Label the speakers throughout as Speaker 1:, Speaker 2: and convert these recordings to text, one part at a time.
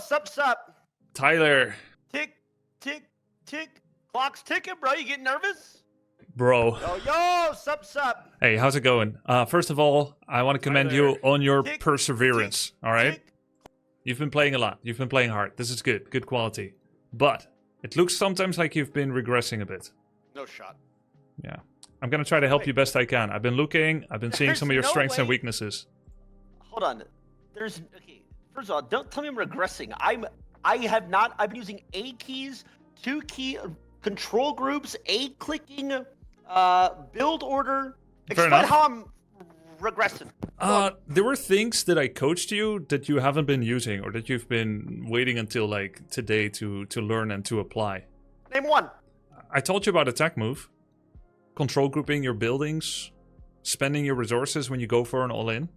Speaker 1: sup.
Speaker 2: Tyler.
Speaker 1: Tick. Clock's ticking, bro. You getting nervous?
Speaker 2: Bro.
Speaker 1: Yo, sup.
Speaker 2: Hey, how's it going? First of all, I want to commend you on your perseverance, all right?
Speaker 1: Tick.
Speaker 2: You've been playing a lot. You've been playing hard. This is good quality. But it looks sometimes like you've been regressing a bit.
Speaker 1: No shot.
Speaker 2: Yeah. I'm going to try to help you best I can. I've been looking. I've been seeing some of your strengths and weaknesses.
Speaker 1: Hold on. Okay. First of all, don't tell me I'm regressing. I've been using A keys, 2 key control groups, A clicking, build order. Explain how I'm regressing.
Speaker 2: There were things that I coached you that you haven't been using or that you've been waiting until like today to learn and to apply.
Speaker 1: Name one.
Speaker 2: I told you about attack move, control grouping your buildings, spending your resources when you go for an all-in.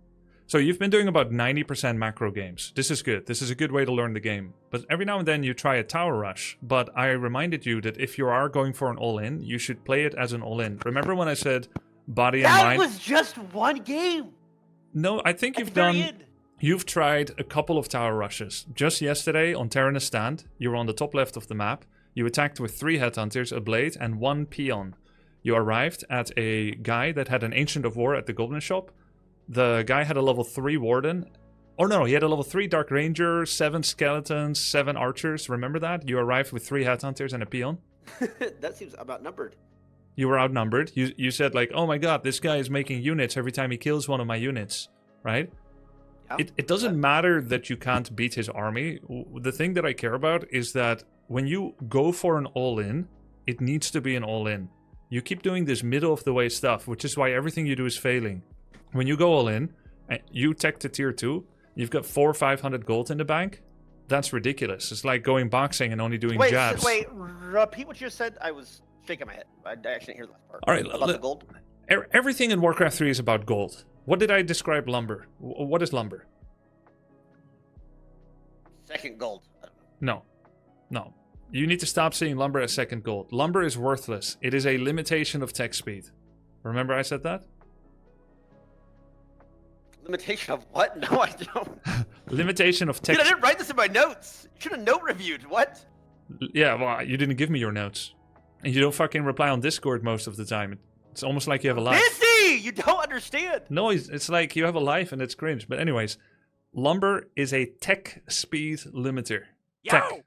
Speaker 2: So you've been doing about 90% macro games. This is good. This is a good way to learn the game. But every now and then you try a tower rush. But I reminded you that if you are going for an all-in, you should play it as an all-in. Remember when I said body and mind?
Speaker 1: That was just one game.
Speaker 2: No, I think you've tried a couple of tower rushes. Just yesterday on Terranus Stand, you were on the top left of the map. You attacked with 3 headhunters, a blade, and 1 peon. You arrived at a guy that had an Ancient of War at the Goblin Shop. The guy had a level 3 Warden. Oh no, he had a level 3 Dark Ranger, 7 Skeletons, 7 Archers. Remember that? You arrived with 3 headhunters and a peon.
Speaker 1: That seems outnumbered.
Speaker 2: You were outnumbered. You said like, oh my god, this guy is making units every time he kills one of my units. Right? Yeah, it doesn't matter that you can't beat his army. The thing that I care about is that when you go for an all-in, it needs to be an all-in. You keep doing this middle of the way stuff, which is why everything you do is failing. When you go all in, you tech to tier 2, you've got 400 or 500 gold in the bank. That's ridiculous. It's like going boxing and only doing jabs.
Speaker 1: Wait, repeat what you said. I was shaking my head. I actually didn't hear the last part.
Speaker 2: All right,
Speaker 1: about the gold.
Speaker 2: Everything in Warcraft 3 is about gold. What did I describe lumber? What is lumber?
Speaker 1: Second gold.
Speaker 2: No. You need to stop seeing lumber as second gold. Lumber is worthless. It is a limitation of tech speed. Remember I said that?
Speaker 1: Limitation of what? No, I don't.
Speaker 2: Limitation of tech.
Speaker 1: Dude, I didn't write this in my notes. You should have note reviewed. What?
Speaker 2: Yeah, well, you didn't give me your notes. And you don't fucking reply on Discord most of the time. It's almost like you have a life.
Speaker 1: Busy! You don't understand.
Speaker 2: No, it's like you have a life and it's cringe. But anyways, lumber is a tech speed limiter.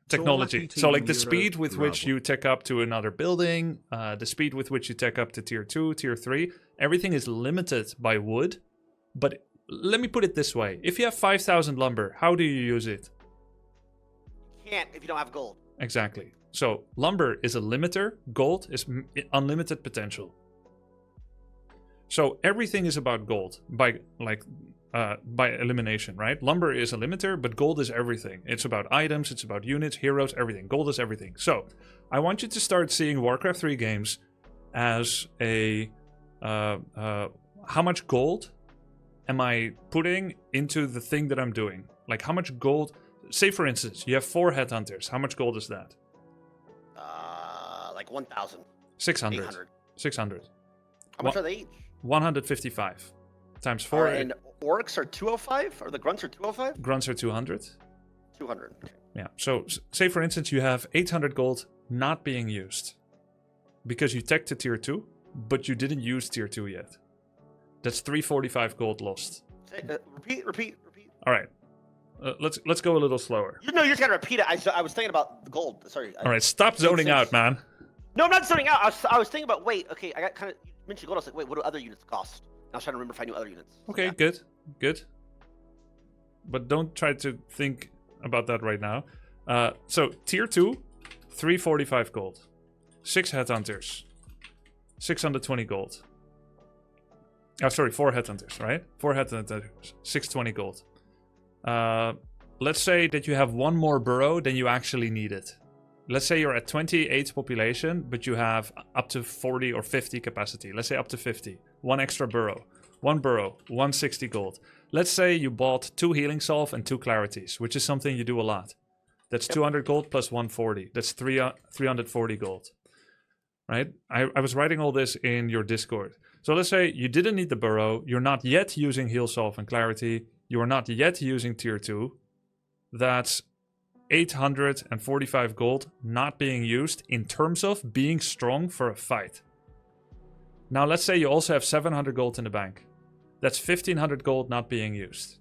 Speaker 2: Technology. So like the speed with which you tech up to another building, the speed with which you tech up to tier 2, tier 3, everything is limited by wood. But let me put it this way. If you have 5,000 lumber, how do you use it?
Speaker 1: You can't if you don't have gold.
Speaker 2: Exactly. So lumber is a limiter. Gold is unlimited potential. So everything is about gold by elimination, right? Lumber is a limiter, but gold is everything. It's about items, it's about units, heroes, everything. Gold is everything. So I want you to start seeing Warcraft 3 games as a how much gold am I putting into the thing that I'm doing? Like how much gold? Say for instance, you have 4 headhunters. How much gold is that?
Speaker 1: Like 1,000.
Speaker 2: 600. 600.
Speaker 1: How much are they each?
Speaker 2: 155 times 4.
Speaker 1: And orcs are 205, or the grunts are 205?
Speaker 2: Grunts are 200.
Speaker 1: 200. Okay.
Speaker 2: Yeah. So say for instance you have 800 gold not being used because you tech to tier 2, but you didn't use tier 2 yet. That's 345 gold lost.
Speaker 1: Repeat.
Speaker 2: All right. Let's go a little slower.
Speaker 1: You just gotta repeat it. I was thinking about the gold. Sorry.
Speaker 2: All right. Stop zoning out, man.
Speaker 1: No, I'm not zoning out. I was thinking about. Wait. Okay. I got kind of. You mentioned gold. I was like, wait. What do other units cost? I was trying to remember if I knew other units.
Speaker 2: Okay. Yeah. Good. But don't try to think about that right now. So tier 2, 345 gold, 6 headhunters, 620 gold. Oh, sorry, 4 headhunters, right? 4 headhunters, 620 gold. Let's say that you have 1 more burrow than you actually needed. Let's say you're at 28 population, but you have up to 40 or 50 capacity. Let's say up to 50. 1 extra burrow. 1 burrow, 160 gold. Let's say you bought 2 healing salve and 2 clarities, which is something you do a lot. That's 200 gold plus 140. That's 340 gold. Right? I was writing all this in your Discord. So let's say you didn't need the burrow. You're not yet using heal salve and clarity. You are not yet using tier 2. That's 845 gold not being used in terms of being strong for a fight. Now let's say you also have 700 gold in the bank. That's 1500 gold not being used.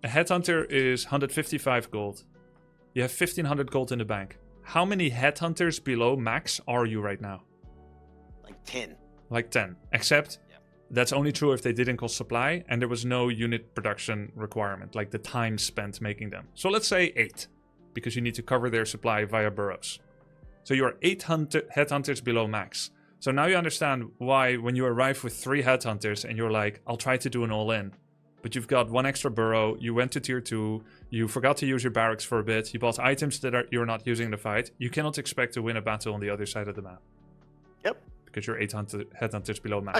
Speaker 2: A headhunter is 155 gold. You have 1500 gold in the bank. How many headhunters below max are you right now?
Speaker 1: Like 10.
Speaker 2: Like 10. Except that's only true if they didn't cost supply and there was no unit production requirement, like the time spent making them. So let's say 8, because you need to cover their supply via burrows. So you're 8 headhunters below max. So now you understand why when you arrive with 3 headhunters and you're like, I'll try to do an all-in. But you've got 1 extra burrow, you went to tier 2, you forgot to use your barracks for a bit, you bought items that you're not using in the fight. You cannot expect to win a battle on the other side of the map.
Speaker 1: Yep.
Speaker 2: Because you're 8 headhunters below max.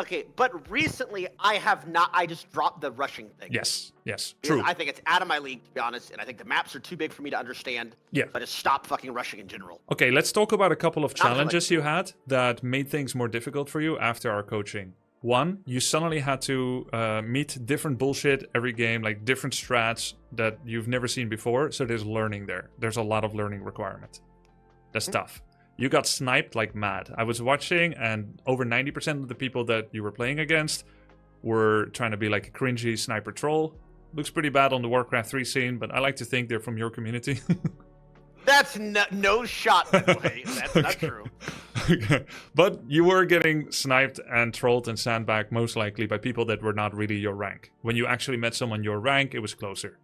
Speaker 1: Okay, but recently I just dropped the rushing thing.
Speaker 2: Yes,
Speaker 1: Because
Speaker 2: true.
Speaker 1: I think it's out of my league, to be honest, and I think the maps are too big for me to understand.
Speaker 2: Yeah.
Speaker 1: So I just stopped fucking rushing in general.
Speaker 2: Okay, let's talk about a couple of
Speaker 1: Not for, like,
Speaker 2: challenges you had that made things more difficult for you after our coaching. One, you suddenly had to meet different bullshit every game, like different strats that you've never seen before. So there's learning there. There's a lot of learning requirement. That's tough. You got sniped like mad. I was watching, and over 90% of the people that you were playing against were trying to be like a cringy sniper troll. Looks pretty bad on the Warcraft 3 scene, but I like to think they're from your community.
Speaker 1: That's no shot, by the way. That's not true.
Speaker 2: Okay. But you were getting sniped and trolled and sandbagged most likely by people that were not really your rank. When you actually met someone your rank, it was closer.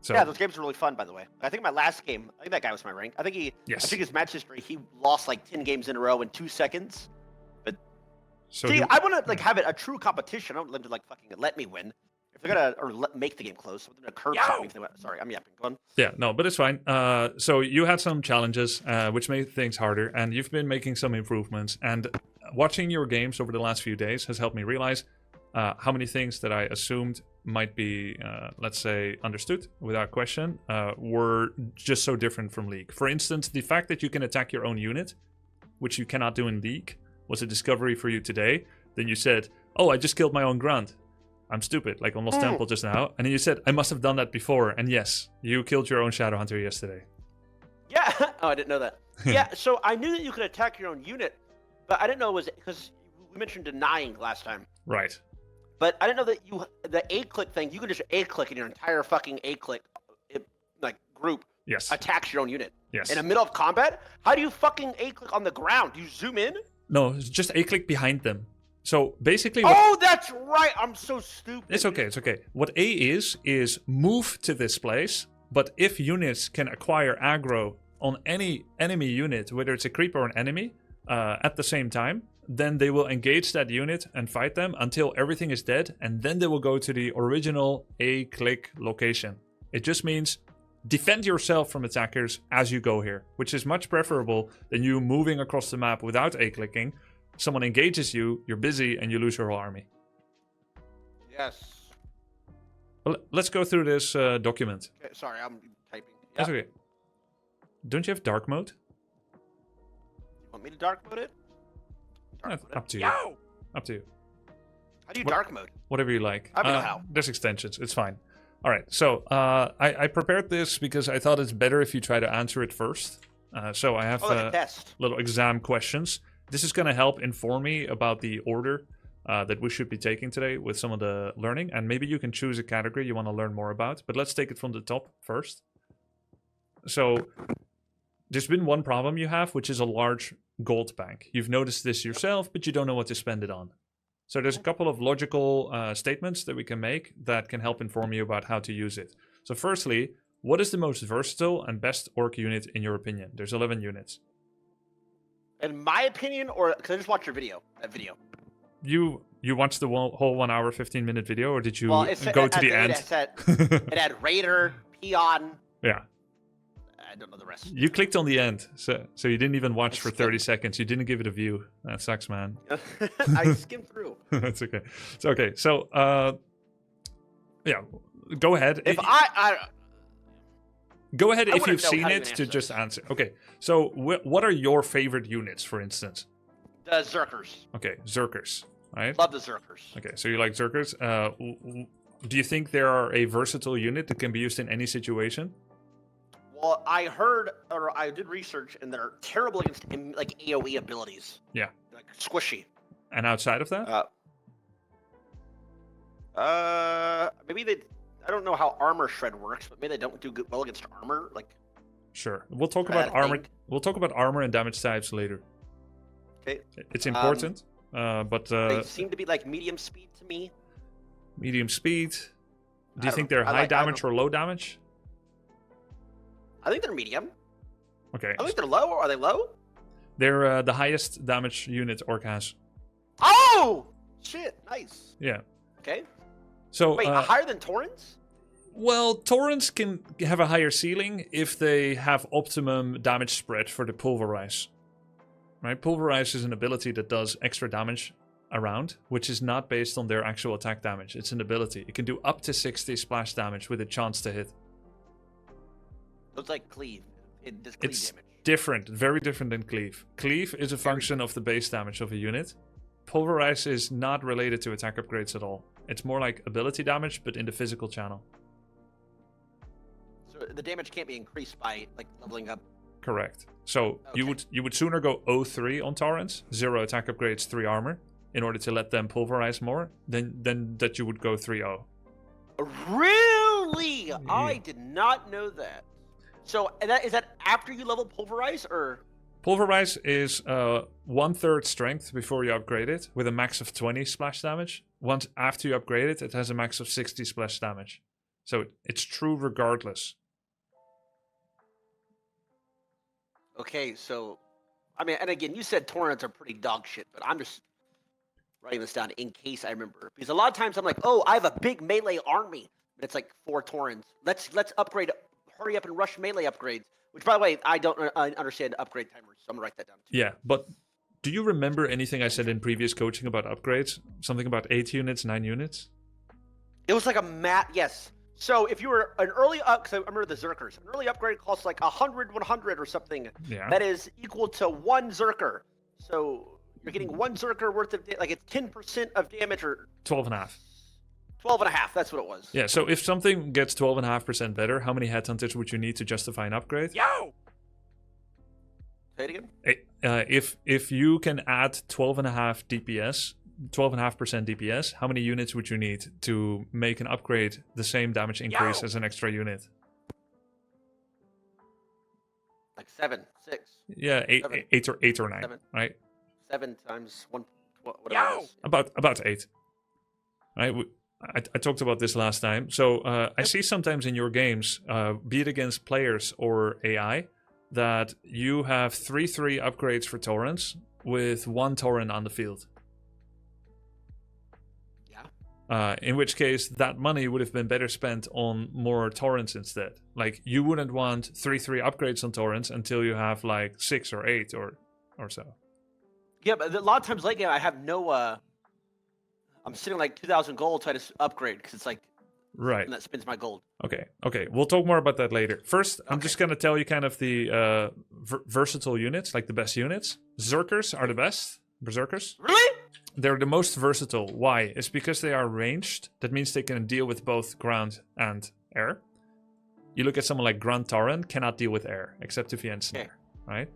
Speaker 2: So,
Speaker 1: Yeah, those games were really fun, by the way. I think my last game, I think that guy was my rank. I think his match history, he lost like 10 games in a row in 2 seconds. But
Speaker 2: so
Speaker 1: see, I want to like have it a true competition. I don't want them to like fucking let me win. If they're gonna make the game close, they're gonna curb me if they want. Sorry, I'm yapping. Go on.
Speaker 2: Yeah, no, but it's fine. So you had some challenges, which made things harder, and you've been making some improvements. And watching your games over the last few days has helped me realize how many things that I assumed might be, let's say, understood without question, were just so different from League. For instance, the fact that you can attack your own unit, which you cannot do in League, was a discovery for you today. Then you said, oh, I just killed my own grunt. I'm stupid, like on Lost Temple just now. And then you said, I must have done that before. And yes, you killed your own Shadowhunter yesterday.
Speaker 1: Yeah. Oh, I didn't know that. Yeah, so I knew that you could attack your own unit, but I didn't know it was because we mentioned denying last time.
Speaker 2: Right.
Speaker 1: But I didn't know that the A-click thing, you can just A-click and your entire fucking A-click like group attacks your own unit.
Speaker 2: Yes.
Speaker 1: In the middle of combat? How do you fucking A-click on the ground? Do you zoom in?
Speaker 2: No, it's just A-click behind them. So basically...
Speaker 1: Oh, that's right! I'm so stupid.
Speaker 2: It's okay, it's okay. What A is move to this place, but if units can acquire aggro on any enemy unit, whether it's a creeper or an enemy, at the same time, then they will engage that unit and fight them until everything is dead, and then they will go to the original A-click location. It just means defend yourself from attackers as you go here, which is much preferable than you moving across the map without A-clicking. Someone engages you, you're busy, and you lose your whole army.
Speaker 1: Yes.
Speaker 2: Well, let's go through this document.
Speaker 1: Okay, sorry, I'm typing. Yeah.
Speaker 2: That's okay. Don't you have dark mode?
Speaker 1: You want me to dark mode it? Dark mode
Speaker 2: Up to you.
Speaker 1: Yo!
Speaker 2: Up to you.
Speaker 1: How do you dark mode?
Speaker 2: Whatever you like.
Speaker 1: I don't know how.
Speaker 2: There's extensions. It's fine. All right. So I prepared this because I thought it's better if you try to answer it first. So I have
Speaker 1: like a test.
Speaker 2: little exam questions. This is going to help inform me about the order that we should be taking today with some of the learning. And maybe you can choose a category you want to learn more about. But let's take it from the top first. So there's been one problem you have, which is a large gold bank. You've noticed this yourself, but you don't know what to spend it on. So there's a couple of logical statements that we can make that can help inform you about how to use it. So firstly, what is the most versatile and best orc unit in your opinion? There's 11 units.
Speaker 1: In my opinion, or because I just watched your video, that video.
Speaker 2: You watched the whole 1 hour, 15-minute video, or did you
Speaker 1: go
Speaker 2: to the end?
Speaker 1: It had Raider, Peon.
Speaker 2: Yeah.
Speaker 1: I don't know the rest.
Speaker 2: You clicked on the end, so you didn't even watch for 30 seconds. You didn't give it a view. That sucks, man.
Speaker 1: I skimmed through.
Speaker 2: That's okay. It's okay. So, yeah, go ahead. Go ahead if you've seen it to just answer. Okay, so what are your favorite units, for instance?
Speaker 1: The Zerkers.
Speaker 2: Okay, Zerkers, right?
Speaker 1: Love the Zerkers.
Speaker 2: Okay, so you like Zerkers. Do you think they are a versatile unit that can be used in any situation?
Speaker 1: Well, I heard, or I did research, and they're terrible against like AOE abilities.
Speaker 2: Yeah.
Speaker 1: Like squishy.
Speaker 2: And outside of that?
Speaker 1: Maybe they. I don't know how armor shred works, but maybe they don't do well against armor. Like.
Speaker 2: Sure. We'll talk about armor. We'll talk about armor and damage types later.
Speaker 1: Okay.
Speaker 2: It's important, but
Speaker 1: they seem to be like medium speed to me.
Speaker 2: Medium speed. Do you think they're high damage or low damage?
Speaker 1: I think they're medium.
Speaker 2: Okay.
Speaker 1: I think they're low. Are they low?
Speaker 2: They're the highest damage unit Orc has.
Speaker 1: Oh! Shit, nice.
Speaker 2: Yeah.
Speaker 1: Okay.
Speaker 2: So
Speaker 1: wait, higher than Torrents?
Speaker 2: Well, Torrents can have a higher ceiling if they have optimum damage spread for the Pulverize. Right? Pulverize is an ability that does extra damage around, which is not based on their actual attack damage. It's an ability. It can do up to 60 splash damage with a chance to hit.
Speaker 1: So it's like Cleave. It does Cleave damage.
Speaker 2: Different, very different than Cleave. Cleave is a function of the base damage of a unit. Pulverize is not related to attack upgrades at all. It's more like ability damage, but in the physical channel.
Speaker 1: So the damage can't be increased by like leveling up.
Speaker 2: Correct. So okay. you would sooner go 0-3 on Torrents, 0 attack upgrades, 3 armor, in order to let them pulverize more, than that you would go 3-0.
Speaker 1: Really?
Speaker 2: Yeah.
Speaker 1: I did not know that. So is that after you level Pulverize, or?
Speaker 2: Pulverize is 1/3 strength before you upgrade it, with a max of 20 splash damage. Once after you upgrade it, it has a max of 60 splash damage. So it's true regardless.
Speaker 1: Okay, so, I mean, and again, you said Torrents are pretty dog shit, but I'm just writing this down in case I remember. Because a lot of times I'm like, oh, I have a big melee army, but it's like 4 Torrents. Let's upgrade, hurry up and rush melee upgrades. Which, by the way, I don't understand upgrade timers, so I'm gonna write that down too.
Speaker 2: Yeah, but do you remember anything I said in previous coaching about upgrades? Something about 8 units, 9 units?
Speaker 1: It was like a yes. So if you were an early because I remember the Zerkers, an early upgrade costs like 100 or something.
Speaker 2: Yeah.
Speaker 1: That is equal to 1 Zerker. So you're getting 1 Zerker worth of like it's 10% of damage or
Speaker 2: 12.5.
Speaker 1: 12.5. That's what it was.
Speaker 2: Yeah. So if something gets 12.5% better, how many headhunters would you need to justify an upgrade?
Speaker 1: Yo. Say it
Speaker 2: again. If you can add 12.5 DPS. 12.5% DPS, how many units would you need to make an upgrade the same damage increase as an extra unit?
Speaker 1: Like 7, 6.
Speaker 2: Yeah, 8 or 9,
Speaker 1: 7.
Speaker 2: right?
Speaker 1: 7 times 1, whatever it is.
Speaker 2: About 8. Right? I talked about this last time. So I see sometimes in your games, be it against players or AI, that you have 3/3 upgrades for Torrents with 1 Torrent on the field. In which case, that money would have been better spent on more Torrents instead. Like, you wouldn't want 3/3 upgrades on Torrents until you have, like, 6 or 8 or so.
Speaker 1: Yeah, but a lot of times late game, I have no... I'm sitting like 2,000 gold to just upgrade, because it's like...
Speaker 2: Right.
Speaker 1: And that spends my gold.
Speaker 2: Okay. We'll talk more about that later. First, I'm just going to tell you kind of the versatile units, like the best units. Zerkers are the best. Berserkers.
Speaker 1: Really?
Speaker 2: They're the most versatile. Why? It's because they are ranged. That means they can deal with both ground and air. You look at someone like Grunt Tauren, cannot deal with air, except if you ensnare, right?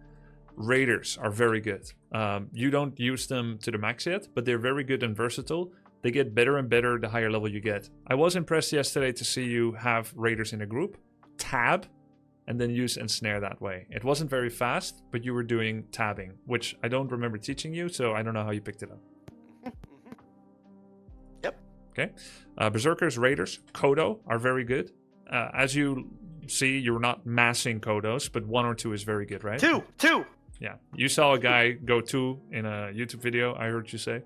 Speaker 2: Raiders are very good. You don't use them to the max yet, but they're very good and versatile. They get better and better the higher level you get. I was impressed yesterday to see you have Raiders in a group, tab, and then use ensnare that way. It wasn't very fast, but you were doing tabbing, which I don't remember teaching you, so I don't know how you picked it up.
Speaker 1: Yep.
Speaker 2: Okay. Berserkers, Raiders, Kodo are very good. As you see, you're not massing Kodos, but 1 or 2 is very good, right?
Speaker 1: 2!
Speaker 2: Yeah. You saw a guy go 2 in a YouTube video, I heard you say.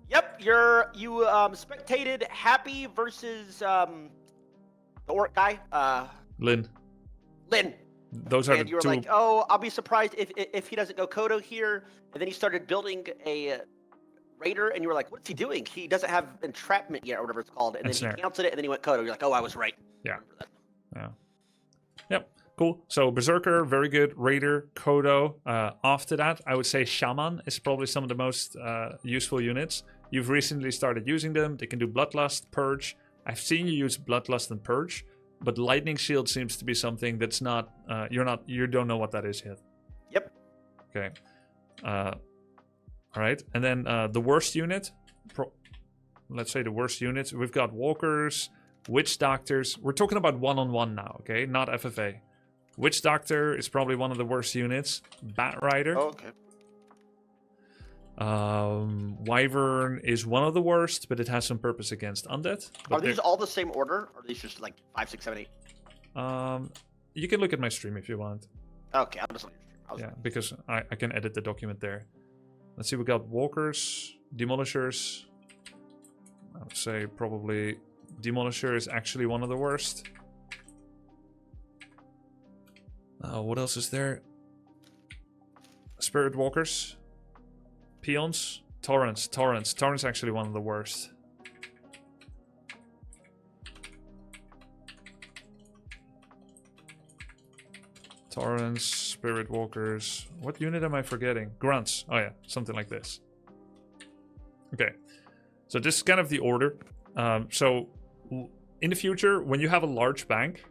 Speaker 1: Yep, you spectated Happy versus the orc guy.
Speaker 2: Lynn. Those are
Speaker 1: and
Speaker 2: the
Speaker 1: you were
Speaker 2: 2.
Speaker 1: like, oh, I'll be surprised if he doesn't go Kodo here. And then he started building a Raider, and you were like, what's he doing? He doesn't have entrapment yet, or whatever it's called. And then he canceled it, and then he went Kodo. You're like, oh, I was right.
Speaker 2: Yeah. Yep. Cool. So Berserker, very good. Raider, Kodo. After that, I would say Shaman is probably some of the most useful units. You've recently started using them. They can do Bloodlust, Purge, I've seen you use Bloodlust and Purge, but Lightning Shield seems to be something that's not. You don't know what that is yet.
Speaker 1: Yep.
Speaker 2: Okay. All right, and then the worst unit. Let's say the worst units. We've got Walkers, Witch Doctors. We're talking about one-on-one now, okay? Not FFA. Witch Doctor is probably one of the worst units. Bat Rider.
Speaker 1: Oh, okay.
Speaker 2: Wyvern is one of the worst, but it has some purpose against undead.
Speaker 1: Are these all the same order? Or are these just like 5, 6, 7, 8?
Speaker 2: You can look at my stream if you want.
Speaker 1: Okay, I'll just look at your stream.
Speaker 2: Yeah, because I can edit the document there. Let's see, we got Walkers, Demolishers. I would say probably Demolisher is actually one of the worst. What else is there? Spirit Walkers. Peons. Torrents. Torrents actually one of the worst. Torrents, Spirit Walkers. What unit am I forgetting? Grunts. Oh yeah, something like this. Okay. So this is kind of the order. So in the future, when you have a large bank,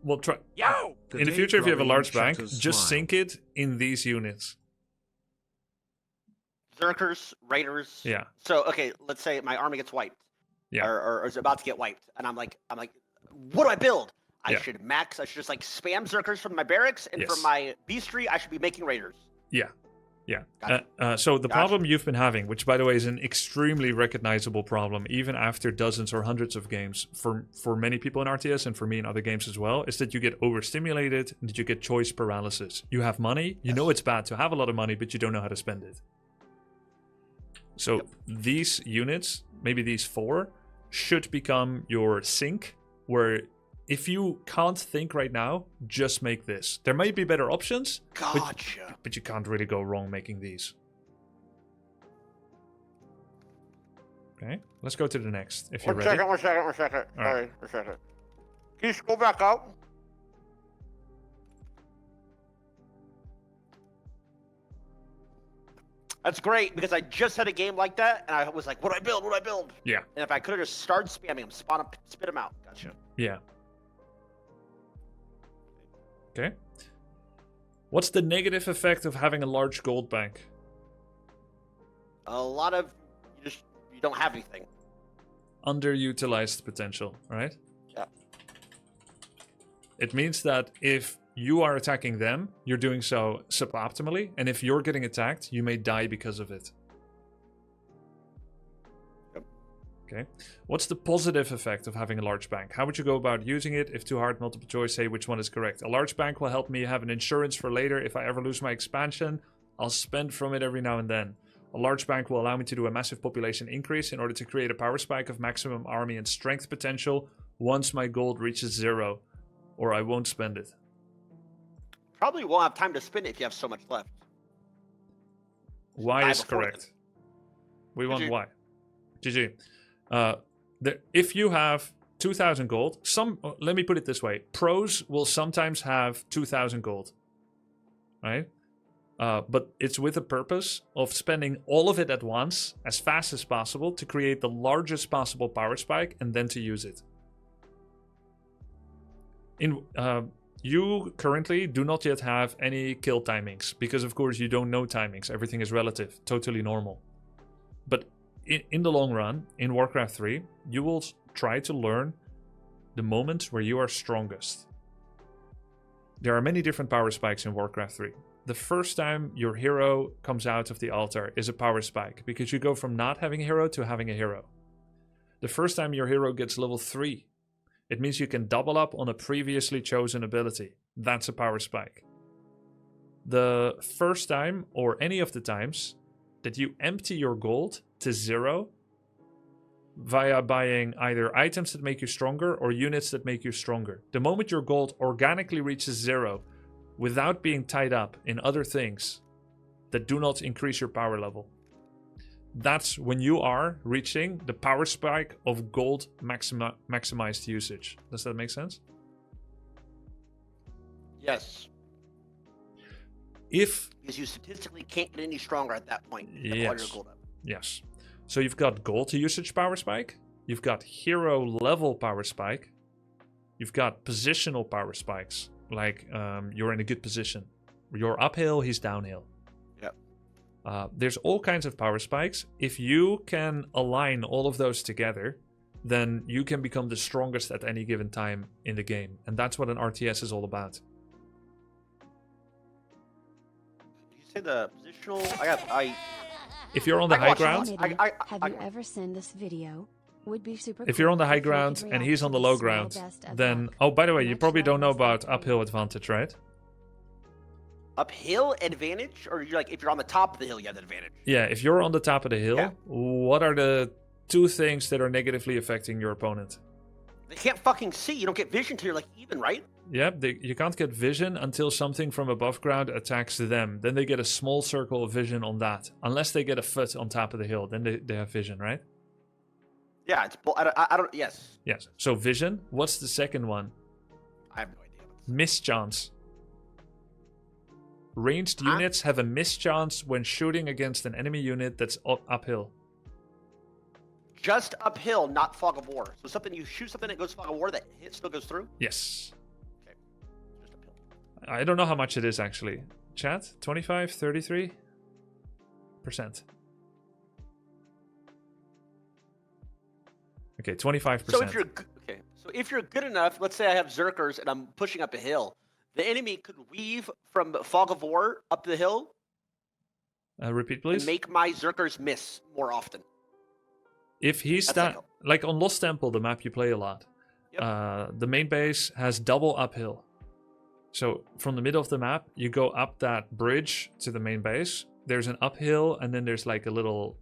Speaker 2: we'll try.
Speaker 1: Yo!
Speaker 2: In the future, if you have a large bank, just sink it in these units.
Speaker 1: Zerkers, Raiders.
Speaker 2: Yeah.
Speaker 1: So okay, let's say my army gets wiped.
Speaker 2: Yeah.
Speaker 1: Or is about to get wiped, and I'm like, what do I build? I
Speaker 2: Yeah.
Speaker 1: should just like spam Zerkers from my barracks, and
Speaker 2: Yes.
Speaker 1: from my beastry, I should be making Raiders.
Speaker 2: Yeah.
Speaker 1: Gotcha.
Speaker 2: So the
Speaker 1: Gotcha.
Speaker 2: problem you've been having, which by the way is an extremely recognizable problem, even after dozens or hundreds of games, for many people in RTS and for me in other games as well, is that you get overstimulated and that you get choice paralysis. You have money, you know it's bad to have a lot of money, but you don't know how to spend it. So these units, maybe these 4, should become your sink, where if you can't think right now, just make this. There might be better options,
Speaker 1: Gotcha.
Speaker 2: but you can't really go wrong making these. Okay, let's go to the next, if you're ready.
Speaker 1: One second.
Speaker 2: All
Speaker 1: Sorry,
Speaker 2: right.
Speaker 1: one second. Can you scroll back up? That's great, because I just had a game like that, and I was like, what do I build?
Speaker 2: Yeah.
Speaker 1: And if I could have just started spamming them, spit them out. Gotcha.
Speaker 2: Yeah. Okay. What's the negative effect of having a large gold bank?
Speaker 1: A lot of, you don't have anything.
Speaker 2: Underutilized potential, right?
Speaker 1: Yeah.
Speaker 2: It means that if you are attacking them, you're doing so suboptimally, and if you're getting attacked, you may die because of it.
Speaker 1: Yep.
Speaker 2: Okay. What's the positive effect of having a large bank? How would you go about using it? If too hard, multiple choice, say which one is correct. A large bank will help me have an insurance for later. If I ever lose my expansion, I'll spend from it every now and then. A large bank will allow me to do a massive population increase in order to create a power spike of maximum army and strength potential once my gold reaches 0, or I won't spend it.
Speaker 1: Probably won't have time to spend it if you have so much left.
Speaker 2: Y
Speaker 1: Die
Speaker 2: is
Speaker 1: before
Speaker 2: correct. We want
Speaker 1: GG.
Speaker 2: Y. GG. If you have 2,000 gold, let me put it this way. Pros will sometimes have 2,000 gold. Right? But it's with a purpose of spending all of it at once, as fast as possible, to create the largest possible power spike, and then to use it. You currently do not yet have any kill timings, because of course you don't know timings. Everything is relative, totally normal. But in the long run, in Warcraft 3, you will try to learn the moments where you are strongest. There are many different power spikes in Warcraft 3. The first time your hero comes out of the altar is a power spike, because you go from not having a hero to having a hero. The first time your hero gets level 3, it means you can double up on a previously chosen ability. That's a power spike. The first time, or any of the times, that you empty your gold to 0 via buying either items that make you stronger or units that make you stronger. The moment your gold organically reaches 0 without being tied up in other things that do not increase your power level, that's when you are reaching the power spike of gold maximized usage. Does that make sense?
Speaker 1: Yes.
Speaker 2: If
Speaker 1: Because you statistically can't get any stronger at that point. You have all your
Speaker 2: Yes.
Speaker 1: gold up.
Speaker 2: Yes. So you've got gold to usage power spike, You've got hero level power spike. You've got positional power spikes. Like you're in a good position. You're uphill, he's downhill.
Speaker 1: Yep.
Speaker 2: There's all kinds of power spikes. If you can align all of those together, then you can become the strongest at any given time in the game. And that's what an RTS is all about.
Speaker 1: Did you say the positional?
Speaker 2: If you're on the high ground,
Speaker 3: Have you ever seen this video? Would be super
Speaker 2: if
Speaker 3: cool
Speaker 2: you're on the
Speaker 3: if
Speaker 2: high
Speaker 3: you could
Speaker 2: ground and
Speaker 3: react
Speaker 2: he's
Speaker 3: to
Speaker 2: on the
Speaker 3: this
Speaker 2: low
Speaker 3: small
Speaker 2: ground,
Speaker 3: best of
Speaker 2: then...
Speaker 3: luck.
Speaker 2: Oh, by the way, you
Speaker 3: Much
Speaker 2: probably don't know
Speaker 3: love,
Speaker 2: about
Speaker 3: Mr.
Speaker 2: uphill advantage, right?
Speaker 1: uphill advantage, or you're like if you're on the top of the hill, you have the advantage.
Speaker 2: Yeah, if you're on the top of the hill,
Speaker 1: Yeah.
Speaker 2: what are the 2 things that are negatively affecting your opponent?
Speaker 1: They can't fucking see. You don't get vision till you're like even, right?
Speaker 2: Yep, you can't get vision until something from above ground attacks them. Then they get a small circle of vision on that. Unless they get a foot on top of the hill, then they have vision, right?
Speaker 1: Yeah, it's. I don't. Yes,
Speaker 2: Yes. So vision. What's the second one?
Speaker 1: I have no idea.
Speaker 2: Mischance. Ranged units have a mischance when shooting against an enemy unit that's uphill.
Speaker 1: Just uphill, not fog of war. So something you shoot something that goes fog of war, that hit still goes through.
Speaker 2: Yes.
Speaker 1: Okay, just uphill.
Speaker 2: I don't know how much it is actually. Chat? 25, 33%. Okay, 25%.
Speaker 1: So if you're good enough, let's say I have Zerkers and I'm pushing up a hill, the enemy could weave from fog of war up the hill
Speaker 2: Repeat, please.
Speaker 1: and make my Zerkers miss more often.
Speaker 2: If he's
Speaker 1: That's
Speaker 2: like on Lost Temple, the map you play a lot,
Speaker 1: Yep.
Speaker 2: the main base has double uphill. So from the middle of the map, you go up that bridge to the main base. There's an uphill, and then there's like a little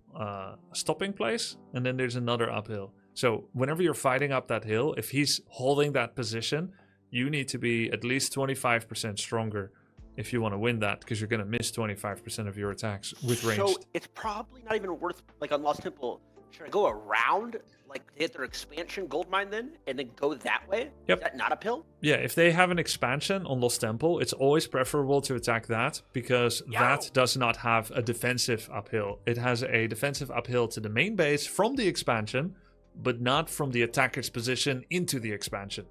Speaker 2: stopping place, and then there's another uphill. So whenever you're fighting up that hill, if he's holding that position, you need to be at least 25% stronger if you want to win that, because you're going to miss 25% of your attacks with ranged.
Speaker 1: So it's probably not even worth, like on Lost Temple, should I go around, like hit their expansion gold mine then, and then go that way?
Speaker 2: Yep.
Speaker 1: Is that not uphill?
Speaker 2: Yeah, if they have an expansion on Lost Temple, it's always preferable to attack that, because that does not have a defensive uphill. It has a defensive uphill to the main base from the expansion, but not from the attacker's position into the expansion.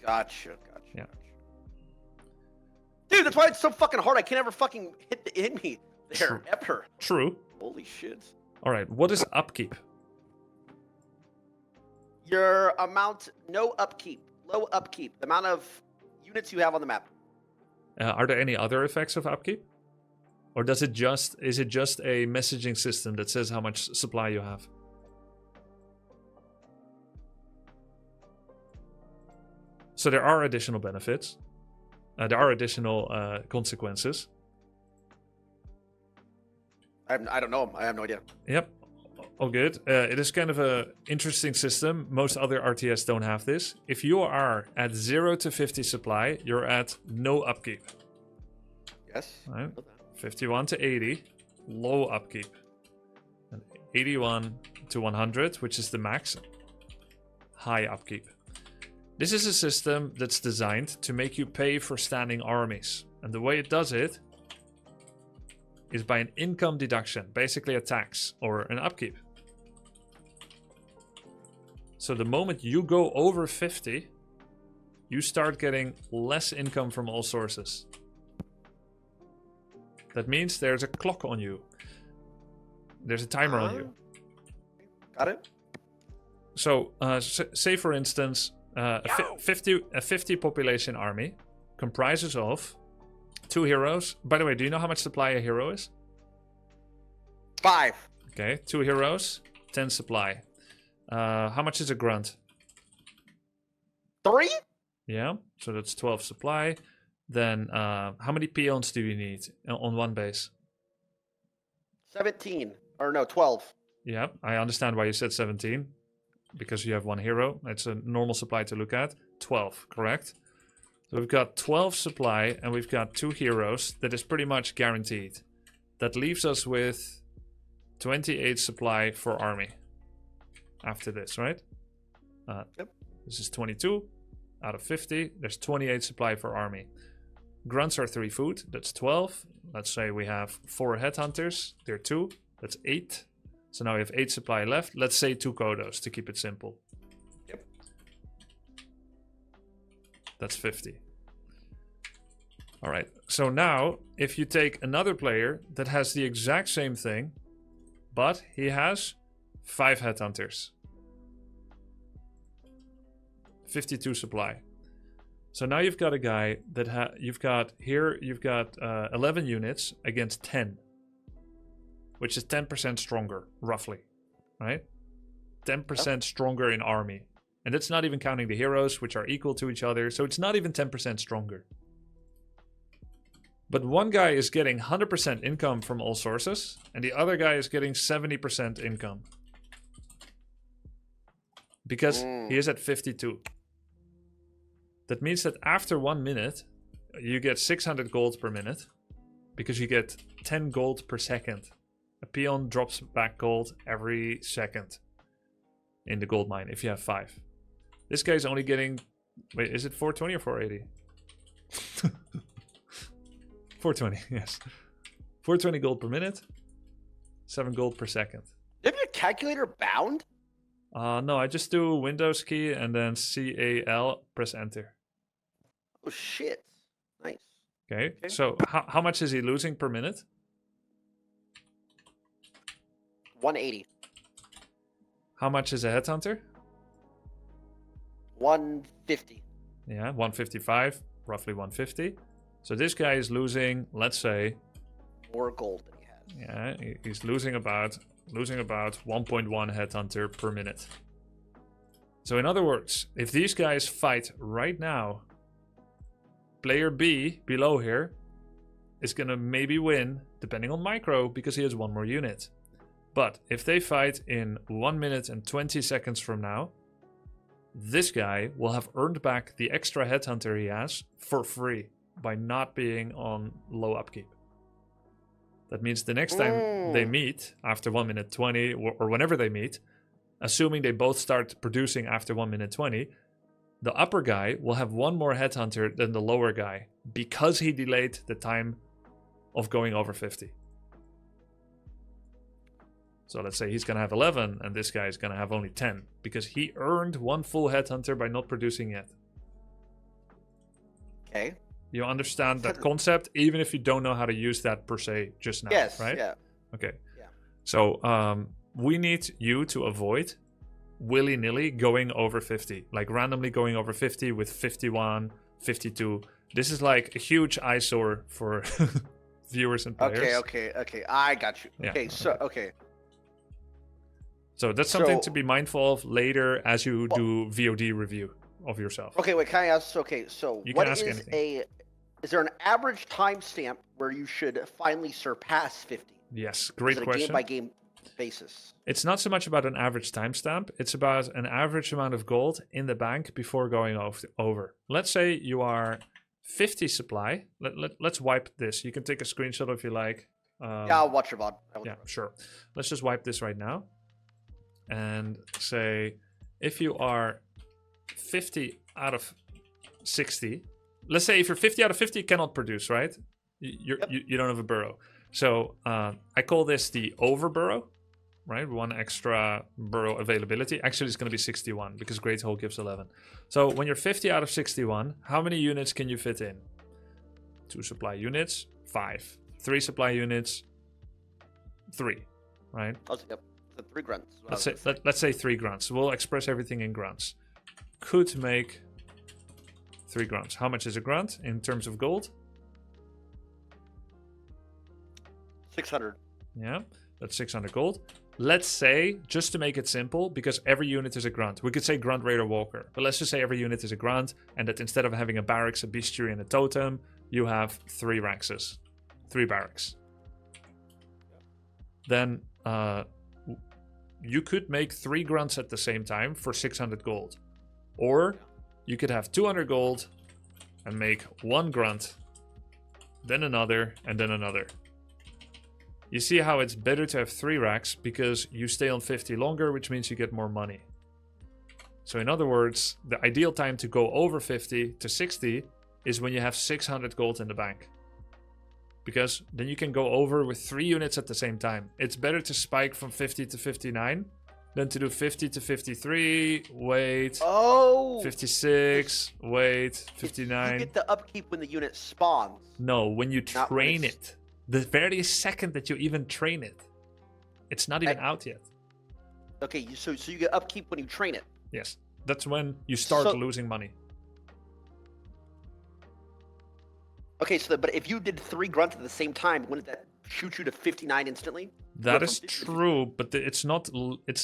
Speaker 1: Gotcha.
Speaker 2: Yeah.
Speaker 1: Dude, that's why it's so fucking hard. I can't ever fucking hit the enemy there,
Speaker 2: True.
Speaker 1: ever.
Speaker 2: True.
Speaker 1: Holy shit.
Speaker 2: All right, what is upkeep?
Speaker 1: Your amount, no upkeep, low upkeep, the amount of units you have on the map.
Speaker 2: Are there any other effects of upkeep? Or is it just a messaging system that says how much supply you have? So there are additional benefits. There are additional consequences.
Speaker 1: I don't know. I have no idea.
Speaker 2: Yep. All good. It is kind of a interesting system. Most other RTS don't have this. If you are at 0 to 50 supply, you're at no upkeep.
Speaker 1: Yes.
Speaker 2: Right. 51 to 80, low upkeep. And 81 to 100, which is the max, high upkeep. This is a system that's designed to make you pay for standing armies. And the way it does it is by an income deduction, basically a tax or an upkeep. So the moment you go over 50, you start getting less income from all sources. That means there's a clock on you. There's a timer on you.
Speaker 1: Got it?
Speaker 2: So, say for instance, a 50 population army comprises of 2 heroes. By the way, do you know how much supply a hero is?
Speaker 1: 5.
Speaker 2: Okay, 2 heroes, 10 supply. How much is a grunt?
Speaker 1: 3?
Speaker 2: Yeah, so that's 12 supply. Then how many peons do you need on one base?
Speaker 1: 17. Or no, 12.
Speaker 2: Yeah, I understand why you said 17. Because you have 1 hero. It's a normal supply to look at. 12, correct? So we've got 12 supply and we've got 2 heroes. That is pretty much guaranteed. That leaves us with 28 supply for army. After this, right?
Speaker 1: Yep.
Speaker 2: This is 22 out of 50. There's 28 supply for army. Grunts are 3 food. That's 12. Let's say we have 4 headhunters. They're 2. That's 8. So now we have 8 supply left. Let's say 2 Kodos to keep it simple.
Speaker 1: Yep.
Speaker 2: That's 50. All right. So now, if you take another player that has the exact same thing, but he has 5 headhunters, 52 supply. So now you've got a guy that you've got 11 units against 10, which is 10% stronger, roughly, right? 10% stronger in army. And that's not even counting the heroes, which are equal to each other. So it's not even 10% stronger. But one guy is getting 100% income from all sources, and the other guy is getting 70% income. Because he is at 52. That means that after 1 minute, you get 600 gold per minute, because you get 10 gold per second. A peon drops back gold every second in the gold mine if you have 5. This guy's only getting... Wait, is it 420 or 480? 420, yes. 420 gold per minute, 7 gold per second.
Speaker 1: Do you have your calculator bound?
Speaker 2: No, I just do Windows key and then CAL, press enter.
Speaker 1: Oh, shit. Nice.
Speaker 2: Okay, so how much is he losing per minute?
Speaker 1: 180.
Speaker 2: How much is a headhunter?
Speaker 1: 150.
Speaker 2: Yeah, 155, roughly 150. So this guy is losing, let's say...
Speaker 1: More gold than he has.
Speaker 2: Yeah, he's losing about 1.1 headhunter per minute. So in other words, if these guys fight right now, player B below here is gonna maybe win, depending on micro, because he has 1 more unit. But if they fight in 1 minute and 20 seconds from now, this guy will have earned back the extra headhunter he has for free by not being on low upkeep. That means the next time they meet, after 1 minute 20, or whenever they meet, assuming they both start producing after 1 minute 20, the upper guy will have 1 more headhunter than the lower guy because he delayed the time of going over 50. So let's say he's going to have 11 and this guy is going to have only 10 because he earned 1 full headhunter by not producing yet.
Speaker 1: Okay.
Speaker 2: You understand that concept, even if you don't know how to use that per se just now,
Speaker 1: Yes,
Speaker 2: right?
Speaker 1: yeah.
Speaker 2: Okay.
Speaker 1: Yeah.
Speaker 2: So we need you to avoid willy-nilly going over 50. Like randomly going over 50 with 51, 52. This is like a huge eyesore for viewers and players.
Speaker 1: Okay. I got you.
Speaker 2: Yeah,
Speaker 1: Okay, so, okay.
Speaker 2: So that's something to be mindful of later as you do VOD review of yourself.
Speaker 1: Okay, wait, can I ask? Okay, so
Speaker 2: You
Speaker 1: what
Speaker 2: can ask
Speaker 1: is
Speaker 2: anything.
Speaker 1: is there an average timestamp where you should finally surpass 50?
Speaker 2: Yes, great
Speaker 1: Is it a
Speaker 2: question.
Speaker 1: game-by-game basis?
Speaker 2: It's not so much about an average timestamp. It's about an average amount of gold in the bank before going over. Let's say you are 50 supply. Let's wipe this. You can take a screenshot if you like.
Speaker 1: Yeah, I'll watch your VOD.
Speaker 2: Yeah, sure. Let's just wipe this right now. And say, if you are 50 out of 60, let's say if you're 50 out of 50, you cannot produce, right? You don't have a burrow. So I call this the over burrow, right? 1 extra burrow availability. Actually, it's going to be 61 because Great Hole gives 11. So when you're 50 out of 61, how many units can you fit in? 2 supply units, 5. 3 supply units, 3, right?
Speaker 1: Yep. 3 grunts.
Speaker 2: Let's say 3 grunts. We'll express everything in grunts. Could make 3 grunts. How much is a grunt in terms of gold?
Speaker 1: 600.
Speaker 2: Yeah, that's 600 gold. Let's say, just to make it simple, because every unit is a grunt. We could say grunt, raider, walker. But let's just say every unit is a grunt, and that instead of having a barracks, a bestiary, and a totem, you have 3 raxes. 3 barracks. Then you could make 3 grunts at the same time for 600 gold. Or you could have 200 gold and make 1 grunt, then another, and then another. You see how it's better to have 3 racks because you stay on 50 longer, which means you get more money. So in other words, the ideal time to go over 50 to 60 is when you have 600 gold in the bank. because then you can go over with 3 units at the same time. It's better to spike from 50 to 59 than to do 50 to 53, wait,
Speaker 1: Oh!
Speaker 2: 56, wait,
Speaker 1: You
Speaker 2: 59.
Speaker 1: get the upkeep when the unit spawns.
Speaker 2: No, when you
Speaker 1: Not when
Speaker 2: train
Speaker 1: it's-
Speaker 2: it. The very second that you even train it. It's not even out yet.
Speaker 1: Okay, so you get upkeep when you train it.
Speaker 2: Yes, that's when you start
Speaker 1: So-
Speaker 2: losing money.
Speaker 1: Okay, but if you did 3 grunts at the same time, wouldn't that shoot you to 59 instantly?
Speaker 2: That
Speaker 1: Go
Speaker 2: is
Speaker 1: from 50 to
Speaker 2: true, but it's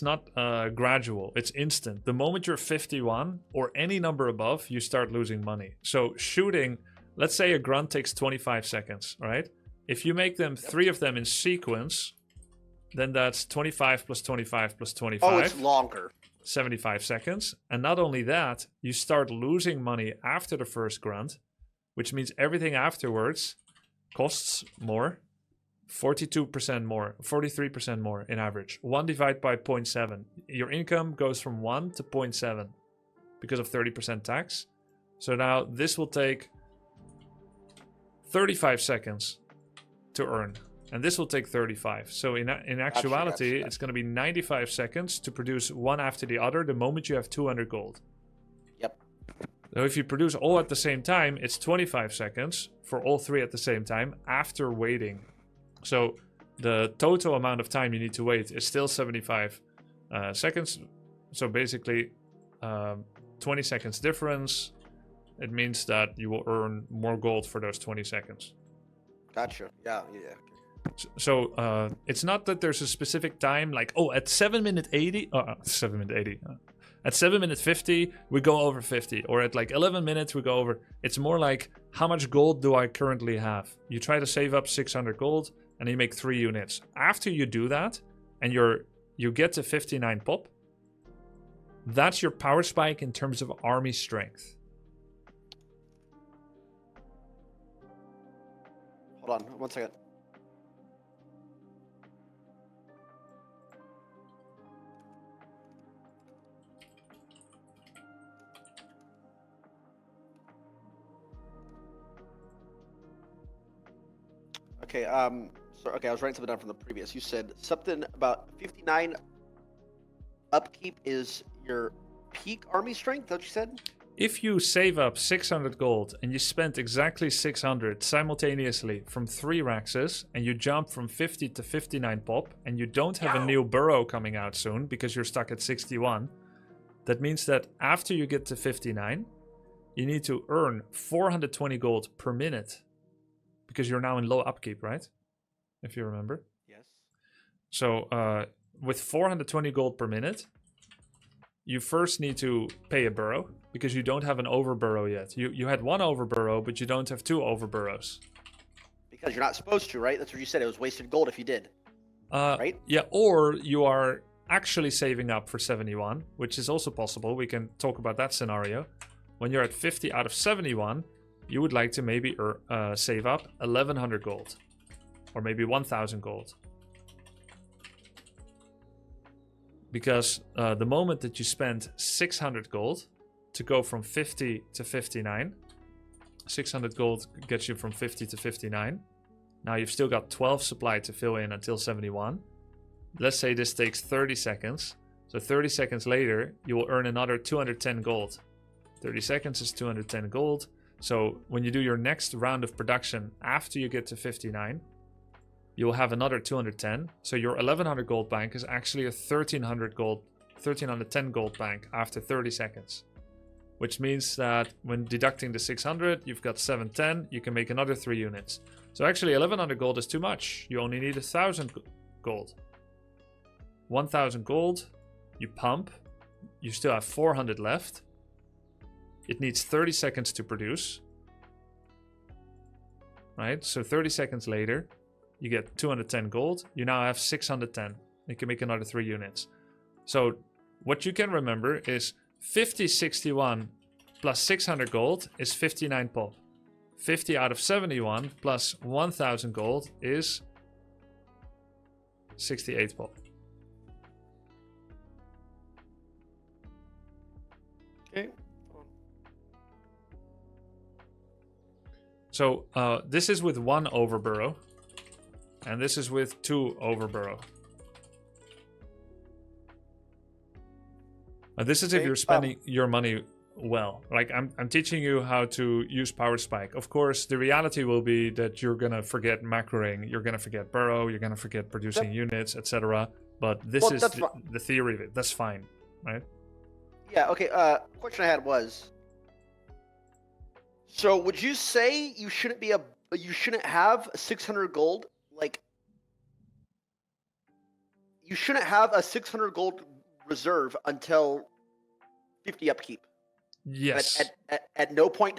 Speaker 2: not gradual. It's instant. The moment you're 51 or any number above, you start losing money. So shooting, let's say a grunt takes 25 seconds, right? If you make them 3 of them in sequence, then that's 25 plus 25 plus 25.
Speaker 1: Oh, it's longer.
Speaker 2: 75 seconds. And not only that, you start losing money after the first grunt, which means everything afterwards costs more. 42% more, 43% more in average. 1 divided by 0.7. Your income goes from 1 to 0.7 because of 30% tax. So now this will take 35 seconds to earn. And this will take 35. So in actuality,
Speaker 1: gotcha.
Speaker 2: it's going to be 95 seconds to produce one after the other the moment you have 200 gold.
Speaker 1: Yep.
Speaker 2: So if you produce all at the same time, it's 25 seconds for all 3 at the same time after waiting. So the total amount of time you need to wait is still 75 seconds. So basically 20 seconds difference. It means that you will earn more gold for those 20 seconds.
Speaker 1: Gotcha. Yeah.
Speaker 2: So it's not that there's a specific time like, oh, at 7 minute 80, at 7 minute 50, we go over 50. Or at like 11 minutes, we go over. It's more like, how much gold do I currently have? You try to save up 600 gold and you make 3 units. After you do that and you get to 59 pop, that's your power spike in terms of army strength.
Speaker 1: Hold on 1 second. Okay, okay, I was writing something down from the previous. You said something about 59 upkeep is your peak army strength, that's what you said?
Speaker 2: If you save up 600 gold and you spend exactly 600 simultaneously from 3 Raxes and you jump from 50 to 59 pop and you don't have a new burrow coming out soon because you're stuck at 61, that means that after you get to 59, you need to earn 420 gold per minute because you're now in low upkeep, right? If you remember.
Speaker 1: Yes.
Speaker 2: So with 420 gold per minute, you first need to pay a burrow because you don't have an overburrow yet. You had 1 overburrow, but you don't have 2 overburrows.
Speaker 1: Because you're not supposed to, right? That's what you said. It was wasted gold if you did. Right?
Speaker 2: Yeah, or you are actually saving up for 71, which is also possible. We can talk about that scenario. When you're at 50 out of 71, you would like to maybe save up 1100 gold. Or maybe 1000 gold. Because the moment that you spend 600 gold to go from 50 to 59, 600 gold gets you from 50 to 59. Now you've still got 12 supply to fill in until 71. Let's say this takes 30 seconds. So 30 seconds later, you will earn another 210 gold. 30 seconds is 210 gold. So when you do your next round of production after you get to 59, you'll have another 210. So your 1100 gold bank is actually a 1310 gold bank after 30 seconds. Which means that when deducting the 600, you've got 710, you can make another 3 units. So actually 1100 gold is too much. You only need 1000 gold. 1000 gold, you pump, you still have 400 left. It needs 30 seconds to produce. Right, so 30 seconds later, you get 210 gold. You now have 610. You can make another 3 units. So what you can remember is 5061 plus 600 gold is 59 pop. 50 out of 71 plus 1000 gold is 68 pop.
Speaker 1: Okay.
Speaker 2: So this is with 1 overburrow. And this is with 2 overburrow. This is if you're spending your money well. Like I'm teaching you how to use power spike. Of course, the reality will be that you're gonna forget macroing, you're gonna forget burrow, you're gonna forget producing units, etc. But this is the theory of it. That's fine, right?
Speaker 1: Yeah. Okay. Question I had was, so would you say you shouldn't have 600 gold? Like, you shouldn't have a 600 gold reserve until 50 upkeep.
Speaker 2: Yes.
Speaker 1: At no point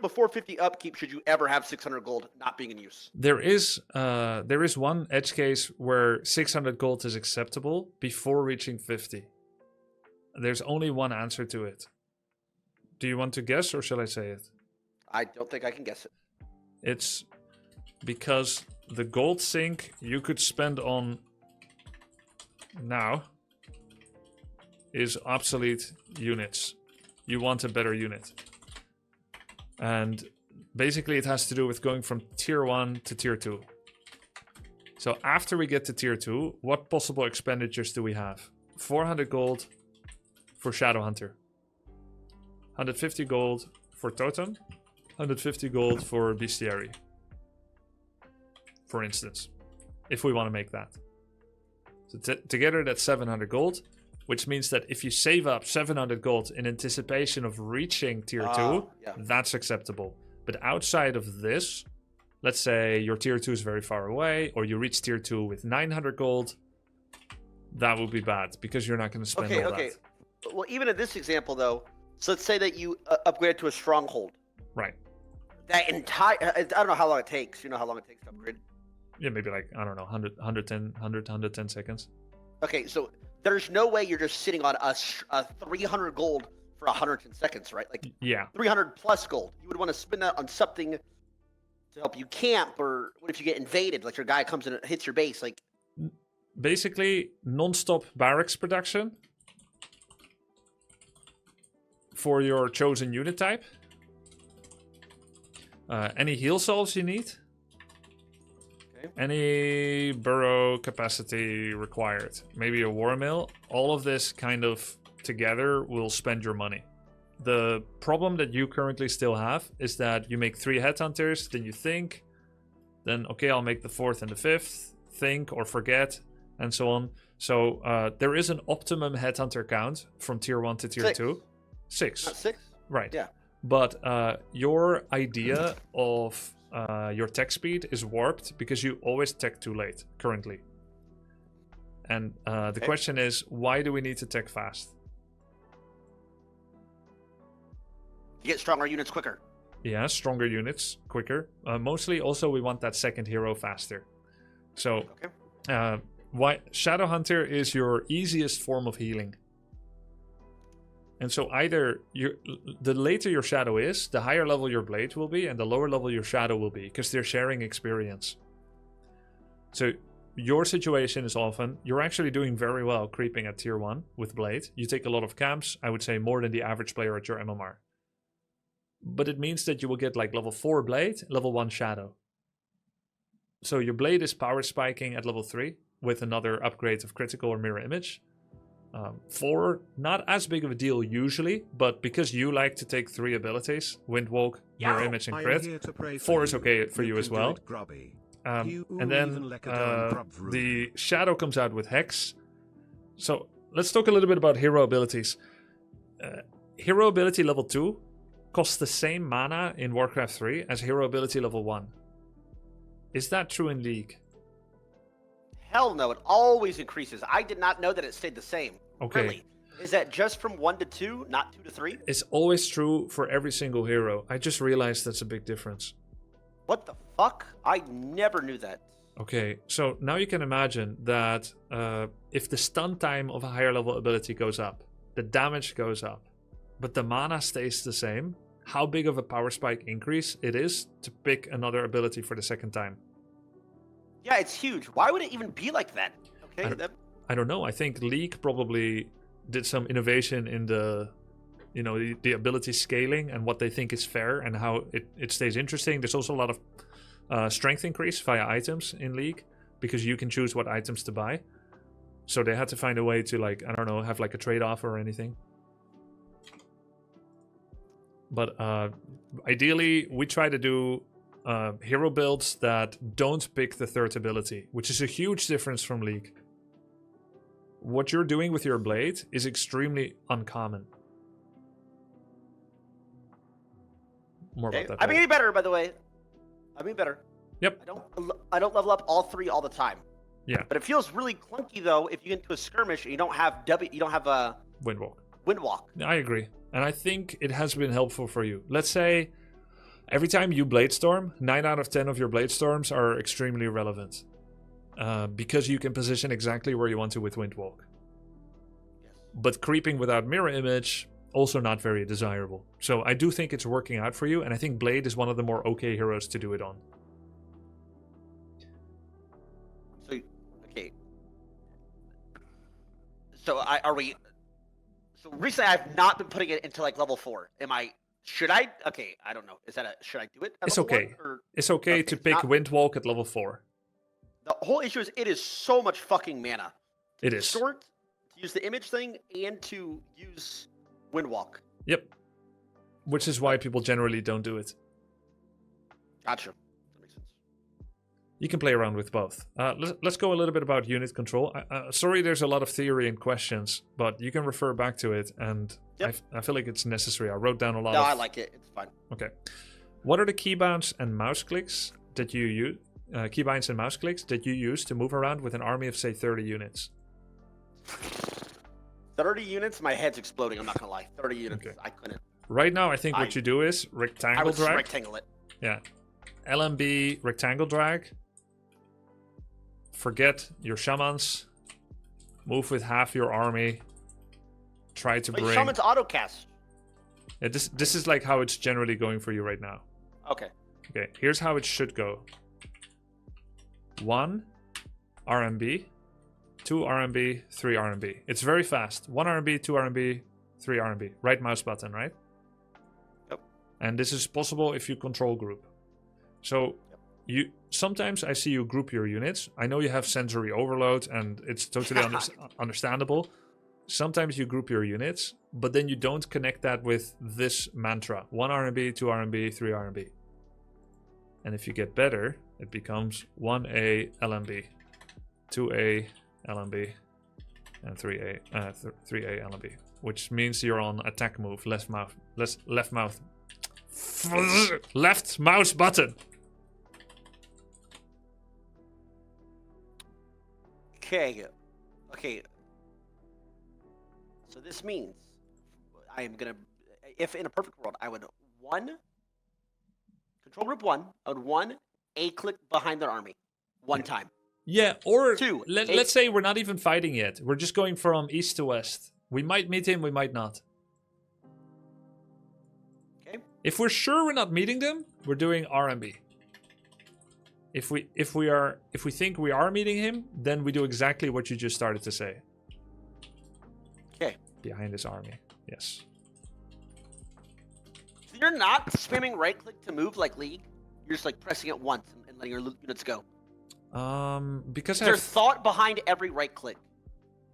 Speaker 1: before 50 upkeep should you ever have 600 gold not being in use.
Speaker 2: There is one edge case where 600 gold is acceptable before reaching 50. There's only one answer to it. Do you want to guess or shall I say it?
Speaker 1: I don't think I can guess it.
Speaker 2: It's because the gold sink you could spend on now is obsolete units. You want a better unit. And basically it has to do with going from tier 1 to tier 2. So after we get to tier 2, what possible expenditures do we have? 400 gold for Shadow Hunter. 150 gold for Totem. 150 gold for Bestiary. For instance. If we want to make that. So together that's 700 gold. Which means that if you save up 700 gold in anticipation of reaching tier 2, that's acceptable. But outside of this, let's say your tier 2 is very far away, or you reach tier 2 with 900 gold, that would be bad, because you're not going to spend all that.
Speaker 1: Well, even in this example, though, so let's say that you upgrade to a stronghold.
Speaker 2: Right.
Speaker 1: That entire... I don't know how long it takes. You know how long it takes to upgrade?
Speaker 2: Yeah, maybe like, I don't know, 110 seconds.
Speaker 1: Okay, so... There's no way you're just sitting on a 300 gold for 110 seconds, right? Like,
Speaker 2: yeah,
Speaker 1: 300 plus gold. You would want to spend that on something to help you camp, or what if you get invaded? Like your guy comes in and hits your base. Like,
Speaker 2: basically, non-stop barracks production for your chosen unit type. Any heal salves you need. Any burrow capacity required. Maybe a war mill. All of this kind of together will spend your money. The problem that you currently still have is that you make 3 headhunters, then you think, then okay, I'll make the 4th and the 5th, think or forget, and so on. So there is an optimum headhunter count from tier 1 to tier 2. 6.
Speaker 1: Not 6?
Speaker 2: Right.
Speaker 1: Yeah.
Speaker 2: But your idea of your tech speed is warped because you always tech too late currently. And the question is, why do we need to tech fast?
Speaker 1: You get stronger units quicker.
Speaker 2: Yeah, stronger units quicker. Mostly also we want that second hero faster. So why Shadow Hunter is your easiest form of healing. And so either the later your shadow is, the higher level your blade will be, and the lower level your shadow will be, because they're sharing experience. So your situation is often, you're actually doing very well creeping at tier 1 with blade. You take a lot of camps, I would say more than the average player at your MMR. But it means that you will get like level 4 blade, level 1 shadow. So your blade is power spiking at level 3 with another upgrade of critical or mirror image. 4, not as big of a deal usually, but because you like to take 3 abilities, Windwalk, Mirror Image, and Crit, 4 is okay for you as well. And then the Shadow comes out with Hex. So let's talk a little bit about hero abilities. Hero ability level 2 costs the same mana in Warcraft 3 as hero ability level 1. Is that true in League?
Speaker 1: Hell no, it always increases. I did not know that it stayed the same.
Speaker 2: Okay.
Speaker 1: Really? Is that just from 1 to 2, not 2 to 3?
Speaker 2: It's always true for every single hero. I just realized that's a big difference.
Speaker 1: What the fuck? I never knew that.
Speaker 2: Okay, so now you can imagine that if the stun time of a higher level ability goes up, the damage goes up, but the mana stays the same, how big of a power spike increase it is to pick another ability for the second time.
Speaker 1: Yeah, it's huge. Why would it even be like that? Okay,
Speaker 2: I don't know. I think League probably did some innovation in the you know, the ability scaling and what they think is fair and how it stays interesting. There's also a lot of strength increase via items in League because you can choose what items to buy. So they had to find a way to, like, I don't know, have like a trade-off or anything. But ideally, we try to do hero builds that don't pick the third ability, which is a huge difference from League. What you're doing with your blade is extremely uncommon. More about that.
Speaker 1: I'm getting better, by the way. I'm getting better.
Speaker 2: Yep.
Speaker 1: I don't level up all 3 all the time.
Speaker 2: Yeah.
Speaker 1: But it feels really clunky though if you get into a skirmish and you don't have a
Speaker 2: Windwalk.
Speaker 1: Windwalk.
Speaker 2: I agree. And I think it has been helpful for you. Let's say every time you Bladestorm, 9 out of 10 of your Bladestorms are extremely relevant. Because you can position exactly where you want to with Windwalk.
Speaker 1: Yes.
Speaker 2: But creeping without mirror image, also not very desirable. So I do think it's working out for you, and I think Blade is one of the more okay heroes to do it on.
Speaker 1: So, okay. So are we... So recently I've not been putting it into like level 4. Should I? Okay, I don't know. Should I do it at
Speaker 2: It's
Speaker 1: level
Speaker 2: okay.
Speaker 1: 1, or...
Speaker 2: It's okay to pick Windwalk at level 4.
Speaker 1: The whole issue is it is so much fucking mana.
Speaker 2: It is.
Speaker 1: Short, to use the image thing, and to use Windwalk.
Speaker 2: Yep. Which is why people generally don't do it.
Speaker 1: Gotcha. That makes sense.
Speaker 2: You can play around with both. Let's go a little bit about unit control. Sorry there's a lot of theory and questions, but you can refer back to it, and
Speaker 1: yep.
Speaker 2: I feel like it's necessary. I wrote down a lot
Speaker 1: No, I like it. It's fine.
Speaker 2: Okay. What are the keybinds and mouse clicks that you use? Keybinds and mouse clicks that you use to move around with an army of, say, 30 units?
Speaker 1: 30 units? My head's exploding, I'm not gonna lie. 30 units,
Speaker 2: Okay.
Speaker 1: I couldn't.
Speaker 2: Right now, I think what you do is rectangle
Speaker 1: I would just
Speaker 2: drag.
Speaker 1: rectangle it.
Speaker 2: Yeah. LMB, rectangle drag. Forget your shamans. Move with half your army. Try to
Speaker 1: Wait,
Speaker 2: bring...
Speaker 1: Shaman's autocast.
Speaker 2: Yeah, this is like how it's generally going for you right now.
Speaker 1: Okay.
Speaker 2: Okay, here's how it should go. 1 RMB, 2 RMB, 3 RMB. It's very fast. 1 RMB, 2 RMB, 3 RMB. Right mouse button, right?
Speaker 1: Yep.
Speaker 2: And this is possible if you control group. So you sometimes I see you group your units. I know you have sensory overload and it's totally understandable. Sometimes you group your units, but then you don't connect that with this mantra. 1 RMB, 2 RMB, 3 RMB. And if you get better, it becomes 1A LMB, 2A LMB, and 3A LMB, which means you're on attack move, left mouse button.
Speaker 1: Okay. So this means I am gonna, if in a perfect world, I would control group 1, I would a click behind their army, 1 time.
Speaker 2: Yeah, or
Speaker 1: 2.
Speaker 2: Let's say we're not even fighting yet. We're just going from east to west. We might meet him, we might not.
Speaker 1: Okay.
Speaker 2: If we're sure we're not meeting them, we're doing RMB. If we think we are meeting him, then we do exactly what you just started to say.
Speaker 1: Okay.
Speaker 2: Behind his army, yes.
Speaker 1: So you're not spamming right click to move like League. You're just like pressing it once and letting your units go.
Speaker 2: Because
Speaker 1: there's thought behind every right click.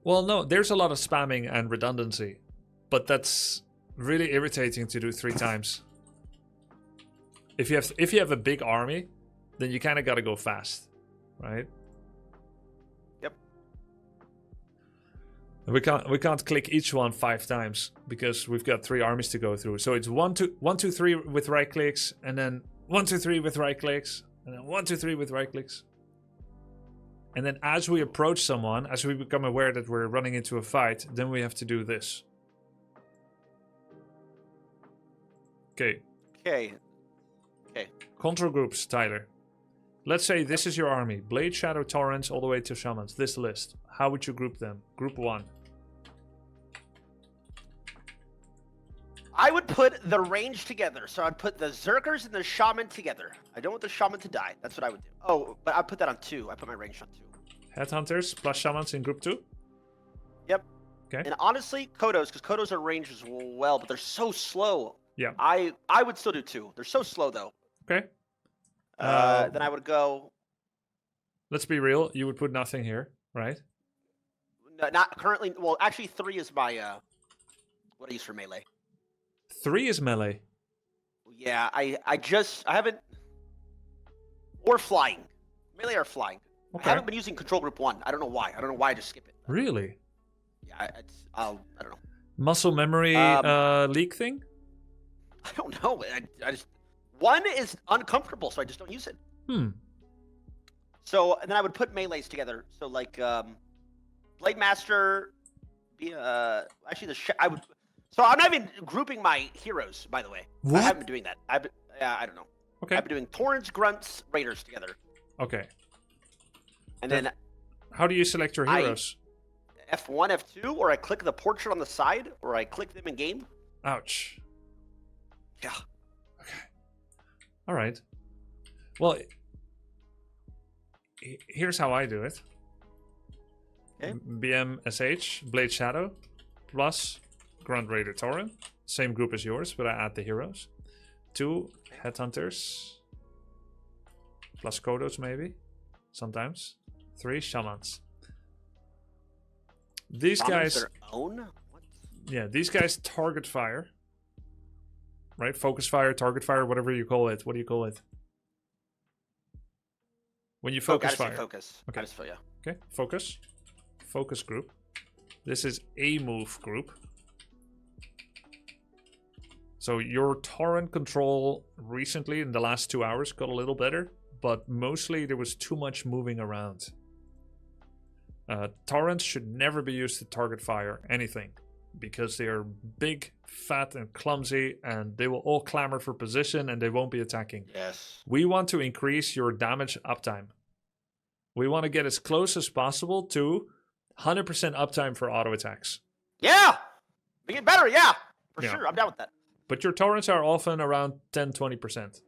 Speaker 2: Well, no, there's a lot of spamming and redundancy, but that's really irritating to do 3 times. If you have a big army, then you kind of got to go fast, right?
Speaker 1: Yep.
Speaker 2: And we can't click each one 5 times because we've got 3 armies to go through. So it's 1 2 3 with right clicks, and then 1 2 3 with right clicks, and then 1 2 3 with right clicks. And then as we approach someone, as we become aware that we're running into a fight, then we have to do this. Okay.
Speaker 1: Okay.
Speaker 2: Control groups, Tyler. Let's say this is your army. Blade, Shadow, Torrents, all the way to Shamans. This list. How would you group them? Group 1.
Speaker 1: I would put the range together. So I'd put the Zerkers and the Shaman together. I don't want the Shaman to die. That's what I would do. Oh, but I'd put that on 2. I put my range on 2.
Speaker 2: Headhunters plus Shamans in group 2?
Speaker 1: Yep.
Speaker 2: Okay.
Speaker 1: And honestly, Kodos, because Kodos are ranged as well, but they're so slow.
Speaker 2: Yeah.
Speaker 1: I would still do 2. They're so slow though.
Speaker 2: Okay.
Speaker 1: Then I would go.
Speaker 2: Let's be real. You would put nothing here, right?
Speaker 1: Not currently. Well, actually, 3 is my what I use for melee.
Speaker 2: 3 is melee.
Speaker 1: Yeah, I haven't. Or flying, melee or flying.
Speaker 2: Okay.
Speaker 1: I haven't been using control group 1. I don't know why. I don't know why I just skip it.
Speaker 2: Really?
Speaker 1: Yeah, I don't know.
Speaker 2: Muscle memory leak thing?
Speaker 1: I don't know. I just 1 is uncomfortable, so I just don't use it. So and then I would put melees together. So like Blade Master, actually I would. So I'm not even grouping my heroes, by the way.
Speaker 2: What?
Speaker 1: I haven't been doing that. I don't know.
Speaker 2: Okay.
Speaker 1: I've been doing Torrents, Grunts, Raiders together.
Speaker 2: Okay.
Speaker 1: And then
Speaker 2: how do you select your heroes?
Speaker 1: F1, F2, or I click the portrait on the side, or I click them in game.
Speaker 2: Ouch.
Speaker 1: Yeah.
Speaker 2: Okay. All right. Well, here's how I do it.
Speaker 1: Okay.
Speaker 2: BMSH, Blade Shadow, plus Grunt Raider Torrent. Same group as yours, but I add the heroes. 2 Headhunters, plus Kodos maybe, sometimes. 3 Shamans. These guys...
Speaker 1: Their own? What?
Speaker 2: Yeah, these guys target fire. Right? Focus fire, target fire, whatever you call it. What do you call it? When you focus fire.
Speaker 1: Focus.
Speaker 2: Okay.
Speaker 1: Yeah.
Speaker 2: Okay, focus. Focus group. This is a move group. So your torrent control recently in the last 2 hours got a little better, but mostly there was too much moving around. Torrents should never be used to target fire anything, because they are big, fat, and clumsy, and they will all clamor for position and they won't be attacking.
Speaker 1: Yes.
Speaker 2: We want to increase your damage uptime. We want to get as close as possible to 100% uptime for auto attacks.
Speaker 1: Yeah! Make it better, yeah! For
Speaker 2: Yeah.
Speaker 1: sure, I'm down with that.
Speaker 2: But your torrents are often around 10-20%.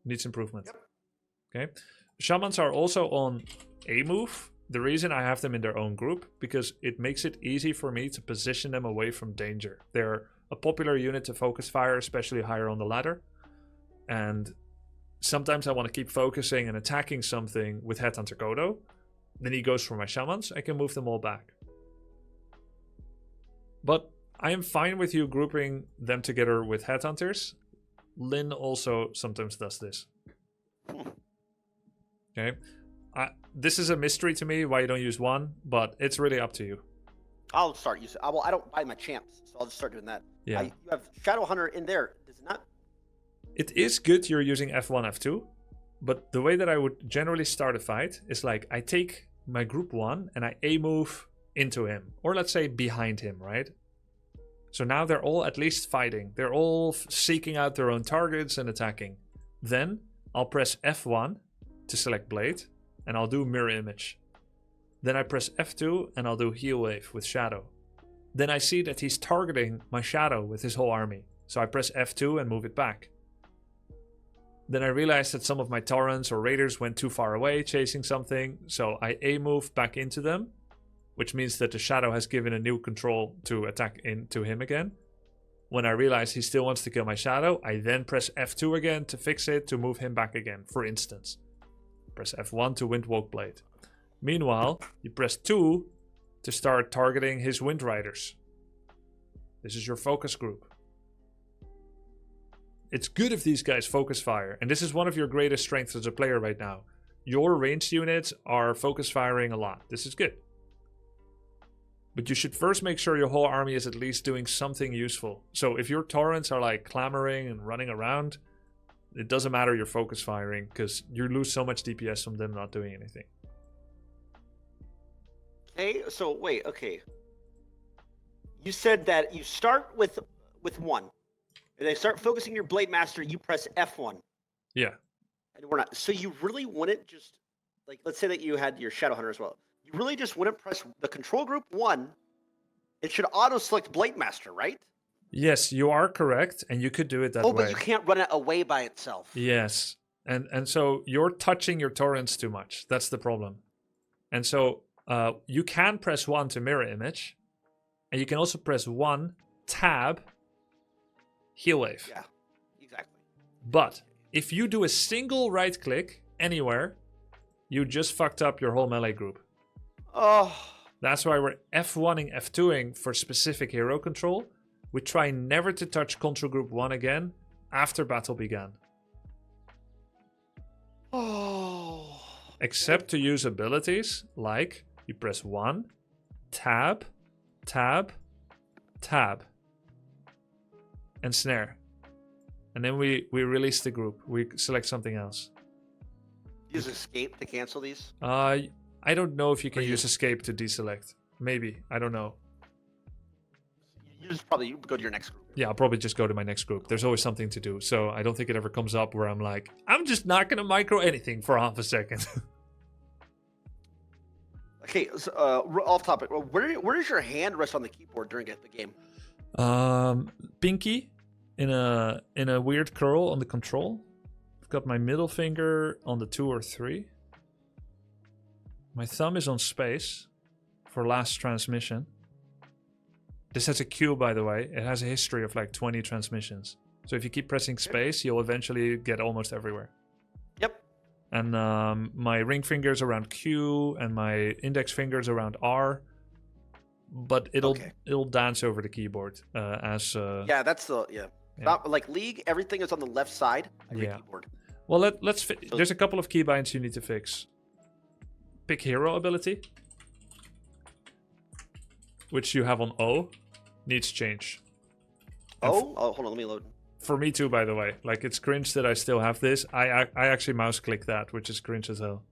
Speaker 2: Needs improvement.
Speaker 1: Yep.
Speaker 2: Okay. Shamans are also on a move. The reason I have them in their own group, because it makes it easy for me to position them away from danger. They're a popular unit to focus fire, especially higher on the ladder. And sometimes I want to keep focusing and attacking something with Headhunter Kodo. Then he goes for my Shamans. I can move them all back. But I am fine with you grouping them together with Headhunters. Lynn also sometimes does this. Okay. This is a mystery to me why you don't use 1, but it's really up to you.
Speaker 1: I'll start using. I don't buy my champs, so I'll just start doing that.
Speaker 2: Yeah.
Speaker 1: You have Shadow Hunter in there, does it not?
Speaker 2: It is good you're using F1, F2, but the way that I would generally start a fight is like I take my group 1 and I A-move into him, or let's say behind him, right? So now they're all at least fighting. They're all seeking out their own targets and attacking. Then I'll press F1 to select Blade, and I'll do Mirror Image. Then I press F2 and I'll do Heal Wave with Shadow. Then I see that he's targeting my Shadow with his whole army. So I press F2 and move it back. Then I realize that some of my Torrents or Raiders went too far away chasing something. So I A-move back into them, which means that the Shadow has given a new control to attack into him again. When I realize he still wants to kill my Shadow, I then press F2 again to fix it to move him back again, for instance. Press F1 to Windwalk Blade. Meanwhile, you press 2 to start targeting his Wind Riders. This is your focus group. It's good if these guys focus fire, and this is one of your greatest strengths as a player right now. Your ranged units are focus firing a lot. This is good. But you should first make sure your whole army is at least doing something useful. So if your torrents are like clamoring and running around, it doesn't matter you're focus firing, because you lose so much DPS from them not doing anything.
Speaker 1: Okay, so wait, okay. You said that you start with 1. And they start focusing your Blade Master, you press F1.
Speaker 2: Yeah.
Speaker 1: And we're not. So you really wouldn't just, like, let's say that you had your Shadow Hunter as well. You really just wouldn't press the control group 1. It should auto-select Blade Master, right?
Speaker 2: Yes, you are correct, and you could do it that way.
Speaker 1: Oh, but you can't run it away by itself.
Speaker 2: Yes, and so you're touching your torrents too much. That's the problem. And so you can press 1 to mirror image, And you can also press 1, tab, heal wave.
Speaker 1: Yeah, exactly.
Speaker 2: But if you do a single right click anywhere, you just fucked up your whole melee group.
Speaker 1: Oh.
Speaker 2: That's why we're F1ing, F2ing for specific hero control. We try never to touch control group 1 again after battle began.
Speaker 1: Oh.
Speaker 2: Except to use abilities like you press 1, tab, tab, tab, and snare. And then we release the group. We select something else.
Speaker 1: Use escape to cancel these?
Speaker 2: I don't know if you can
Speaker 1: Or
Speaker 2: use escape to deselect. Maybe. I don't know.
Speaker 1: You just probably go to your next group.
Speaker 2: Yeah, I'll probably just go to my next group. There's always something to do. So I don't think it ever comes up where I'm like, I'm just not going to micro anything for half a second.
Speaker 1: Okay, so, off topic. Where does your hand rest on the keyboard during the game?
Speaker 2: Pinky in a weird curl on the control. I've got my middle finger on the 2 or 3. My thumb is on space for last transmission. This has a queue, by the way. It has a history of like 20 transmissions. So if you keep pressing space, you'll eventually get almost everywhere.
Speaker 1: Yep.
Speaker 2: And my ring fingers around Q and my index fingers around R. But it'll dance over the keyboard as.
Speaker 1: Yeah, that's the
Speaker 2: Yeah.
Speaker 1: Not like League. Everything is on the left side of your keyboard.
Speaker 2: Well, let's. There's a couple of keybinds you need to fix. Pick hero ability, which you have on O, needs change.
Speaker 1: Oh, hold on, let me load.
Speaker 2: For me too, by the way. Like, it's cringe that I still have this. I actually mouse click that, which is cringe as hell.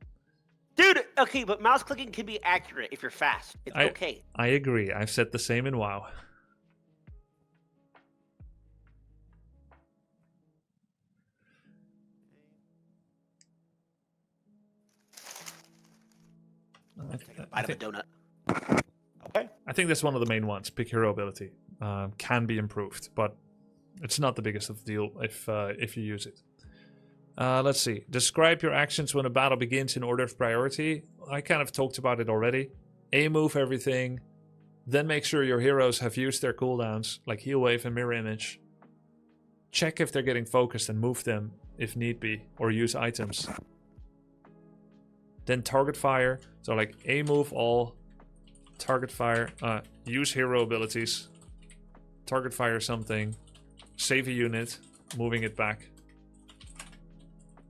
Speaker 1: Dude, okay, but mouse clicking can be accurate if you're fast. It's okay.
Speaker 2: I agree. I've said the same in WoW.
Speaker 1: Bite of a donut. Okay.
Speaker 2: I think that's one of the main ones. Pick hero ability can be improved, but it's not the biggest of the deal if you use it. Let's see. Describe your actions when a battle begins in order of priority. I kind of talked about it already. A move everything, then make sure your heroes have used their cooldowns, like heal wave and mirror image. Check if they're getting focused and move them if need be, or use items. Then target fire. So like A move all, target fire, use hero abilities, target fire something, save a unit, moving it back.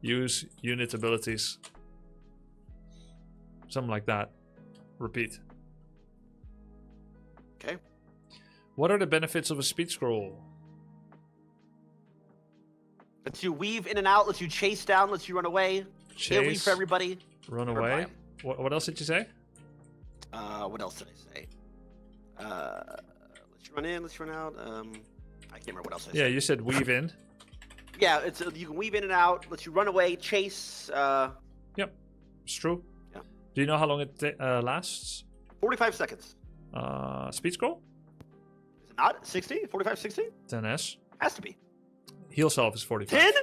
Speaker 2: Use unit abilities. Something like that. Repeat.
Speaker 1: Okay.
Speaker 2: What are the benefits of a speed scroll?
Speaker 1: Lets you weave in and out, lets you chase down, lets you run away. Can't weave for everybody.
Speaker 2: Run away. What else did you say?
Speaker 1: What else did I say? Let's run in, let's run out. I can't remember what else I said.
Speaker 2: Yeah, you said weave in.
Speaker 1: Yeah, it's you can weave in and out, lets you run away, chase.
Speaker 2: Yep, it's true.
Speaker 1: Yeah.
Speaker 2: Do you know how long it lasts?
Speaker 1: 45 seconds.
Speaker 2: Speed scroll?
Speaker 1: Is it not 60? 45, 60?
Speaker 2: 10s.
Speaker 1: Has to be.
Speaker 2: Heal self is 45.
Speaker 1: 10?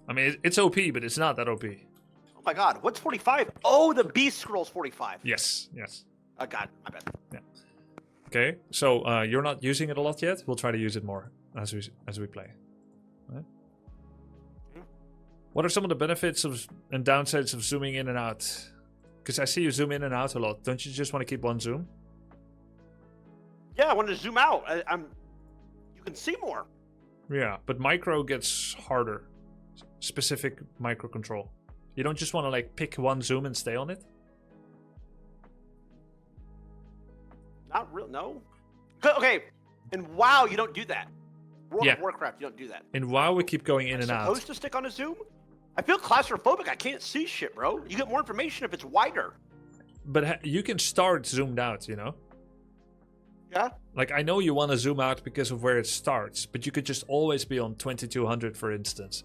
Speaker 2: I mean, it's OP, but it's not that OP.
Speaker 1: Oh my god, what's 45? Oh, the beast scroll's 45.
Speaker 2: Yes.
Speaker 1: God, my bad.
Speaker 2: Yeah. Okay, so you're not using it a lot yet. We'll try to use it more as we play. Right? What are some of the benefits and downsides of zooming in and out? Because I see you zoom in and out a lot. Don't you just want to keep one zoom?
Speaker 1: Yeah, I wanted to zoom out. You can see more.
Speaker 2: Yeah, but micro gets harder. Specific micro control. You don't just want to like pick one zoom and stay on it?
Speaker 1: Not real, no. Okay, in WoW, you don't do that. World of
Speaker 2: Yeah.
Speaker 1: Warcraft, you don't do that.
Speaker 2: In WoW, we keep going in and out.
Speaker 1: Supposed to stick on a zoom? I feel claustrophobic. I can't see shit, bro. You get more information if it's wider.
Speaker 2: But you can start zoomed out, you know?
Speaker 1: Yeah?
Speaker 2: Like, I know you want to zoom out because of where it starts, but you could just always be on 2200, for instance.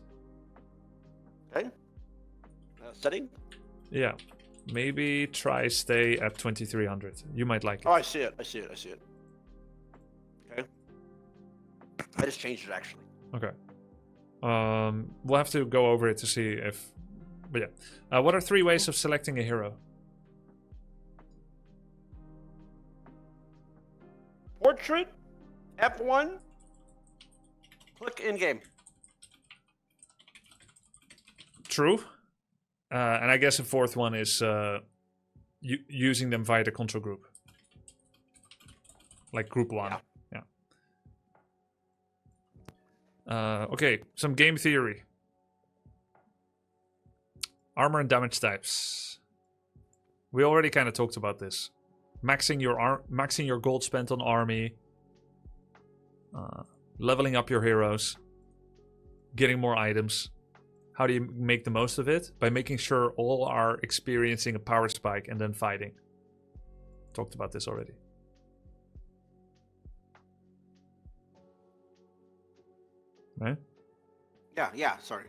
Speaker 1: Okay. Setting?
Speaker 2: Yeah. Maybe try stay at 2300. You might like it.
Speaker 1: Oh, I see it. Okay. I just changed it, actually.
Speaker 2: Okay. We'll have to go over it to see if... But yeah. What are 3 ways of selecting a hero?
Speaker 1: portrait, F1, click in game.
Speaker 2: True. And I guess the fourth one is using them via the control group. Like group 1. Yeah. Okay, some game theory. Armor and damage types. We already kind of talked about this. Maxing your gold spent on army. Leveling up your heroes. Getting more items. How do you make the most of it? By making sure all are experiencing a power spike and then fighting. Talked about this already. Right?
Speaker 1: Yeah, sorry.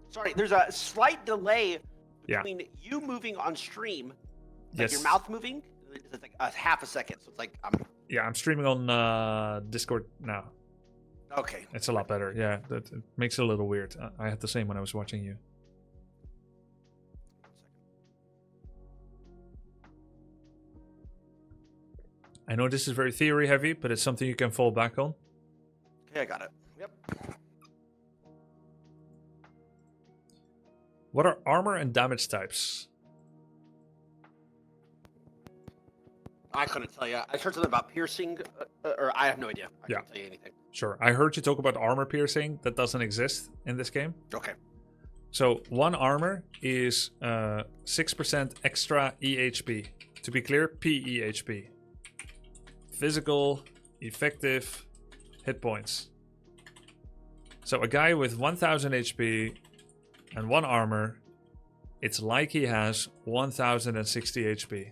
Speaker 1: Sorry, there's a slight delay between you moving on stream, like your mouth moving. It's like a half a second, so it's like
Speaker 2: Yeah, I'm streaming on Discord now.
Speaker 1: Okay.
Speaker 2: It's a lot better. Yeah, that it makes it a little weird. I had the same when I was watching you. I know this is very theory heavy, but it's something you can fall back on.
Speaker 1: Okay, I got it. Yep.
Speaker 2: What are armor and damage types?
Speaker 1: I couldn't tell you. I heard something about piercing, or I have no idea. I can't tell you anything.
Speaker 2: Sure. I heard you talk about armor piercing. That doesn't exist in this game.
Speaker 1: Okay.
Speaker 2: So one armor is 6% extra EHP. To be clear, PEHP. Physical, effective, hit points. So a guy with 1000 HP and 1 armor, it's like he has 1060 HP.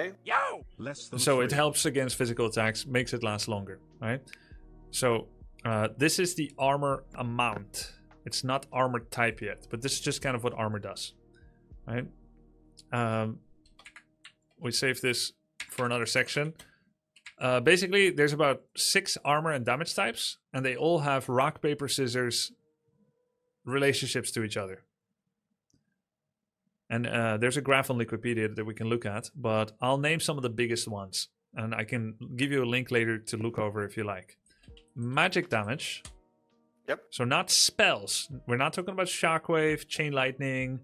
Speaker 1: Okay.
Speaker 4: Yo!
Speaker 2: So it helps against physical attacks, makes it last longer, right? So this is the armor amount. It's not armor type yet, but this is just kind of what armor does, right? We save this for another section. Basically, there's about 6 armor and damage types, and they all have rock, paper, scissors relationships to each other. And there's a graph on Wikipedia that we can look at, but I'll name some of the biggest ones, and I can give you a link later to look over if you like. Magic damage.
Speaker 1: Yep.
Speaker 2: So not spells. We're not talking about shockwave, chain lightning,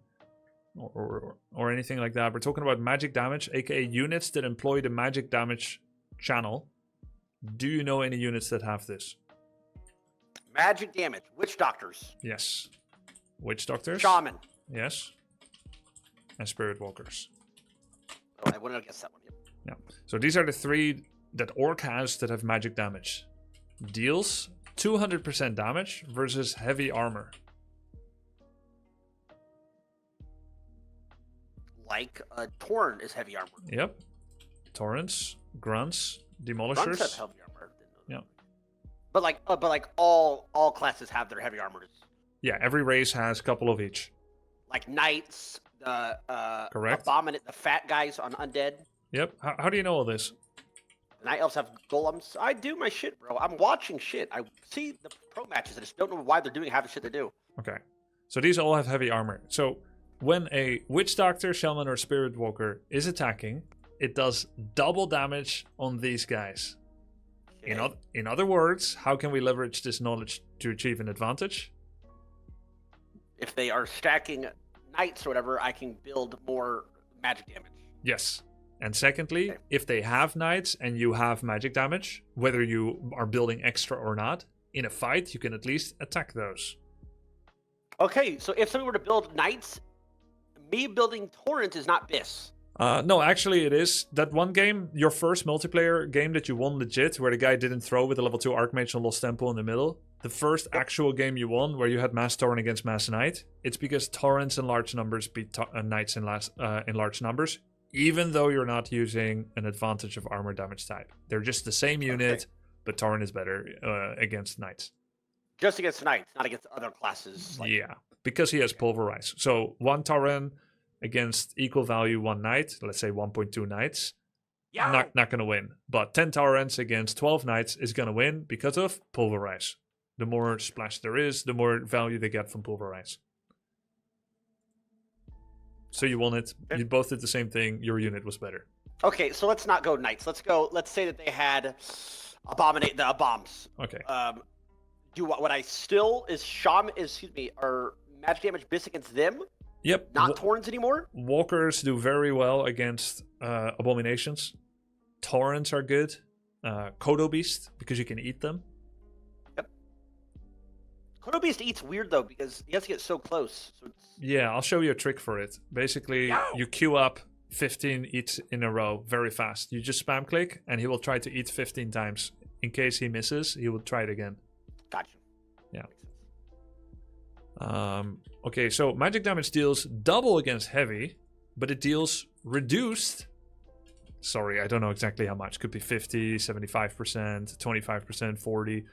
Speaker 2: or anything like that. We're talking about magic damage, aka units that employ the magic damage channel. Do you know any units that have this?
Speaker 1: Magic damage. Witch doctors.
Speaker 2: Yes. Witch doctors.
Speaker 1: Shaman.
Speaker 2: Yes. And spirit walkers.
Speaker 1: Oh, I wouldn't have guessed that one. Yep.
Speaker 2: Yeah. So these are the 3 that Orc has that have magic damage. Deals 200% damage versus heavy armor.
Speaker 1: Like Torn is heavy armor.
Speaker 2: Yep. Torrents, grunts, demolishers.
Speaker 1: Grunts have heavy armor.
Speaker 2: Yeah.
Speaker 1: But like all classes have their heavy armors.
Speaker 2: Yeah, every race has a couple of each.
Speaker 1: Like knights,
Speaker 2: Correct.
Speaker 1: the fat guys on undead.
Speaker 2: Yep. How do you know all this?
Speaker 1: Night elves have golems. I do my shit, bro. I'm watching shit. I see the pro matches. I just don't know why they're doing half the shit they do.
Speaker 2: Okay. So these all have heavy armor. So when a witch doctor, shaman, or spirit walker is attacking, it does double damage on these guys.
Speaker 1: Okay.
Speaker 2: In other words, how can we leverage this knowledge to achieve an advantage?
Speaker 1: If they are stacking knights or whatever, I can build more magic damage.
Speaker 2: Yes. And secondly, if they have knights and you have magic damage, whether you are building extra or not, in a fight, you can at least attack those.
Speaker 1: Okay, so if somebody were to build knights, me building torrents is not BIS.
Speaker 2: No, actually it is. That one game, your first multiplayer game that you won legit, where the guy didn't throw with a level 2 Archmage and Lost Temple in the middle, the first actual game you won where you had Mass Torrent against Mass Knight, it's because torrents in large numbers beat knights in large numbers, even though you're not using an advantage of armor damage type. They're just the same unit, but torrent is better against knights.
Speaker 1: Just against knights, not against other classes.
Speaker 2: Yeah, because he has pulverize. So 1 torrent against equal value 1 knight, let's say 1.2 knights, not going to win. But 10 torrents against 12 knights is going to win because of pulverize. The more splash there is, the more value they get from pulverize. So you won it.
Speaker 1: Okay.
Speaker 2: You both did the same thing. Your unit was better.
Speaker 1: Okay, so let's not go knights. Let's say that they had bombs.
Speaker 2: Okay.
Speaker 1: Do what I still is are magic damage bis against them,
Speaker 2: Yep.
Speaker 1: not Torrents anymore?
Speaker 2: Walkers do very well against abominations. Torrents are good. Kodo Beast, because you can eat them.
Speaker 1: Kodo Beast eats weird though because he has to get so close. So it's...
Speaker 2: Yeah, I'll show you a trick for it. Basically, you queue up 15 eats in a row very fast. You just spam click, and he will try to eat 15 times. In case he misses, he will try it again.
Speaker 1: Gotcha.
Speaker 2: Yeah. Okay, so magic damage deals double against heavy, but it deals reduced. Sorry, I don't know exactly how much. Could be 50, 75%, 25%, 40.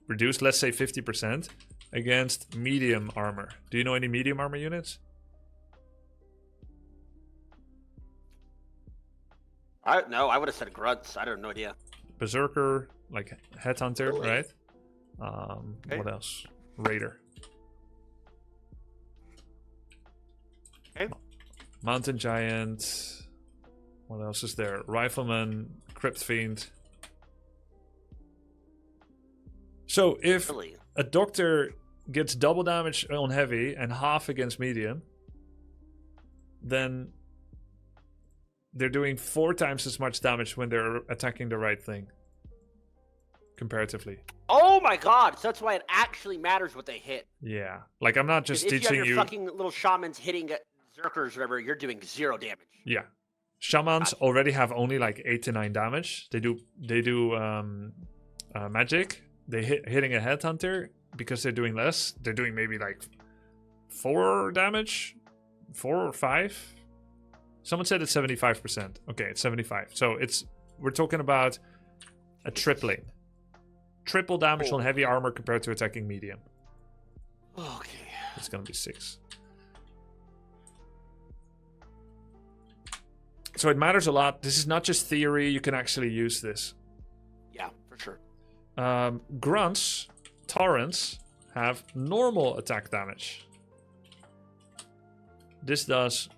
Speaker 2: Reduced, let's say 50% against medium armor. Do you know any medium armor units?
Speaker 1: I would have said grunts. I don't have no idea.
Speaker 2: Berserker, like Headhunter,
Speaker 1: Really?
Speaker 2: right?
Speaker 1: Okay.
Speaker 2: What else? Raider.
Speaker 1: Okay.
Speaker 2: Mountain Giant. What else is there? Rifleman, Crypt Fiend. So if
Speaker 1: Really?
Speaker 2: a doctor gets double damage on heavy and half against medium, then they're doing 4 times as much damage when they're attacking the right thing. Comparatively.
Speaker 1: Oh my god! So that's why it actually matters what they hit.
Speaker 2: Yeah. Like, I'm not just
Speaker 1: If you
Speaker 2: teaching
Speaker 1: have
Speaker 2: you...
Speaker 1: your fucking little shamans hitting Zerkers or whatever, you're doing 0 damage.
Speaker 2: Yeah. Shamans already have only like 8 to 9 damage. They do magic. They hitting a headhunter because they're doing less. They're doing maybe like 4 damage, 4 or 5. Someone said it's 75%. Okay, it's 75. So we're talking about a tripling. Triple damage on heavy armor compared to attacking medium.
Speaker 1: Okay.
Speaker 2: It's gonna be 6. So it matters a lot. This is not just theory. You can actually use this.
Speaker 1: Yeah, for sure.
Speaker 2: Grunts, Torrents, have normal attack damage. This does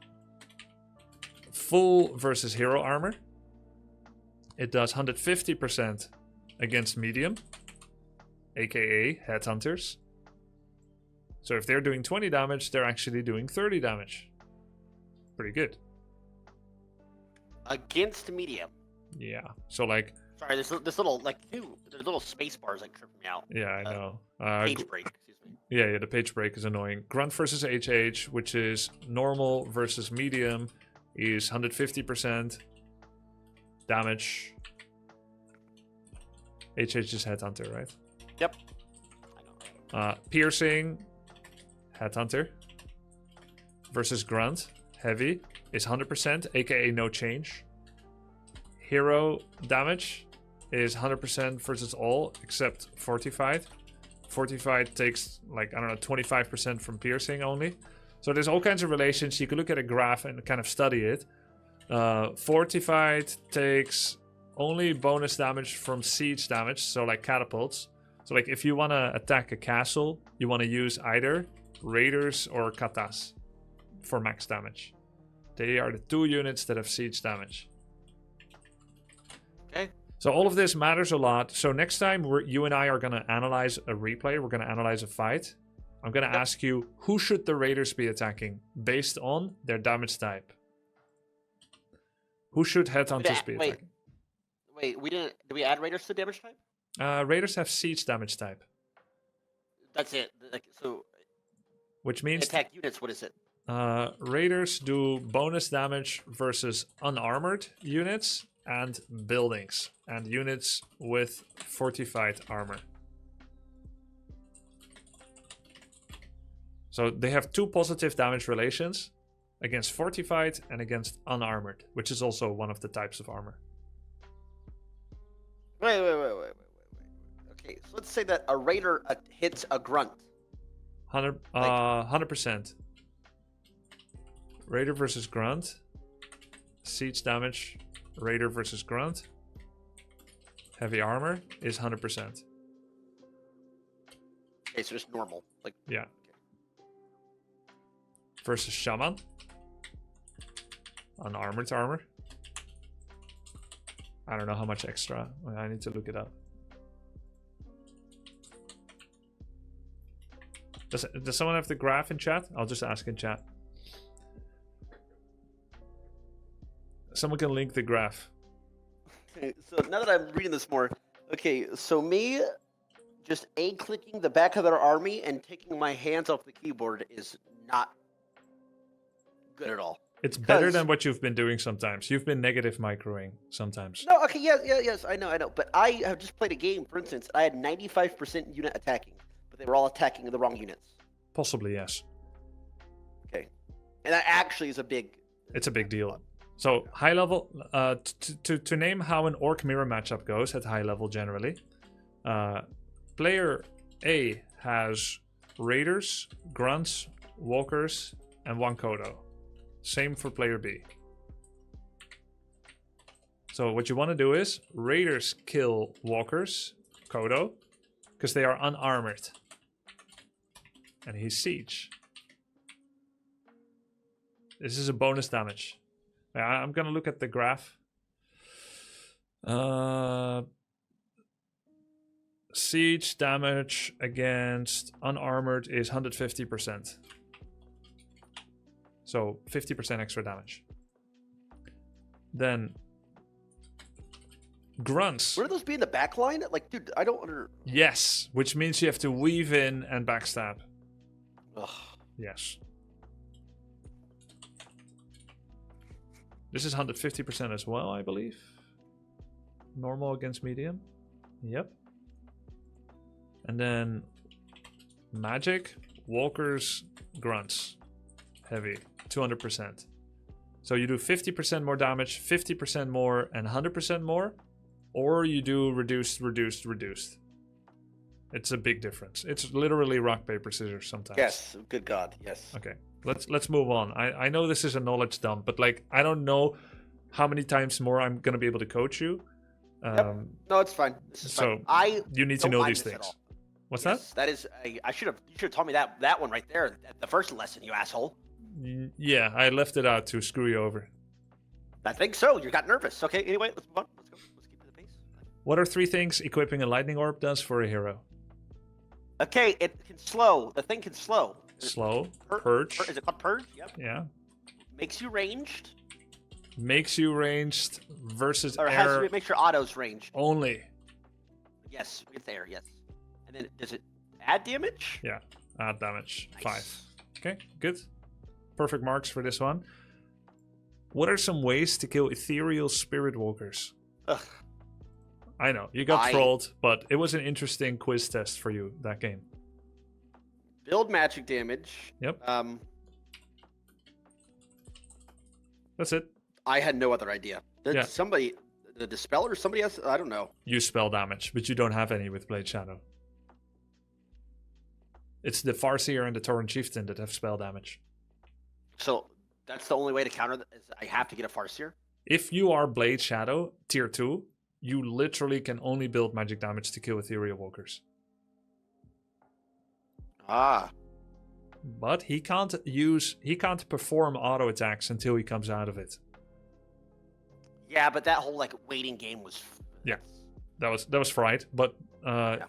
Speaker 2: full versus hero armor. It does 150% against medium, aka headhunters. So if they're doing 20 damage, they're actually doing 30 damage. Pretty good.
Speaker 1: Against medium.
Speaker 2: Yeah. So like...
Speaker 1: Sorry, this little there's little space bars like tripping me out.
Speaker 2: Yeah, I know.
Speaker 1: Page break, excuse me.
Speaker 2: Yeah, the page break is annoying. Grunt versus HH, which is normal versus medium, is 150% damage. HH is Headhunter, right?
Speaker 1: Yep. I know.
Speaker 2: Piercing, Headhunter. Versus Grunt, heavy, is 100%, aka no change. Hero damage is 100% versus all, except Fortified. Fortified takes, like, I don't know, 25% from piercing only. So there's all kinds of relations. You can look at a graph and kind of study it. Fortified takes only bonus damage from siege damage, so like catapults. So like if you want to attack a castle, you want to use either raiders or katas for max damage. They are the 2 units that have siege damage.
Speaker 1: Okay.
Speaker 2: So all of this matters a lot. So next time you and I are going to analyze a replay, we're going to analyze a fight. I'm going to ask you, who should the raiders be attacking based on their damage type? Who should headhunters be attacking?
Speaker 1: Wait, did we add raiders to damage type?
Speaker 2: Raiders have siege damage type.
Speaker 1: That's it. So
Speaker 2: which means
Speaker 1: attack units, what is it?
Speaker 2: raiders do bonus damage versus unarmored units and buildings and units with fortified armor. So they have 2 positive damage relations against fortified and against unarmored, which is also one of the types of armor.
Speaker 1: Wait. Okay, so let's say that a raider hits a grunt.
Speaker 2: 100%. Raider versus grunt. Siege damage. Raider versus grunt. Heavy armor is 100%.
Speaker 1: Okay, so just normal.
Speaker 2: Yeah. Versus shaman. unarmored armor. I don't know how much extra. I need to look it up. Does someone have the graph in chat? I'll just ask in chat. Someone can link the graph.
Speaker 1: Okay, so now that I'm reading this more, okay, so me just A-clicking the back of their army and taking my hands off the keyboard is not good at all.
Speaker 2: It's better than what you've been doing sometimes. You've been negative microing sometimes.
Speaker 1: No, okay, yes, I know. But I have just played a game, for instance, I had 95% unit attacking, but they were all attacking the wrong units.
Speaker 2: Possibly, yes.
Speaker 1: Okay. And that actually is a big...
Speaker 2: It's a big deal. So, high level, to name how an Orc Mirror matchup goes at high level generally, player A has Raiders, Grunts, Walkers, and 1 Kodo. Same for player B. So what you want to do is Raiders kill Walkers, Kodo, because they are unarmored. And he's Siege. This is a bonus damage. I'm gonna look at the graph. Siege damage against unarmored is 150%. So 50% extra damage. Then Grunts.
Speaker 1: Wouldn't those be in the back line? Like, dude, I don't
Speaker 2: Yes, which means you have to weave in and backstab.
Speaker 1: Ugh.
Speaker 2: Yes. This is 150% as well, I believe. Normal against medium. Yep. And then magic, walkers, grunts. Heavy. 200%. So you do 50% more damage, 50% more, and 100% more. Or you do reduced, reduced, reduced. It's a big difference. It's literally rock, paper, scissors sometimes.
Speaker 1: Yes, good God, yes.
Speaker 2: Okay, let's move on. I know this is a knowledge dump, but like I don't know how many times more I'm gonna be able to coach you.
Speaker 1: Yep. No, it's fine. This is
Speaker 2: So
Speaker 1: fine.
Speaker 2: you need to know these things. What's
Speaker 1: yes, that is. You should have taught me that one right there at the first lesson, you asshole.
Speaker 2: that? Yeah, I left it out to screw you over.
Speaker 1: I think so. You got nervous. Okay. Anyway, let's move on. Let's go. Let's keep to the pace.
Speaker 2: What are 3 things equipping a lightning orb does for a hero?
Speaker 1: Okay, it can slow. The thing can slow.
Speaker 2: Slow, purge.
Speaker 1: Is it called purge? Yep.
Speaker 2: Yeah.
Speaker 1: Makes you ranged.
Speaker 2: Makes you ranged versus
Speaker 1: Or
Speaker 2: air
Speaker 1: makes your autos ranged.
Speaker 2: only.
Speaker 1: Yes, it's air. Yes. And then does it add damage?
Speaker 2: Yeah, add damage.
Speaker 1: Nice.
Speaker 2: 5. Okay, good. Perfect marks for this one. What are some ways to kill ethereal spirit walkers?
Speaker 1: Ugh.
Speaker 2: I know, you got trolled, but it was an interesting quiz test for you, that game.
Speaker 1: Build magic damage.
Speaker 2: Yep. That's it.
Speaker 1: I had no other idea. Did
Speaker 2: Yeah.
Speaker 1: somebody, the Dispel or somebody else? I don't know.
Speaker 2: You spell damage, but you don't have any with Blade Shadow. It's the Farseer and the Tauren Chieftain that have spell damage.
Speaker 1: So that's the only way to counter that is I have to get a Farseer?
Speaker 2: If you are Blade Shadow, tier 2, you literally can only build magic damage to kill ethereal walkers.
Speaker 1: Ah.
Speaker 2: But he can't perform auto attacks until he comes out of it.
Speaker 1: Yeah, but that whole like waiting game was.
Speaker 2: Yeah, that was fried. But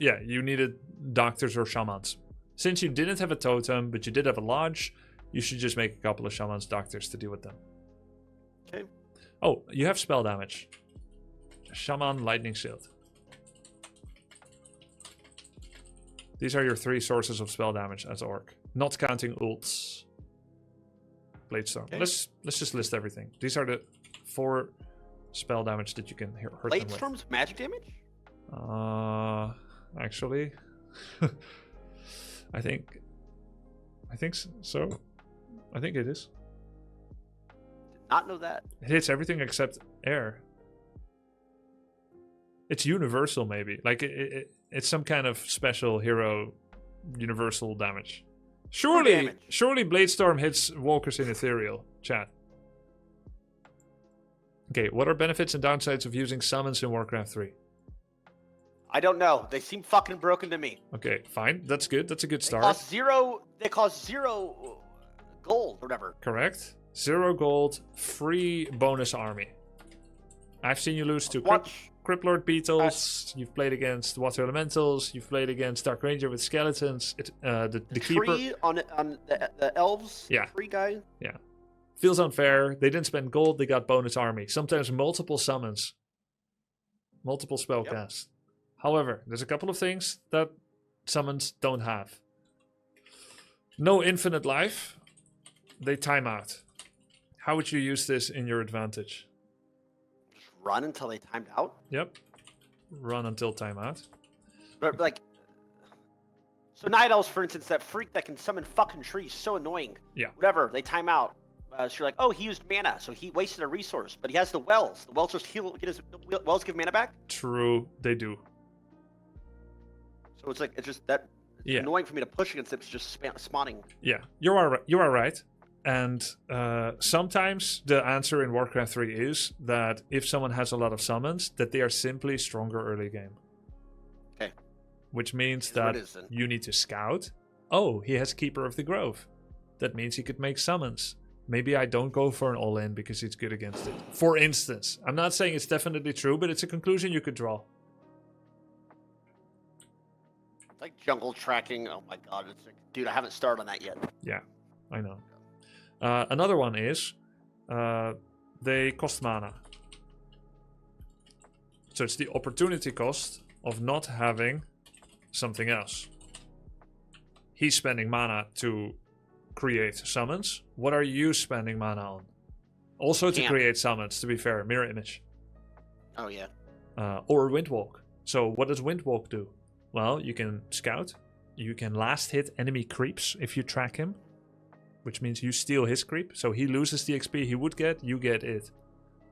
Speaker 2: yeah, you needed doctors or shamans. Since you didn't have a totem, but you did have a lodge, you should just make a couple of shamans doctors to deal with them.
Speaker 1: Okay.
Speaker 2: Oh, you have spell damage. Shaman, lightning shield. These are your 3 sources of spell damage as orc, not counting ults. Bladestorm.
Speaker 1: Okay.
Speaker 2: Let's just list everything. These are the 4 spell damage that you can hurt them with.
Speaker 1: Bladestorm's magic damage?
Speaker 2: Actually, I think so. I think it is.
Speaker 1: Did not know that.
Speaker 2: It hits everything except air. It's universal, maybe. Like it's some kind of special hero universal damage. Surely Bladestorm hits walkers in ethereal. Chat. Okay, what are benefits and downsides of using summons in Warcraft 3?
Speaker 1: I don't know. They seem fucking broken to me.
Speaker 2: Okay, fine. That's good. That's a good start.
Speaker 1: They cost zero gold or whatever.
Speaker 2: Correct. 0 gold, free bonus army. I've seen you lose to
Speaker 1: Watch.
Speaker 2: Cryptlord Beetles. You've played against Water Elementals. You've played against Dark Ranger with skeletons. The Keeper.
Speaker 1: Tree on the elves.
Speaker 2: Yeah.
Speaker 1: Tree guy.
Speaker 2: Yeah. Feels unfair. They didn't spend gold. They got bonus army. Sometimes multiple summons. Multiple spellcasts. However, there's a couple of things that summons don't have. No infinite life. They time out. How would you use this in your advantage?
Speaker 1: Just run until they timed out.
Speaker 2: Yep. Run until timeout.
Speaker 1: But like, so Night Elves, for instance, that freak that can summon fucking trees, so annoying.
Speaker 2: Yeah.
Speaker 1: Whatever, they time out. So you're like, oh, he used mana, so he wasted a resource. But he has the wells. The wells just heal. The wells give mana back.
Speaker 2: True, they do.
Speaker 1: So it's like it's just that. It's annoying for me to push against it. It's just spawning.
Speaker 2: Yeah, you are right. And sometimes the answer in Warcraft 3 is that if someone has a lot of summons, that they are simply stronger early game.
Speaker 1: Okay.
Speaker 2: Which means that you need to scout. Oh, he has Keeper of the Grove. That means he could make summons. Maybe I don't go for an all-in because he's good against it. For instance, I'm not saying it's definitely true, but it's a conclusion you could draw.
Speaker 1: It's like jungle tracking. Oh my god, it's like, dude, I haven't started on that yet.
Speaker 2: Yeah, I know. Another one is they cost mana. So it's the opportunity cost of not having something else. He's spending mana to create summons. What are you spending mana on? Also to create summons, to be fair. Mirror image.
Speaker 1: Oh, yeah.
Speaker 2: Or Windwalk. So what does Windwalk do? Well, you can scout. You can last hit enemy creeps if you track him. Which means you steal his creep. So he loses the XP he would get, you get it.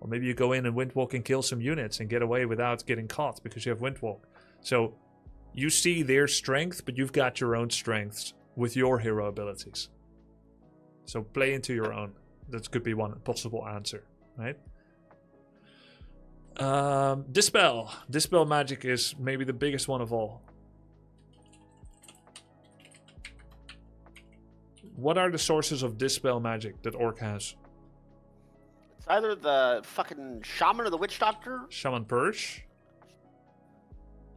Speaker 2: Or maybe you go in and Windwalk and kill some units and get away without getting caught because you have Windwalk. So you see their strength, but you've got your own strengths with your hero abilities. So play into your own. That could be one possible answer, right? Dispel. Dispel magic is maybe the biggest one of all. What are the sources of Dispel magic that Orc has?
Speaker 1: It's either the fucking Shaman or the Witch Doctor.
Speaker 2: Shaman Purge.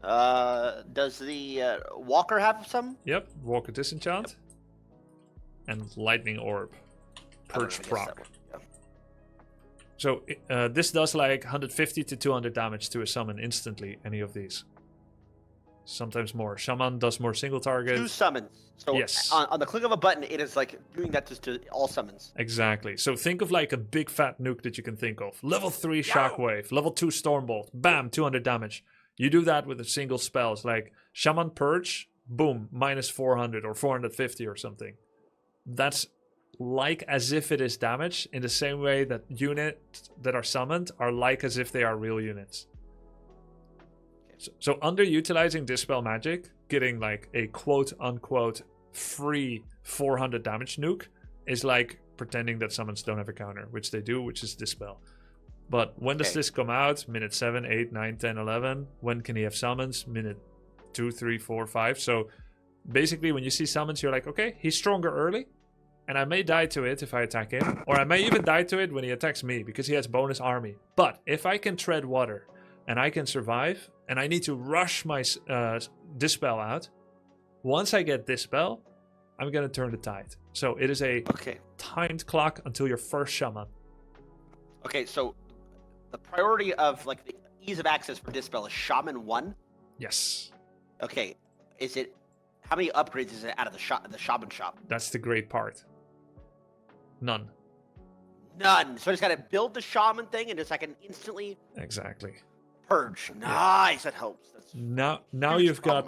Speaker 1: Does the Walker have some?
Speaker 2: Yep, Walker Disenchant. Yep. And Lightning Orb. Purge proc.
Speaker 1: Yeah.
Speaker 2: So this does like 150 to 200 damage to a summon instantly, any of these. Sometimes more. Shaman does more single target.
Speaker 1: 2 summons. So
Speaker 2: yes.
Speaker 1: on the click of a button, it is like doing that to all summons.
Speaker 2: Exactly. So think of like a big fat nuke that you can think of. Level 3 Shockwave. Level 2 Stormbolt. Bam, 200 damage. You do that with a single spell. It's like Shaman Purge, boom, minus 400 or 450 or something. That's like as if it is damage in the same way that units that are summoned are like as if they are real units. So underutilizing Dispel magic, getting like a quote-unquote free 400 damage nuke is like pretending that summons don't have a counter, which they do, which is Dispel. But when does this come out? Minute 7, 8, 9, 10, 11. When can he have summons? Minute 2, 3, 4, 5. So basically when you see summons, you're like, okay, he's stronger early. And I may die to it if I attack him. Or I may even die to it when he attacks me because he has bonus army. But if I can tread water and I can survive and I need to rush my Dispel out, once I get Dispel, I'm going to turn the tide. So it is a timed clock until your first Shaman.
Speaker 1: Okay, so the priority of like the ease of access for Dispel is Shaman 1?
Speaker 2: Yes.
Speaker 1: Okay, is it... How many upgrades is it out of the Shaman shop?
Speaker 2: That's the great part. None.
Speaker 1: None. So I just gotta build the Shaman thing and just I can instantly
Speaker 2: exactly
Speaker 1: purge. Nice, that helps. That's
Speaker 2: now you've got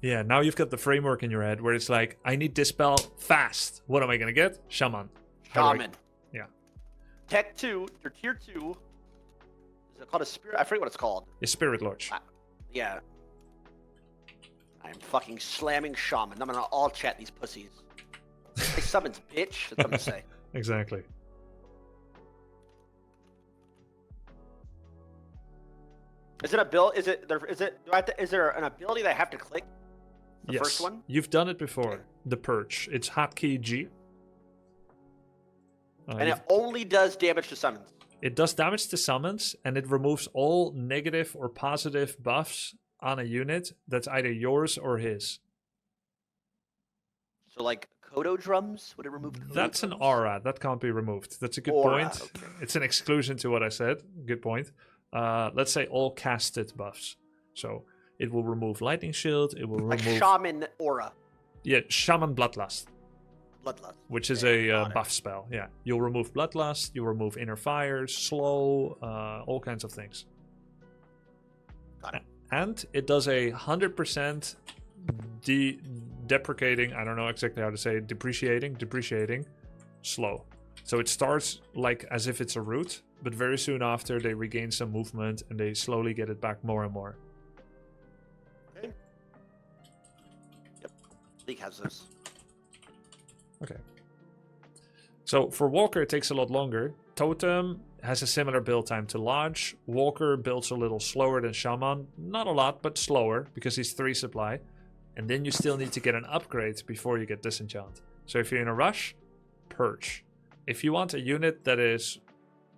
Speaker 2: now you've got the framework in your head where it's like, I need Dispel fast. What am I gonna get? Shaman.
Speaker 1: Shaman.
Speaker 2: Yeah.
Speaker 1: Tech 2, or tier 2. Is it called a spirit? I forget what it's called.
Speaker 2: A Spirit Lodge.
Speaker 1: Yeah. I'm fucking slamming Shaman. I'm gonna all chat these pussies. They summons, bitch. That's what I'm gonna say.
Speaker 2: Exactly.
Speaker 1: Is it a build? Is it? Is there an ability that I have to click? The first one.
Speaker 2: You've done it before. The Purge. It's hotkey G.
Speaker 1: And it only does damage to summons.
Speaker 2: It does damage to summons, and it removes all negative or positive buffs on a unit that's either yours or his.
Speaker 1: So like Kodo drums? Would it remove Kodo
Speaker 2: That's
Speaker 1: drums?
Speaker 2: an aura. That can't be removed. That's a good
Speaker 1: Aura,
Speaker 2: point.
Speaker 1: okay.
Speaker 2: It's an exclusion to what I said. Good point. Let's say all casted buffs. So it will remove Lightning Shield. It will
Speaker 1: Like
Speaker 2: remove...
Speaker 1: Shaman aura.
Speaker 2: Yeah, Shaman Bloodlust.
Speaker 1: Bloodlust.
Speaker 2: Which is
Speaker 1: Okay,
Speaker 2: a
Speaker 1: got it.
Speaker 2: buff spell. Yeah, you'll remove Bloodlust. You'll remove Inner Fire, Slow, all kinds of things.
Speaker 1: Got it.
Speaker 2: And it does a 100% deprecating, I don't know exactly how to say it, depreciating, slow. So it starts like as if it's a root, but very soon after they regain some movement and they slowly get it back more and more.
Speaker 1: Okay. Yep. League has this.
Speaker 2: Okay. So for Walker it takes a lot longer. Totem has a similar build time to Lodge. Walker builds a little slower than Shaman. Not a lot, but slower, because he's 3 supply. And then you still need to get an upgrade before you get Disenchant. So if you're in a rush, Purge. If you want a unit that is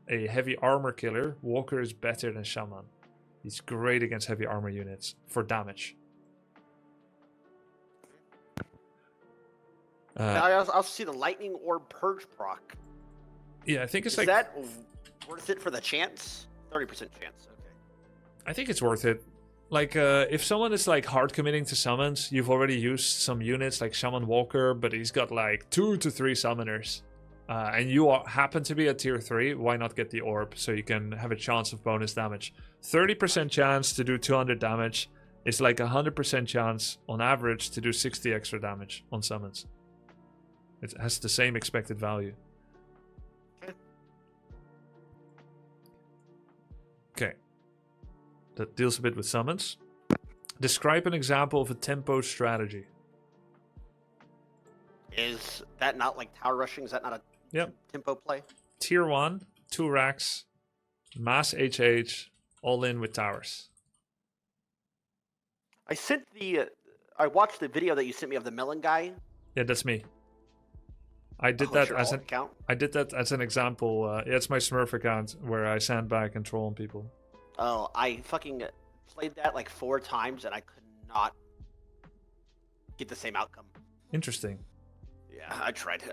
Speaker 2: a heavy armor killer, Walker is better than Shaman. He's great against heavy armor units for damage.
Speaker 1: I also see the Lightning Orb Purge proc.
Speaker 2: Yeah, I think it's
Speaker 1: Is
Speaker 2: like...
Speaker 1: that worth it for the chance? 30% chance, okay.
Speaker 2: I think it's worth it. Like, if someone is like hard committing to summons, you've already used some units like Shaman Walker, but he's got like 2 to 3 summoners. And you happen to be at tier 3, why not get the orb so you can have a chance of bonus damage? 30% chance to do 200 damage is like 100% chance on average to do 60 extra damage on summons. It has the same expected value. Okay. That deals a bit with summons. Describe an example of a tempo strategy.
Speaker 1: Is that not like tower rushing? Is that not a
Speaker 2: Yep.
Speaker 1: tempo play?
Speaker 2: Tier 1, 2 racks, mass HH, all in with towers.
Speaker 1: I watched the video that you sent me of the melon guy.
Speaker 2: Yeah, that's me. I did
Speaker 1: Oh,
Speaker 2: that
Speaker 1: sure,
Speaker 2: as
Speaker 1: I'll
Speaker 2: an
Speaker 1: account.
Speaker 2: I did that as an example. Yeah, it's my Smurf account where I sandbag and troll on people.
Speaker 1: Oh, I fucking played that like 4 times and I could not get the same outcome.
Speaker 2: Interesting.
Speaker 1: Yeah, I tried.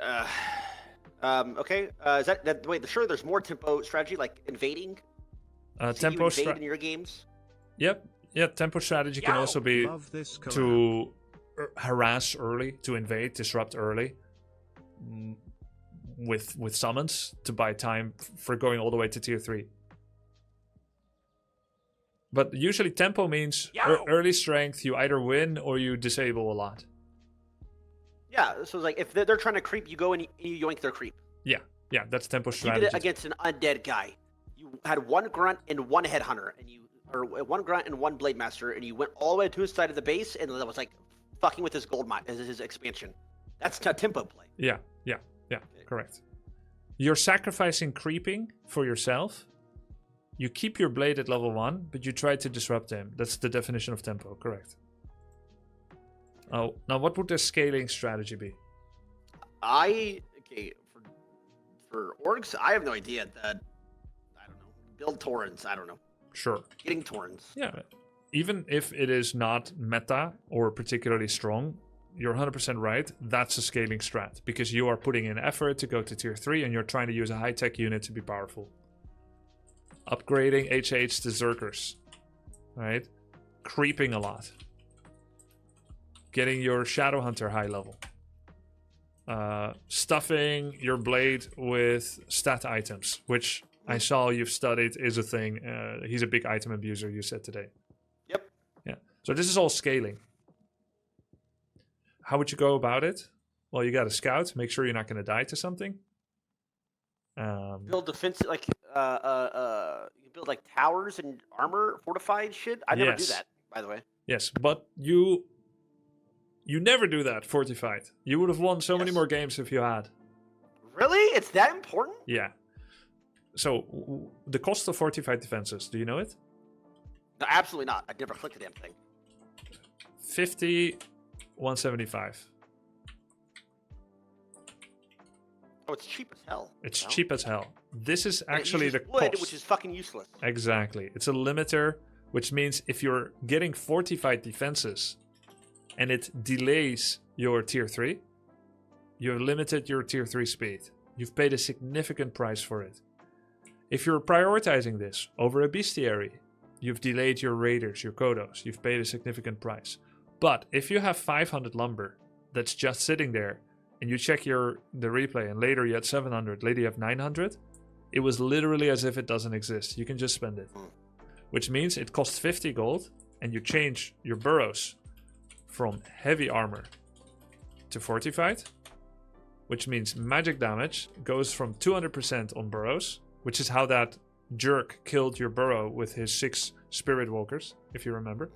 Speaker 1: Okay. Is that wait? Sure, there's more tempo strategy like invading. See
Speaker 2: Tempo
Speaker 1: you invade
Speaker 2: stra-
Speaker 1: in your games.
Speaker 2: Yep. Yeah, tempo strategy can also be
Speaker 4: Love this collab.
Speaker 2: to harass early, to invade, disrupt early. With summons to buy time for going all the way to tier 3. But usually tempo means early strength, you either win or you disable a lot.
Speaker 1: Yeah, so it's like if they're trying to creep, you go and you yoink their creep.
Speaker 2: Yeah, that's tempo
Speaker 1: You
Speaker 2: strategy.
Speaker 1: did it against an undead guy. You had 1 grunt and 1 headhunter, or 1 grunt and 1 blade master, and you went all the way to his side of the base, and that was like fucking with his gold mine, his expansion. That's a tempo play.
Speaker 2: Yeah, correct. You're sacrificing creeping for yourself. You keep your blade at level 1, but you try to disrupt him. That's the definition of tempo, correct. Oh, now what would the scaling strategy be?
Speaker 1: For orgs, I have no idea. I don't know. Build torrents. I don't know.
Speaker 2: Sure.
Speaker 1: Getting torrents.
Speaker 2: Yeah, even if it is not meta or particularly strong, you're 100% right. That's a scaling strat because you are putting in effort to go to tier 3 and you're trying to use a high-tech unit to be powerful. Upgrading HH to Zerkers, right? Creeping a lot. Getting your Shadow Hunter high level. Stuffing your blade with stat items, which I saw you've studied is a thing. He's a big item abuser, you said today.
Speaker 1: Yep.
Speaker 2: Yeah. So this is all scaling. How would you go about it? Well, you got to scout. Make sure you're not going to die to something.
Speaker 1: Build defensive, like you build like towers and armor fortified shit. I never do
Speaker 2: Yes.
Speaker 1: that, by the way.
Speaker 2: Yes, but you never do that fortified. You would have won so many
Speaker 1: Yes.
Speaker 2: more games if you had.
Speaker 1: Really? It's that important?
Speaker 2: Yeah. So the cost of fortified defenses, do you know it?
Speaker 1: No, absolutely not. I never clicked the damn thing.
Speaker 2: 50, 175.
Speaker 1: Oh, it's cheap as hell.
Speaker 2: It's
Speaker 1: no?
Speaker 2: cheap as hell. This is
Speaker 1: And it
Speaker 2: actually the
Speaker 1: uses wood,
Speaker 2: cost.
Speaker 1: which is fucking useless.
Speaker 2: Exactly. It's a limiter, which means if you're getting fortified defenses and it delays your tier 3, you've limited your tier 3 speed. You've paid a significant price for it. If you're prioritizing this over a bestiary, you've delayed your raiders, your kodos. You've paid a significant price. But if you have 500 lumber that's just sitting there, and you check the replay, and later you had 700, later you have 900, it was literally as if it doesn't exist. You can just spend it. Which means it costs 50 gold, and you change your burrows from heavy armor to fortified, which means magic damage goes from 200% on burrows, which is how that jerk killed your burrow with his 6 spirit walkers, if you remember,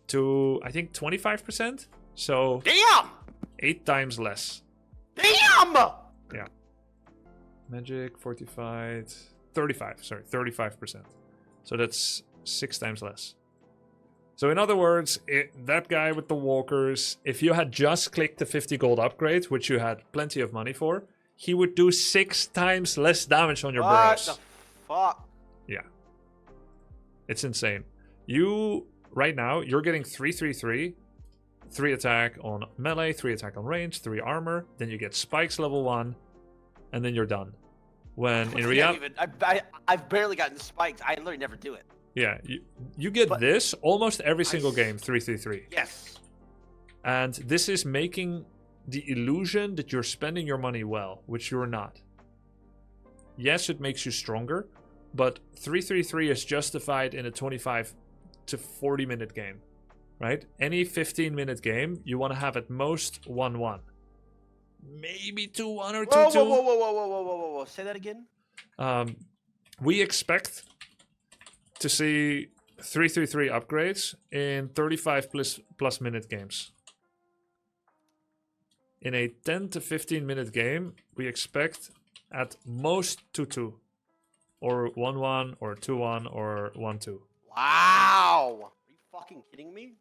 Speaker 2: to, I think, 25%. So
Speaker 1: Damn!
Speaker 2: 8 times less.
Speaker 1: Damn!
Speaker 2: Yeah. Magic, fortified, 35%. So that's 6 times less. So in other words, that guy with the walkers, if you had just clicked the 50 gold upgrade, which you had plenty of money for, he would do 6 times less damage on your burrows.
Speaker 1: What the fuck?
Speaker 2: Yeah. It's insane. Right now, you're getting 333, 3 attack on melee, 3 attack on range, 3 armor, then you get spikes level 1, and then you're done. When in reality,
Speaker 1: I've barely gotten spikes. I literally never do it.
Speaker 2: yeah, you get this almost every single game, 333.
Speaker 1: Yes.
Speaker 2: And this is making the illusion that you're spending your money well, which you're not. Yes, it makes you stronger, but 333 is justified in a 25 to 40 minute game. Right? Any 15-minute game, you want to have at most 1-1. Maybe 2-1 or 2-2.
Speaker 1: Whoa. Say that again?
Speaker 2: We expect to see 333 upgrades in 35 plus minute games. In a 10 to 15-minute game, we expect at most 2-2. Or 1-1, or 2-1, or 1-2.
Speaker 1: Wow! Are you fucking kidding me?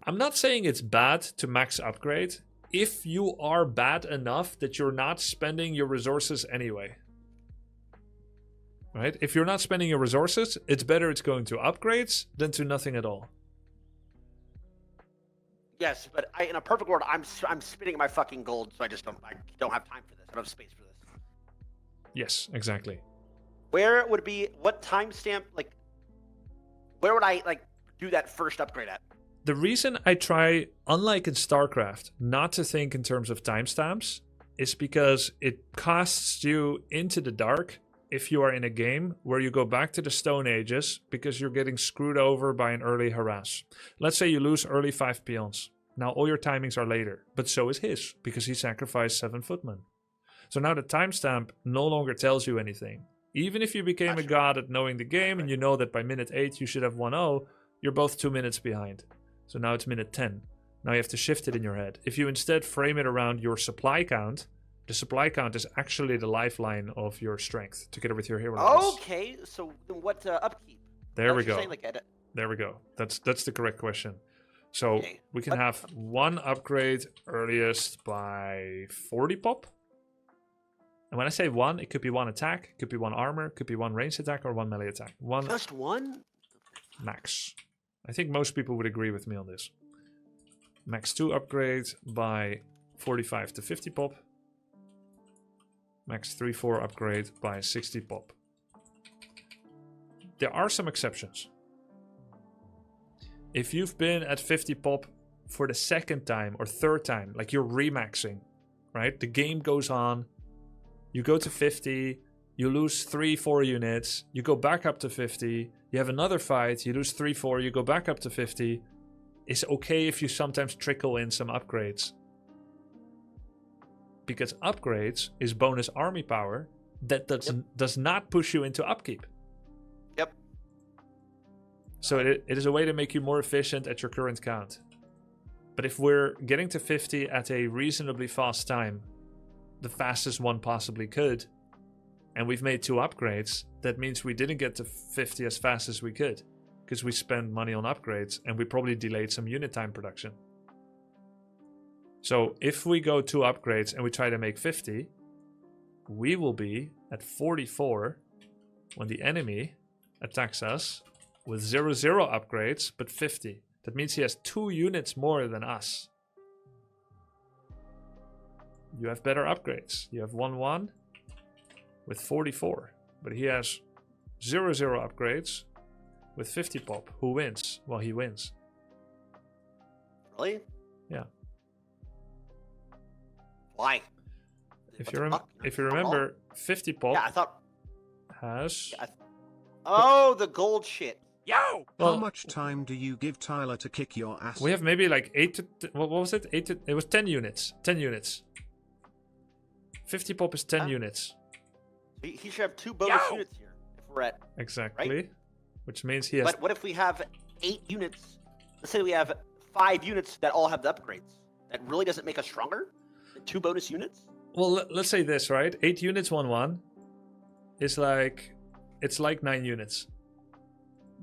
Speaker 2: I'm not saying it's bad to max upgrade if you are bad enough that you're not spending your resources anyway. Right? If you're not spending your resources, it's better it's going to upgrades than to nothing at all.
Speaker 1: Yes, but in a perfect world, I'm spinning my fucking gold, so I don't have time for this. I don't have space for this.
Speaker 2: Yes, exactly.
Speaker 1: Where would it be? What timestamp? Like, where would I do that first upgrade at?
Speaker 2: The reason I try, unlike in StarCraft, not to think in terms of timestamps is because it casts you into the dark if you are in a game where you go back to the Stone Ages because you're getting screwed over by an early harass. Let's say you lose early 5 peons. Now all your timings are later, but so is his because he sacrificed 7 footmen. So now the timestamp no longer tells you anything. Even if you became a god at knowing the game and you know that by minute 8 you should have 1-0, you're both 2 minutes behind. So now it's minute 10. Now you have to shift it in your head. If you instead frame it around your supply count, the supply count is actually the lifeline of your strength together with your hero levels.
Speaker 1: Okay, so then what upkeep?
Speaker 2: There we go.
Speaker 1: Saying,
Speaker 2: There we go. That's the correct question. So
Speaker 1: okay.
Speaker 2: We can have 1 upgrade earliest by 40 pop. And when I say 1, it could be 1 attack, it could be 1 armor, it could be 1 ranged attack, or 1 melee attack.
Speaker 1: Just 1?
Speaker 2: Max. I think most people would agree with me on this. Max 2 upgrade by 45 to 50 pop. Max 3-4 upgrade by 60 pop. There are some exceptions. If you've been at 50 pop for the 2nd time or 3rd time, like you're remaxing, right? The game goes on, you go to 50, you lose 3-4 units, you go back up to 50, you have another fight, you lose 3-4, you go back up to 50. It's okay if you sometimes trickle in some upgrades. Because upgrades is bonus army power that does not push you into upkeep.
Speaker 1: Yep.
Speaker 2: So it is a way to make you more efficient at your current count. But if we're getting to 50 at a reasonably fast time, the fastest one possibly could, and we've made 2 upgrades, that means we didn't get to 50 as fast as we could, because we spent money on upgrades, and we probably delayed some unit time production. So if we go 2 upgrades and we try to make 50, we will be at 44 when the enemy attacks us with 0 upgrades, but 50. That means he has 2 units more than us. You have better upgrades. You have 1 with 44, but he has 0 upgrades with 50 pop. Who wins? Well, he wins.
Speaker 1: Really?
Speaker 2: Yeah.
Speaker 1: Why?
Speaker 2: If
Speaker 1: What
Speaker 2: you
Speaker 1: the fuck?
Speaker 2: if you
Speaker 1: Not
Speaker 2: remember, 50 pop
Speaker 1: Yeah, I thought.
Speaker 2: has.
Speaker 1: Yeah, oh, the gold shit. Yo!
Speaker 2: Well,
Speaker 4: How much time do you give Tyler to kick your ass?
Speaker 2: we have maybe like 8 to. What was it? 8 to. It was 10 units. 10 units. 50 pop is 10 units.
Speaker 1: He should have 2 bonus units here. If we're at.
Speaker 2: Exactly.
Speaker 1: Right?
Speaker 2: Which means he has.
Speaker 1: But what if we have 8 units? Let's say we have 5 units that all have the upgrades. That really doesn't make us stronger? 2 bonus units?
Speaker 2: Well, let's say this, right? 8 units, 1 is like. It's like 9 units.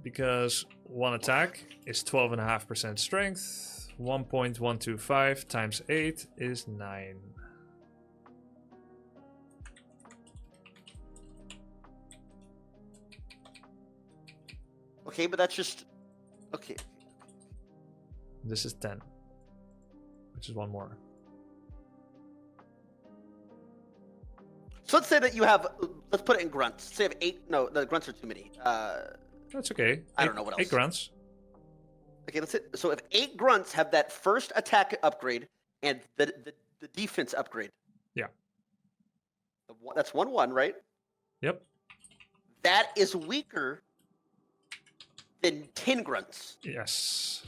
Speaker 2: Because 1 attack is 12.5% strength. 1.125 times 8 is 9.
Speaker 1: Okay, but that's just. Okay.
Speaker 2: This is 10. Which is 1 more.
Speaker 1: So let's say that you have. Let's put it in grunts. Say you have 8. No, the grunts are too many.
Speaker 2: That's okay.
Speaker 1: I don't know what else.
Speaker 2: 8 grunts.
Speaker 1: Okay, let's say. So if 8 grunts have that first attack upgrade and the defense upgrade.
Speaker 2: Yeah.
Speaker 1: That's 1/1, right?
Speaker 2: Yep.
Speaker 1: That is weaker than 10 grunts.
Speaker 2: Yes.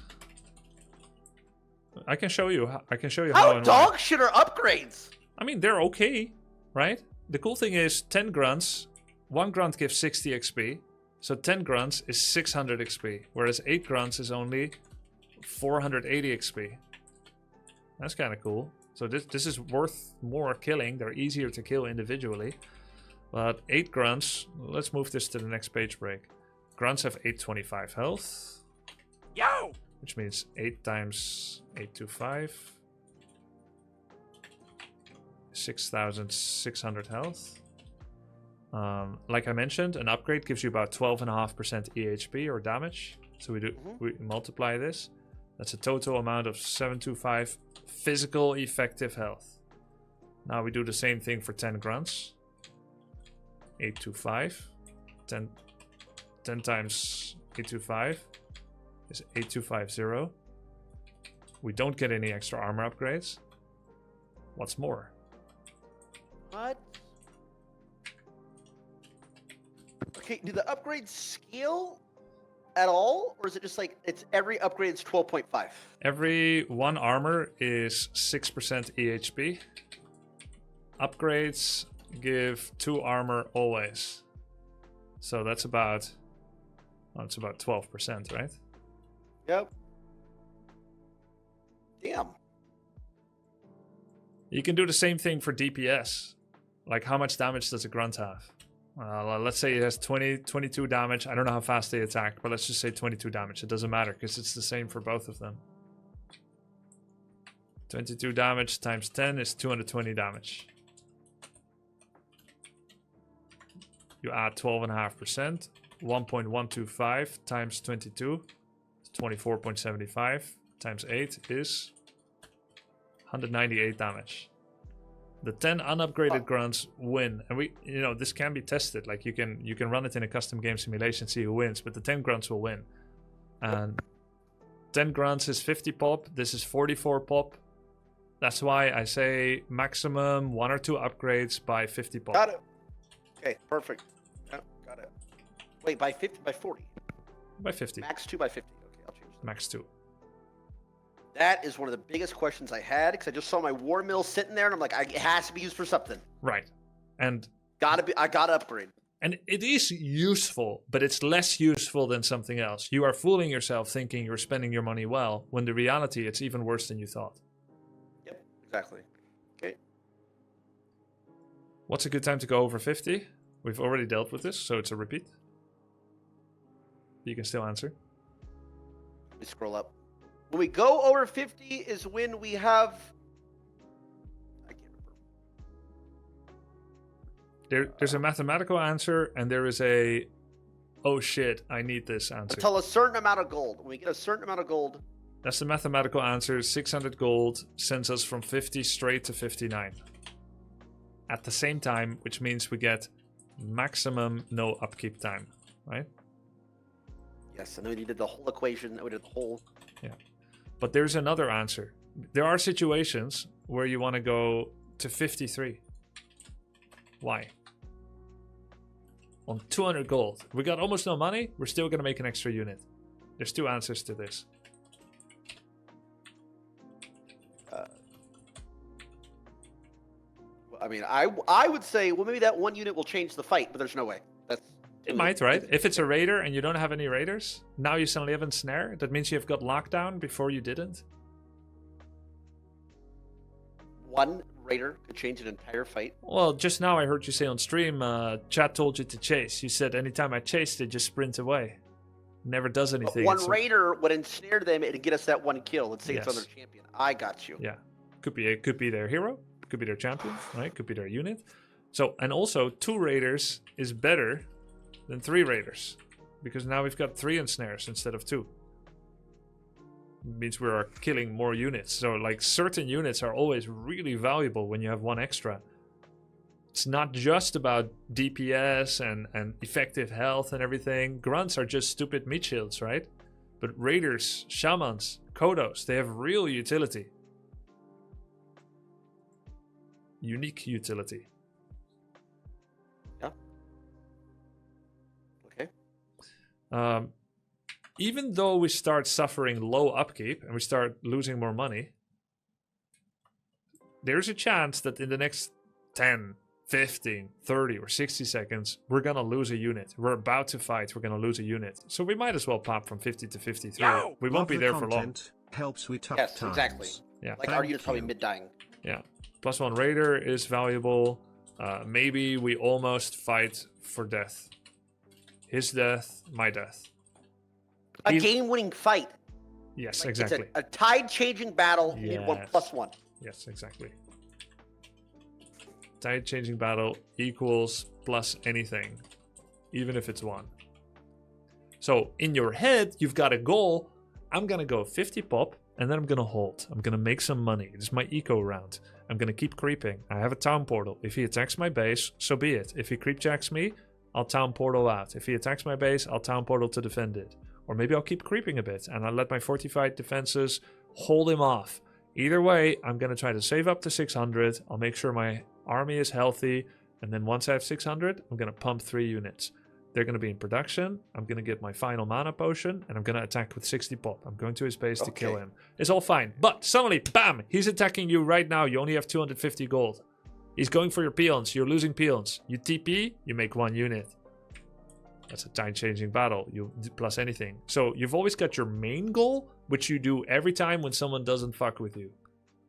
Speaker 2: I can show you. I can show you
Speaker 1: How
Speaker 2: and
Speaker 1: dog
Speaker 2: why.
Speaker 1: shit are upgrades?
Speaker 2: I mean, they're okay, right? The cool thing is 10 grunts. 1 grunt gives 60 XP. So 10 grunts is 600 XP. Whereas 8 grunts is only 480 XP. That's kind of cool. So this is worth more killing. They're easier to kill individually. But 8 grunts. Let's move this to the next page break. Grunts have 825 health.
Speaker 1: Yo!
Speaker 2: Which means 8 times 825. 6,600 health. Like I mentioned, an upgrade gives you about 12.5% EHP or damage. So we multiply this. That's a total amount of 725 physical effective health. Now we do the same thing for 10 grunts. 825. 10 times 825 is 8250. We don't get any extra armor upgrades. What's more?
Speaker 1: What? Okay, do the upgrades scale at all? Or is it just like, it's every upgrade is 12.5?
Speaker 2: Every 1 armor is 6% EHP. Upgrades give 2 armor always. So that's about, well, it's about 12%, right?
Speaker 1: Yep. Damn.
Speaker 2: You can do the same thing for DPS. Like, how much damage does a grunt have? Let's say it has 22 damage. I don't know how fast they attack, but let's just say 22 damage. It doesn't matter because it's the same for both of them. 22 damage times 10 is 220 damage. You add 12.5%. 1.125 times 22 is 24.75 times 8 is 198 damage. The 10 unupgraded grunts win, and this can be tested. Like you can run it in a custom game simulation, see who wins, but the 10 grunts will win. And 10 grunts is 50 pop. This is 44 pop. That's why I say maximum 1 or 2 upgrades by 50 pop.
Speaker 1: Got it. Okay, perfect. Yeah, got it. Wait, by 50, by 40?
Speaker 2: By 50.
Speaker 1: Max 2 by 50. Okay, I'll change that.
Speaker 2: Max 2.
Speaker 1: That is one of the biggest questions I had because I just saw my war mill sitting there and I'm like, it has to be used for something.
Speaker 2: Right. And
Speaker 1: I gotta upgrade.
Speaker 2: And it is useful, but it's less useful than something else. You are fooling yourself thinking you're spending your money well, when the reality it's even worse than you thought.
Speaker 1: Yep, exactly. Okay.
Speaker 2: What's a good time to go over 50? We've already dealt with this, so it's a repeat. You can still answer.
Speaker 1: Let me scroll up. When we go over 50 is when we have
Speaker 2: There's a mathematical answer, and there is a, oh shit, I need this answer.
Speaker 1: Until a certain amount of gold. When we get a certain amount of gold.
Speaker 2: That's the mathematical answer. 600 gold sends us from 50 straight to 59. At the same time, which means we get maximum no upkeep time, right?
Speaker 1: Yes, and then we did the whole equation. We did the whole.
Speaker 2: Yeah. But there's another answer. There are situations where you want to go to 53. Why? On 200 gold. We got almost no money. We're still going to make an extra unit. There's two answers to this.
Speaker 1: I mean, I would say, well, maybe that one unit will change the fight, but there's no way. That's
Speaker 2: It might, right? If it's a raider and you don't have any raiders, now you suddenly have a snare. That means you've got lockdown before you didn't.
Speaker 1: One raider could change an entire fight.
Speaker 2: Well, just now I heard you say on stream, chat told you to chase. You said anytime I chase, they just sprint away. Never does anything.
Speaker 1: But one
Speaker 2: It's
Speaker 1: raider would ensnare them and get us that one kill. Let's say it's on
Speaker 2: Yes.
Speaker 1: their champion. I got you.
Speaker 2: Yeah, could be their hero, could be their champion, right? Could be their unit. So, and also 2 raiders is better than 3 raiders, because now we've got 3 ensnares instead of 2. It means we are killing more units. So like certain units are always really valuable when you have 1 extra. It's not just about DPS and effective health and everything. Grunts are just stupid meat shields, right? But raiders, shamans, kodos, they have real utility. Unique utility.
Speaker 1: Yeah. Okay.
Speaker 2: Even though we start suffering low upkeep and we start losing more money, there's a chance that in the next 10, 15, 30 or 60 seconds, we're going to lose a unit. We're about to fight, we're going to lose a unit. So we might as well pop from 50 to 53.
Speaker 1: Yo!
Speaker 2: We won't be there for long.
Speaker 4: Content helps with tough
Speaker 1: Yes,
Speaker 4: times.
Speaker 1: exactly.
Speaker 2: Yeah.
Speaker 1: Like our
Speaker 4: Thank
Speaker 1: unit's probably
Speaker 4: you.
Speaker 1: mid-dying.
Speaker 2: Yeah. +1 raider is valuable. Maybe we almost fight for death. His death, my death.
Speaker 1: A
Speaker 2: He's-
Speaker 1: game-winning fight.
Speaker 2: Yes,
Speaker 1: Like,
Speaker 2: exactly.
Speaker 1: It's a tide-changing battle. You need 1+1.
Speaker 2: Yes, exactly. Tide changing battle equals plus anything, even if it's 1. So in your head, you've got a goal. I'm gonna go 50 pop, and then I'm gonna hold. I'm gonna make some money. This is my eco round. I'm gonna keep creeping. I have a town portal. If he attacks my base, so be it. If he creepjacks me, I'll town portal out. If he attacks my base, I'll town portal to defend it. Or maybe I'll keep creeping a bit, and I'll let my fortified defenses hold him off. Either way, I'm gonna try to save up to 600. I'll make sure my army is healthy, and then once I have 600, I'm gonna pump 3 units. They're gonna be in production. I'm gonna get my final mana potion, and I'm gonna attack with 60 pop. I'm going to his base to kill
Speaker 1: Okay.
Speaker 2: him. It's all fine, but suddenly, bam! He's attacking you right now. You only have 250 gold. He's going for your peons. You're losing peons. You TP, you make 1 unit. That's a time-changing battle. You plus anything. So you've always got your main goal, which you do every time when someone doesn't fuck with you.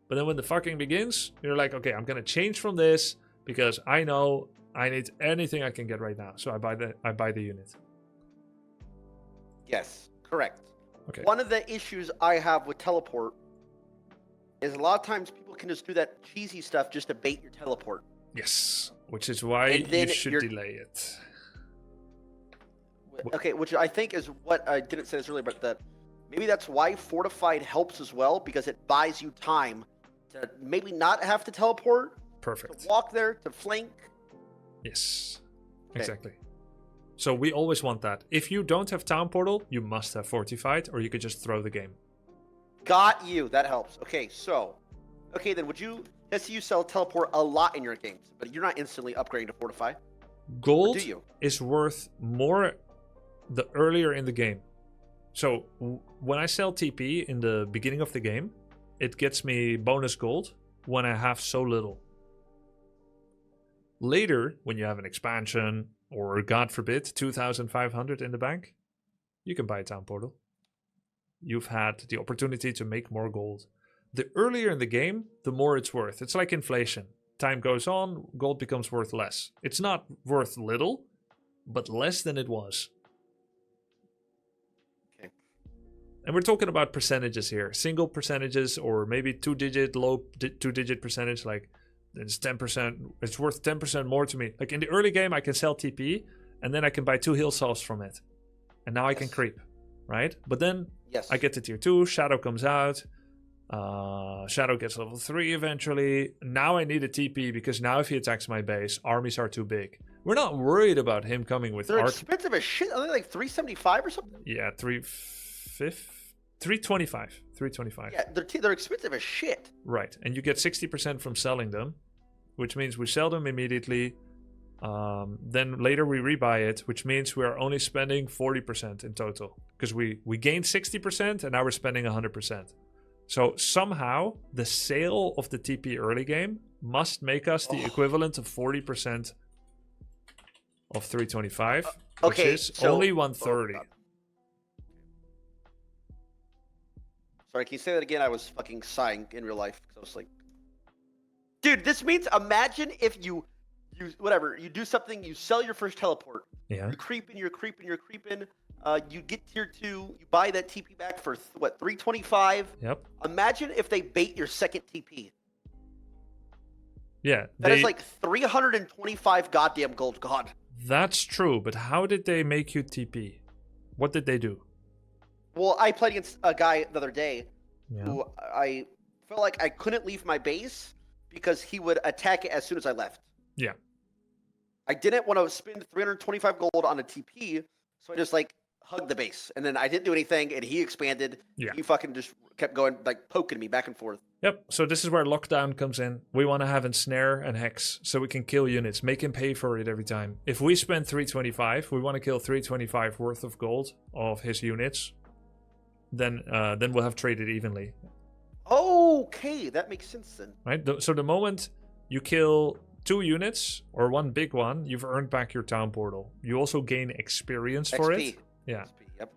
Speaker 2: But then when the fucking begins, you're like, okay, I'm gonna change from this because I know I need anything I can get right now. So I buy the unit.
Speaker 1: Yes, correct.
Speaker 2: Okay.
Speaker 1: One of the issues I have with teleport is a lot of times people can just do that cheesy stuff just to bait your teleport.
Speaker 2: Yes, which is why
Speaker 1: And
Speaker 2: you
Speaker 1: then
Speaker 2: should
Speaker 1: you're-
Speaker 2: delay it.
Speaker 1: Okay, which I think is what I didn't say this earlier, but that maybe that's why fortified helps as well, because it buys you time to maybe not have to teleport,
Speaker 2: Perfect.
Speaker 1: to walk there, to flank.
Speaker 2: Yes,
Speaker 1: Okay.
Speaker 2: exactly. So we always want that. If you don't have town portal, you must have fortified, or you could just throw the game.
Speaker 1: Got you. That helps. Okay, so, okay then, would you? Let's say you sell teleport a lot in your games, but you're not instantly upgrading to fortify. Or
Speaker 2: Gold
Speaker 1: do you?
Speaker 2: is worth more the earlier in the game. So when I sell TP in the beginning of the game, it gets me bonus gold when I have so little. Later, when you have an expansion or God forbid 2,500 in the bank, you can buy a town portal. You've had the opportunity to make more gold. The earlier in the game, the more it's worth. It's like inflation. Time goes on, gold becomes worth less. It's not worth little, but less than it was.
Speaker 1: Okay.
Speaker 2: And we're talking about percentages here. Single percentages or maybe 2-digit, low 2-digit percentage. Like it's 10%. It's worth 10% more to me. Like in the early game, I can sell TP, and then I can buy 2 heal salves from it, and now I can creep, right? But then I get to tier 2. Shadow comes out. Shadow gets level 3 eventually. Now I need a TP because now if he attacks my base, armies are too big. We're not worried about him coming with
Speaker 1: They're expensive as shit. Are they like 375 or something?
Speaker 2: Yeah, 325. 325.
Speaker 1: Yeah, they're expensive as shit.
Speaker 2: Right, and you get 60% from selling them, which means we sell them immediately. Then later we rebuy it, which means we are only spending 40% in total because we gained 60% and now we're spending 100%. So somehow the sale of the TP early game must make us the equivalent of 40% of 325, which is only 130.
Speaker 1: Sorry, can you say that again? I was fucking sighing in real life because I was like, dude, this means imagine if you whatever, you do something, you sell your first teleport.
Speaker 2: Yeah.
Speaker 1: You're creeping. You get tier 2, you buy that TP back for what, 325?
Speaker 2: Yep.
Speaker 1: Imagine if they bait your second TP.
Speaker 2: Yeah.
Speaker 1: That is like 325 goddamn gold gone.
Speaker 2: That's true, but how did they make you TP? What did they do?
Speaker 1: Well, I played against a guy the other day who
Speaker 2: Yeah.
Speaker 1: I felt like I couldn't leave my base because he would attack it as soon as I left.
Speaker 2: Yeah.
Speaker 1: I didn't want to spend 325 gold on a TP, so I just like hugged the base, and then I didn't do anything, and he expanded.
Speaker 2: Yeah.
Speaker 1: He fucking just kept going, like poking me back and forth.
Speaker 2: Yep, so this is where lockdown comes in. We want to have ensnare and hex so we can kill units, make him pay for it every time. If we spend 325, we want to kill 325 worth of gold of his units. Then we'll have traded evenly.
Speaker 1: Okay, that makes sense then.
Speaker 2: Right? So the moment you kill 2 units or 1 big one, you've earned back your town portal. You also gain experience for
Speaker 1: XP.
Speaker 2: it. Yeah.
Speaker 1: XP, yep.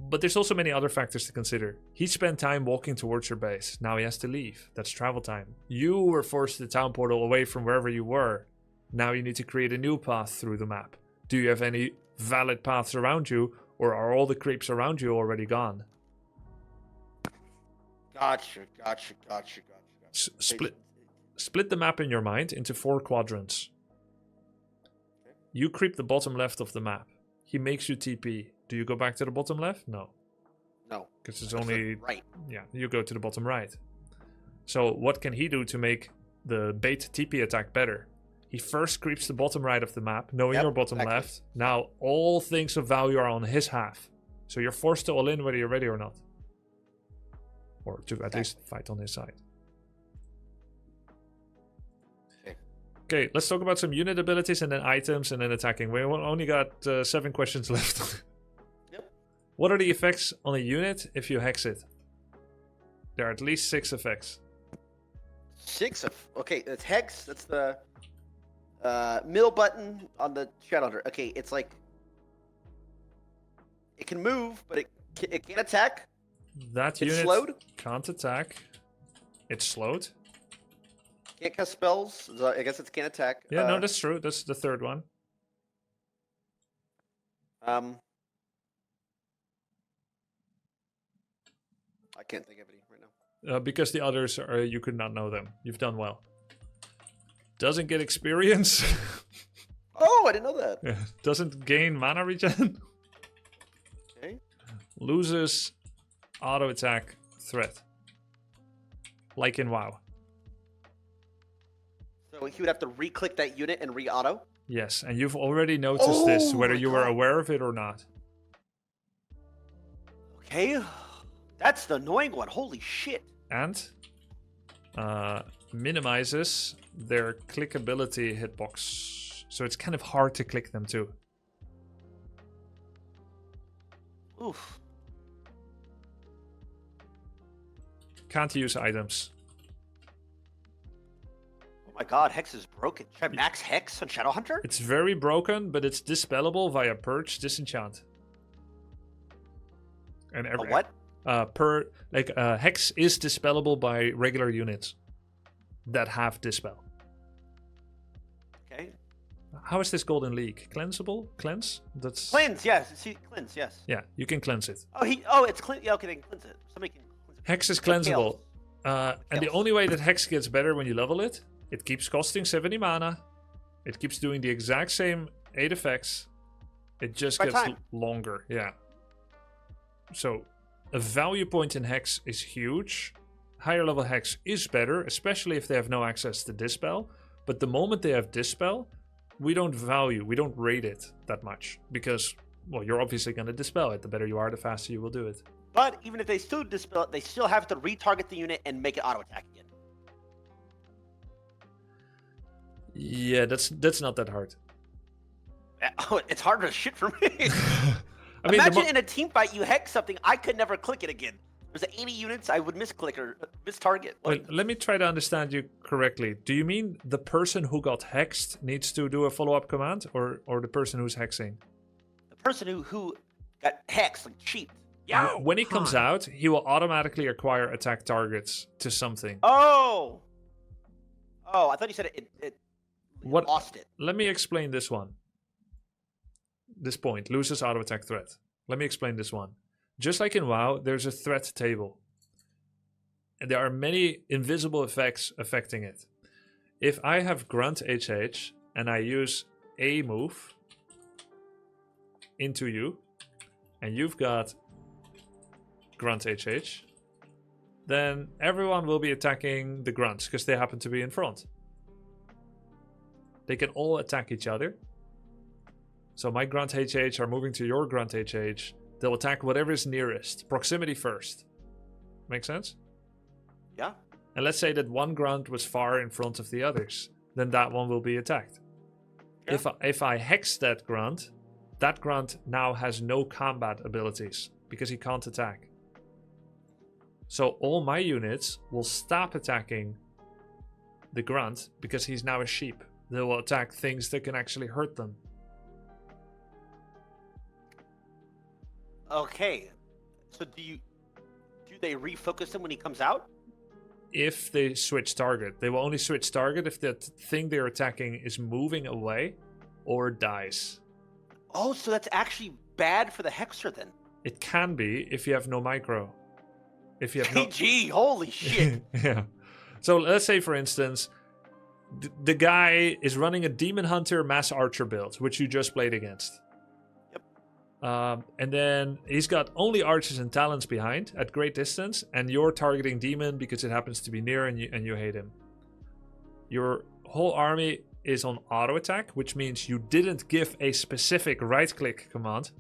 Speaker 2: But there's also many other factors to consider. He spent time walking towards your base. Now he has to leave. That's travel time. You were forced to the town portal away from wherever you were. Now you need to create a new path through the map. Do you have any valid paths around you, or are all the creeps around you already gone?
Speaker 1: Gotcha.
Speaker 2: Split the map in your mind into 4 quadrants. You creep the bottom left of the map. He makes you TP. Do you go back to the bottom left? No.
Speaker 1: No.
Speaker 2: Because it's only...
Speaker 1: right.
Speaker 2: Yeah, you go to the bottom right. So what can he do to make the bait TP attack better? He first creeps the bottom right of the map, knowing your bottom left. Now all things of value are on his half. So you're forced to all in whether you're ready or not. Or to at least fight on his side. Okay, let's talk about some unit abilities and then items and then attacking. We only got 7 questions left.
Speaker 1: Yep.
Speaker 2: What are the effects on a unit if you hex it? There are at least 6 effects.
Speaker 1: 6 of... Okay, it's hex. That's the middle button on the Shadowhunter. Okay, it's like... It can move, but it can't attack.
Speaker 2: That
Speaker 1: It's
Speaker 2: unit
Speaker 1: slowed?
Speaker 2: can't attack. It's slowed.
Speaker 1: Can't cast spells. So I guess it can't attack.
Speaker 2: Yeah, no, that's true. That's the 3rd one.
Speaker 1: I can't think of any right now.
Speaker 2: Because the others are, you could not know them. You've done well. Doesn't get experience.
Speaker 1: Oh, I didn't know that.
Speaker 2: Yeah. Doesn't gain mana regen.
Speaker 1: Okay.
Speaker 2: Loses auto attack threat. Like in WoW.
Speaker 1: So he would have to re-click that unit and re-auto?
Speaker 2: Yes, and you've already noticed this, whether
Speaker 1: my
Speaker 2: you were
Speaker 1: God.
Speaker 2: aware of it or not.
Speaker 1: Okay. That's the annoying one. Holy shit.
Speaker 2: And minimizes their clickability hitbox. So it's kind of hard to click them too.
Speaker 1: Oof.
Speaker 2: Can't use items.
Speaker 1: Oh my god, Hex is broken. Should I max Hex on Shadowhunter?
Speaker 2: It's very broken, but it's dispellable via Purge, Disenchant. And
Speaker 1: A what?
Speaker 2: Hex is dispellable by regular units that have Dispel.
Speaker 1: Okay.
Speaker 2: How is this Golden League? Cleansable? Cleanse? That's...
Speaker 1: Cleanse, yes. See, cleanse, yes.
Speaker 2: Yeah, you can cleanse it.
Speaker 1: Oh, it's clean. Yeah, okay, they can cleanse it. Somebody can cleanse it.
Speaker 2: Hex is cleansable. And the only way that Hex gets better when you level it It keeps costing 70 mana. It keeps doing the exact same 8 effects. It just gets longer, yeah. So, a value point in Hex is huge. Higher level Hex is better, especially if they have no access to Dispel. But the moment they have Dispel, we don't rate it that much. Because, well, you're obviously going to Dispel it. The better you are, the faster you will do it.
Speaker 1: But even if they still Dispel it, they still have to retarget the unit and make it auto-attack again.
Speaker 2: Yeah, that's not that hard.
Speaker 1: Oh, it's hard as shit for me.
Speaker 2: I mean,
Speaker 1: Imagine in a team fight you hex something, I could never click it again. There's 80 units, I would misclick or mistarget.
Speaker 2: Wait, let me try to understand you correctly. Do you mean the person who got hexed needs to do a follow-up command, or the person who's hexing?
Speaker 1: The person who got hexed, like cheat. Yeah.
Speaker 2: When he comes out, he will automatically acquire attack targets to something.
Speaker 1: Oh, I thought you said it lost it.
Speaker 2: Let me explain this one. This point, loses auto attack threat. Let me explain this one. Just like in WoW, there's a threat table. And there are many invisible effects affecting it. If I have Grunt HH and I use a move into you, and you've got Grunt HH, then everyone will be attacking the Grunts because they happen to be in front. They can all attack each other. So my Grunt HH are moving to your Grunt HH. They'll attack whatever is nearest. Proximity first. Make sense?
Speaker 1: Yeah.
Speaker 2: And let's say that one Grunt was far in front of the others. Then that one will be attacked. Yeah. If I hex that Grunt now has no combat abilities because he can't attack. So all my units will stop attacking the Grunt because he's now a sheep. They will attack things that can actually hurt them.
Speaker 1: Okay. So do they refocus him when he comes out?
Speaker 2: If they switch target. They will only switch target if that thing they're attacking is moving away or dies.
Speaker 1: Oh, so that's actually bad for the Hexer then.
Speaker 2: It can be if you have no micro. If you have no...
Speaker 1: GG, holy shit.
Speaker 2: Yeah. So let's say, for instance, the guy is running a Demon Hunter Mass Archer build, which you just played against.
Speaker 1: Yep.
Speaker 2: And then he's got only archers and talents behind at great distance, and you're targeting Demon because it happens to be near and you hate him. Your whole army is on auto attack, which means you didn't give a specific right click command,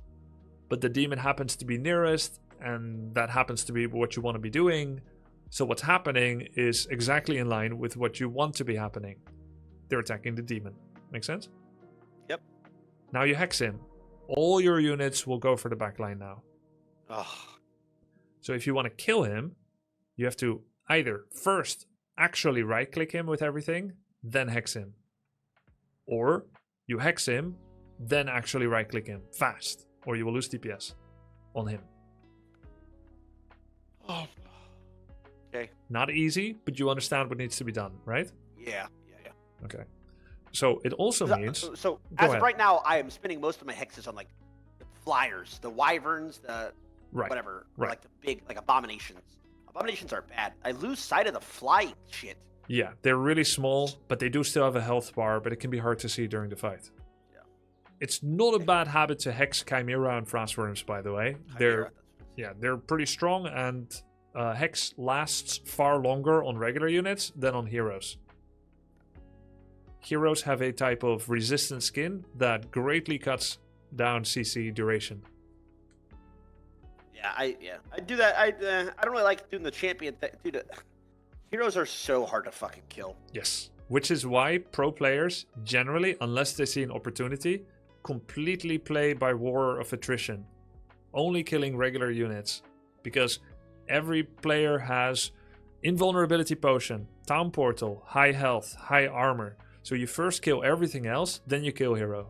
Speaker 2: but the Demon happens to be nearest, and that happens to be what you want to be doing. So what's happening is exactly in line with what you want to be happening. They're attacking the Demon. Make sense?
Speaker 1: Yep.
Speaker 2: Now you hex him. All your units will go for the backline now.
Speaker 1: Ugh.
Speaker 2: So if you want to kill him, you have to either first actually right-click him with everything, then hex him. Or you hex him, then actually right-click him fast, or you will lose DPS on him.
Speaker 1: Oh. Okay.
Speaker 2: Not easy, but you understand what needs to be done, right?
Speaker 1: Yeah.
Speaker 2: Okay. So it also means...
Speaker 1: So as of right now, I am spending most of my hexes on like the flyers, the wyverns, the whatever, like the big like abominations. Abominations are bad. I lose sight of the fly shit.
Speaker 2: Yeah, they're really small, but they do still have a health bar, but it can be hard to see during the fight.
Speaker 1: Yeah.
Speaker 2: It's not a bad habit to hex Chimera and Frostworms, by the way. They're pretty strong, and hex lasts far longer on regular units than on heroes. Heroes have a type of resistant skin that greatly cuts down CC duration.
Speaker 1: Yeah, I do that. I don't really like doing the champion thing. Dude, heroes are so hard to fucking kill.
Speaker 2: Yes, which is why pro players generally, unless they see an opportunity, completely play by war of attrition, only killing regular units, because every player has invulnerability potion, town portal, high health, high armor. So you first kill everything else, then you kill hero.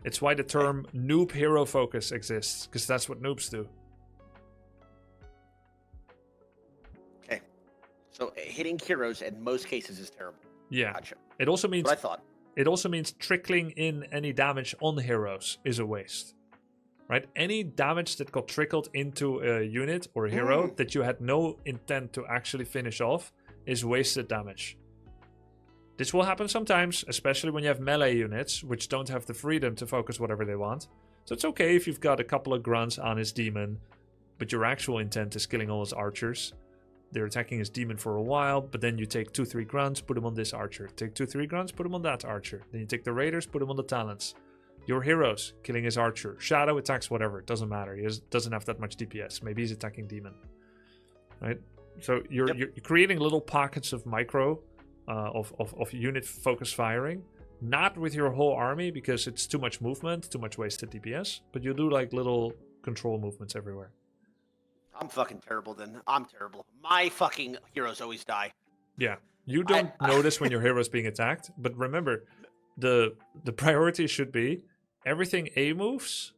Speaker 2: It's why the term noob hero focus exists, because that's what noobs do.
Speaker 1: Okay. So hitting heroes in most cases is terrible.
Speaker 2: Yeah.
Speaker 1: Gotcha.
Speaker 2: It also means
Speaker 1: what I thought.
Speaker 2: It also means trickling in any damage on heroes is a waste. Right? Any damage that got trickled into a unit or a hero that you had no intent to actually finish off is wasted damage. This will happen sometimes, especially when you have melee units, which don't have the freedom to focus whatever they want. So it's okay if you've got a couple of grunts on his demon, but your actual intent is killing all his archers. They're attacking his demon for a while, but then you take 2-3 grunts, put them on this archer. Take 2-3 grunts, put them on that archer. Then you take the raiders, put them on the talents. Your heroes, killing his archer. Shadow attacks whatever, it doesn't matter. Doesn't have that much DPS. Maybe he's attacking demon. Right? So you're creating little pockets of micro, of unit focus firing. Not with your whole army, because it's too much movement, too much wasted DPS. But you do like little control movements everywhere.
Speaker 1: I'm fucking terrible then. I'm terrible. My fucking heroes always die.
Speaker 2: Yeah. You don't notice when your hero's being attacked, but remember, the priority should be everything A moves,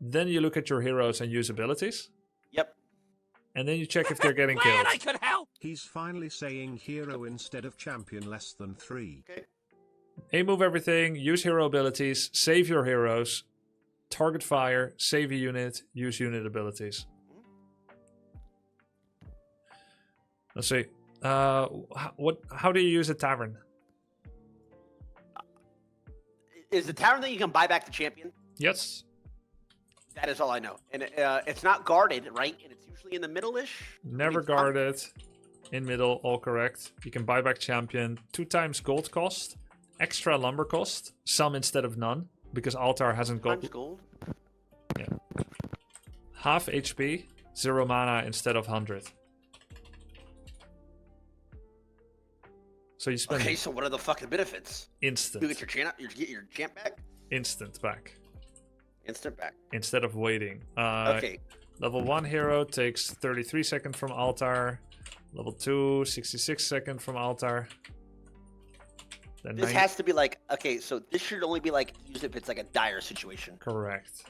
Speaker 2: then you look at your heroes and use abilities.
Speaker 1: Yep.
Speaker 2: And then you check if they're getting killed.
Speaker 1: I could help.
Speaker 4: He's finally saying hero instead of champion less than 3.
Speaker 1: Okay.
Speaker 2: A move everything, use hero abilities, save your heroes, target fire, save a unit, use unit abilities. Let's see. How do you use a tavern?
Speaker 1: Is the tavern that you can buy back the champion?
Speaker 2: Yes.
Speaker 1: That is all I know. And it's not guarded, right? And it's usually in the middle-ish?
Speaker 2: Never guarded. In middle, all correct. You can buy back champion. 2 times gold cost. Extra lumber cost. Some instead of none. Because Altar hasn't got...
Speaker 1: Times gold?
Speaker 2: Yeah. Half HP. 0 mana instead of 100. So you spend...
Speaker 1: Okay, so what are the fucking benefits?
Speaker 2: Instant.
Speaker 1: You get your champ back?
Speaker 2: Instant back.
Speaker 1: Instant back.
Speaker 2: Instead of waiting.
Speaker 1: Okay.
Speaker 2: Level 1 hero takes 33 seconds from Altar. Level 2, 66 seconds from Altar. Then
Speaker 1: This has to be like, okay, so this should only be like used if it's like a dire situation.
Speaker 2: Correct.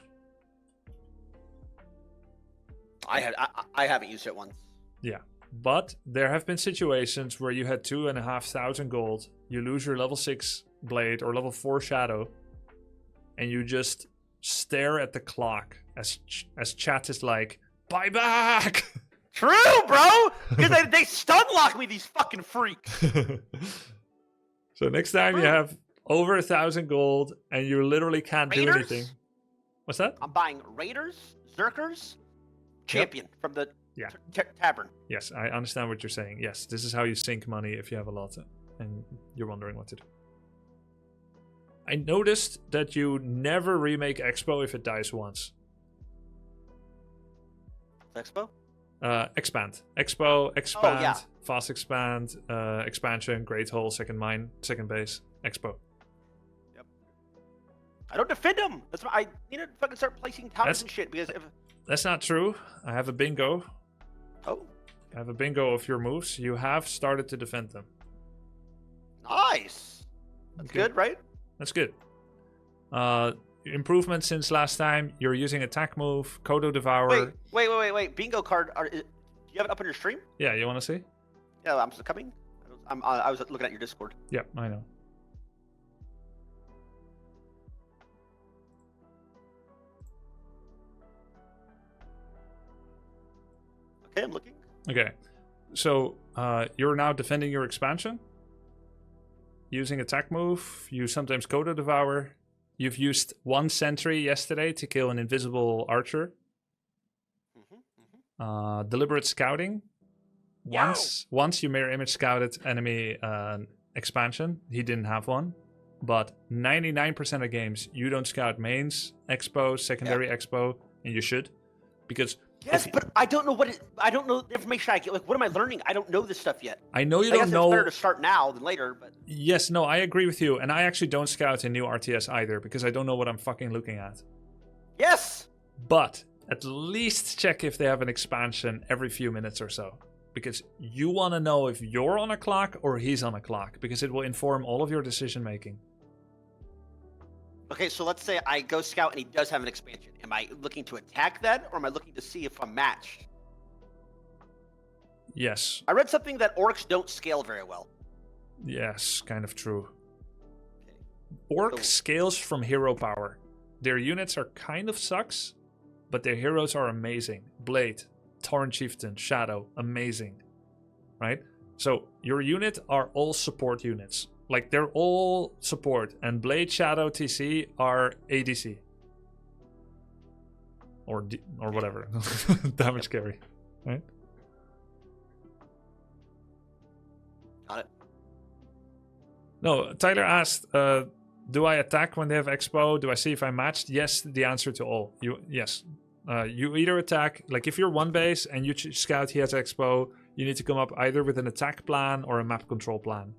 Speaker 1: I haven't used it once.
Speaker 2: Yeah. But there have been situations where you had 2,500 gold, you lose your level 6 blade or level 4 shadow, and you just stare at the clock as chat is like, buy back!
Speaker 1: True, bro! Because they stun lock me, these fucking freaks.
Speaker 2: So next time you have over 1,000 gold and you literally can't do anything. What's that?
Speaker 1: I'm buying Raiders, Zerkers, Champion from the tavern.
Speaker 2: Yes, I understand what you're saying. Yes, this is how you sink money if you have a lot and you're wondering what to do. I noticed that you never remake Expo if it dies once.
Speaker 1: Expo?
Speaker 2: Expand. Expo, expand,
Speaker 1: Oh, yeah.
Speaker 2: fast expand, expansion, great hole, second mine, second base, Expo.
Speaker 1: Yep. I don't defend them. That's why I need to fucking start placing towers and shit. Because if
Speaker 2: That's not true. I have a bingo.
Speaker 1: oh,
Speaker 2: I have a bingo of your moves. You have started to defend them.
Speaker 1: nice. That's good, right?
Speaker 2: That's good. Improvement since last time. You're using attack move, Kodo Devour.
Speaker 1: Wait. Bingo card. Do you have it up on your stream?
Speaker 2: Yeah, you want to see?
Speaker 1: Yeah, I'm still coming. I was looking at your Discord.
Speaker 2: Yeah, I know.
Speaker 1: Okay, I'm looking.
Speaker 2: Okay, so you're now defending your expansion. Using attack move, you sometimes Kodo Devour. You've used 1 sentry yesterday to kill an invisible archer. Deliberate scouting. Once you mirror image scouted enemy expansion. He didn't have one. But 99% of games, you don't scout mains, expo, secondary expo, and you should. Because...
Speaker 1: Yes, but I don't know I don't know the information I get. Like, what am I learning? I don't know this stuff yet.
Speaker 2: I know you
Speaker 1: I
Speaker 2: don't
Speaker 1: guess
Speaker 2: know...
Speaker 1: it's better to start now than later, but...
Speaker 2: Yes, no, I agree with you. And I actually don't scout in new RTS either, because I don't know what I'm fucking looking at.
Speaker 1: Yes!
Speaker 2: But at least check if they have an expansion every few minutes or so. Because you want to know if you're on a clock or he's on a clock, because it will inform all of your decision making.
Speaker 1: Okay, so let's say I go scout and he does have an expansion. Am I looking to attack that, or am I looking to see if I'm matched?
Speaker 2: Yes.
Speaker 1: I read something that orcs don't scale very well.
Speaker 2: Yes, kind of true.
Speaker 1: Okay.
Speaker 2: Orc
Speaker 1: So-
Speaker 2: scales from hero power. Their units are kind of sucks, but their heroes are amazing. Blade, Tauren Chieftain, Shadow, amazing. Right? So your unit are all support units. like they're all support, and Blade, Shadow, TC are ADC. Or whatever. Damage carry. Right?
Speaker 1: Got it.
Speaker 2: No, Tyler asked, do I attack when they have expo? Do I see if I matched? Yes, the answer to all. Yes. You either attack, like if you're one base and you scout he has expo, you need to come up either with an attack plan or a map control plan.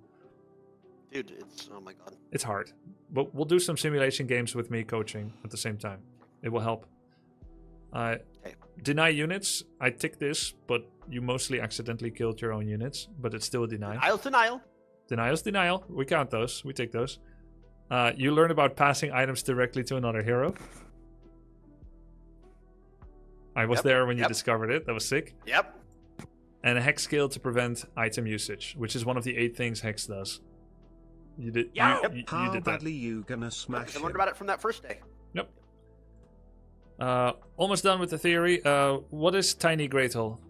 Speaker 1: Dude, it's, oh my god.
Speaker 2: It's hard. But we'll do some simulation games with me coaching at the same time. It will help. Deny units. I tick this, but you mostly accidentally killed your own units, but it's still a deny.
Speaker 1: Denial.
Speaker 2: Denial's denial. We count those. We take those. You learn about passing items directly to another hero. I was there when you discovered it. That was sick.
Speaker 1: Yep.
Speaker 2: And a hex skill to prevent item usage, which is one of the 8 things hex does. You did.
Speaker 4: How
Speaker 2: you did
Speaker 4: badly you gonna smash
Speaker 1: I
Speaker 4: him?
Speaker 1: learned about it from that first day.
Speaker 2: Yep. Almost done with the theory. What is Tiny Great Hole?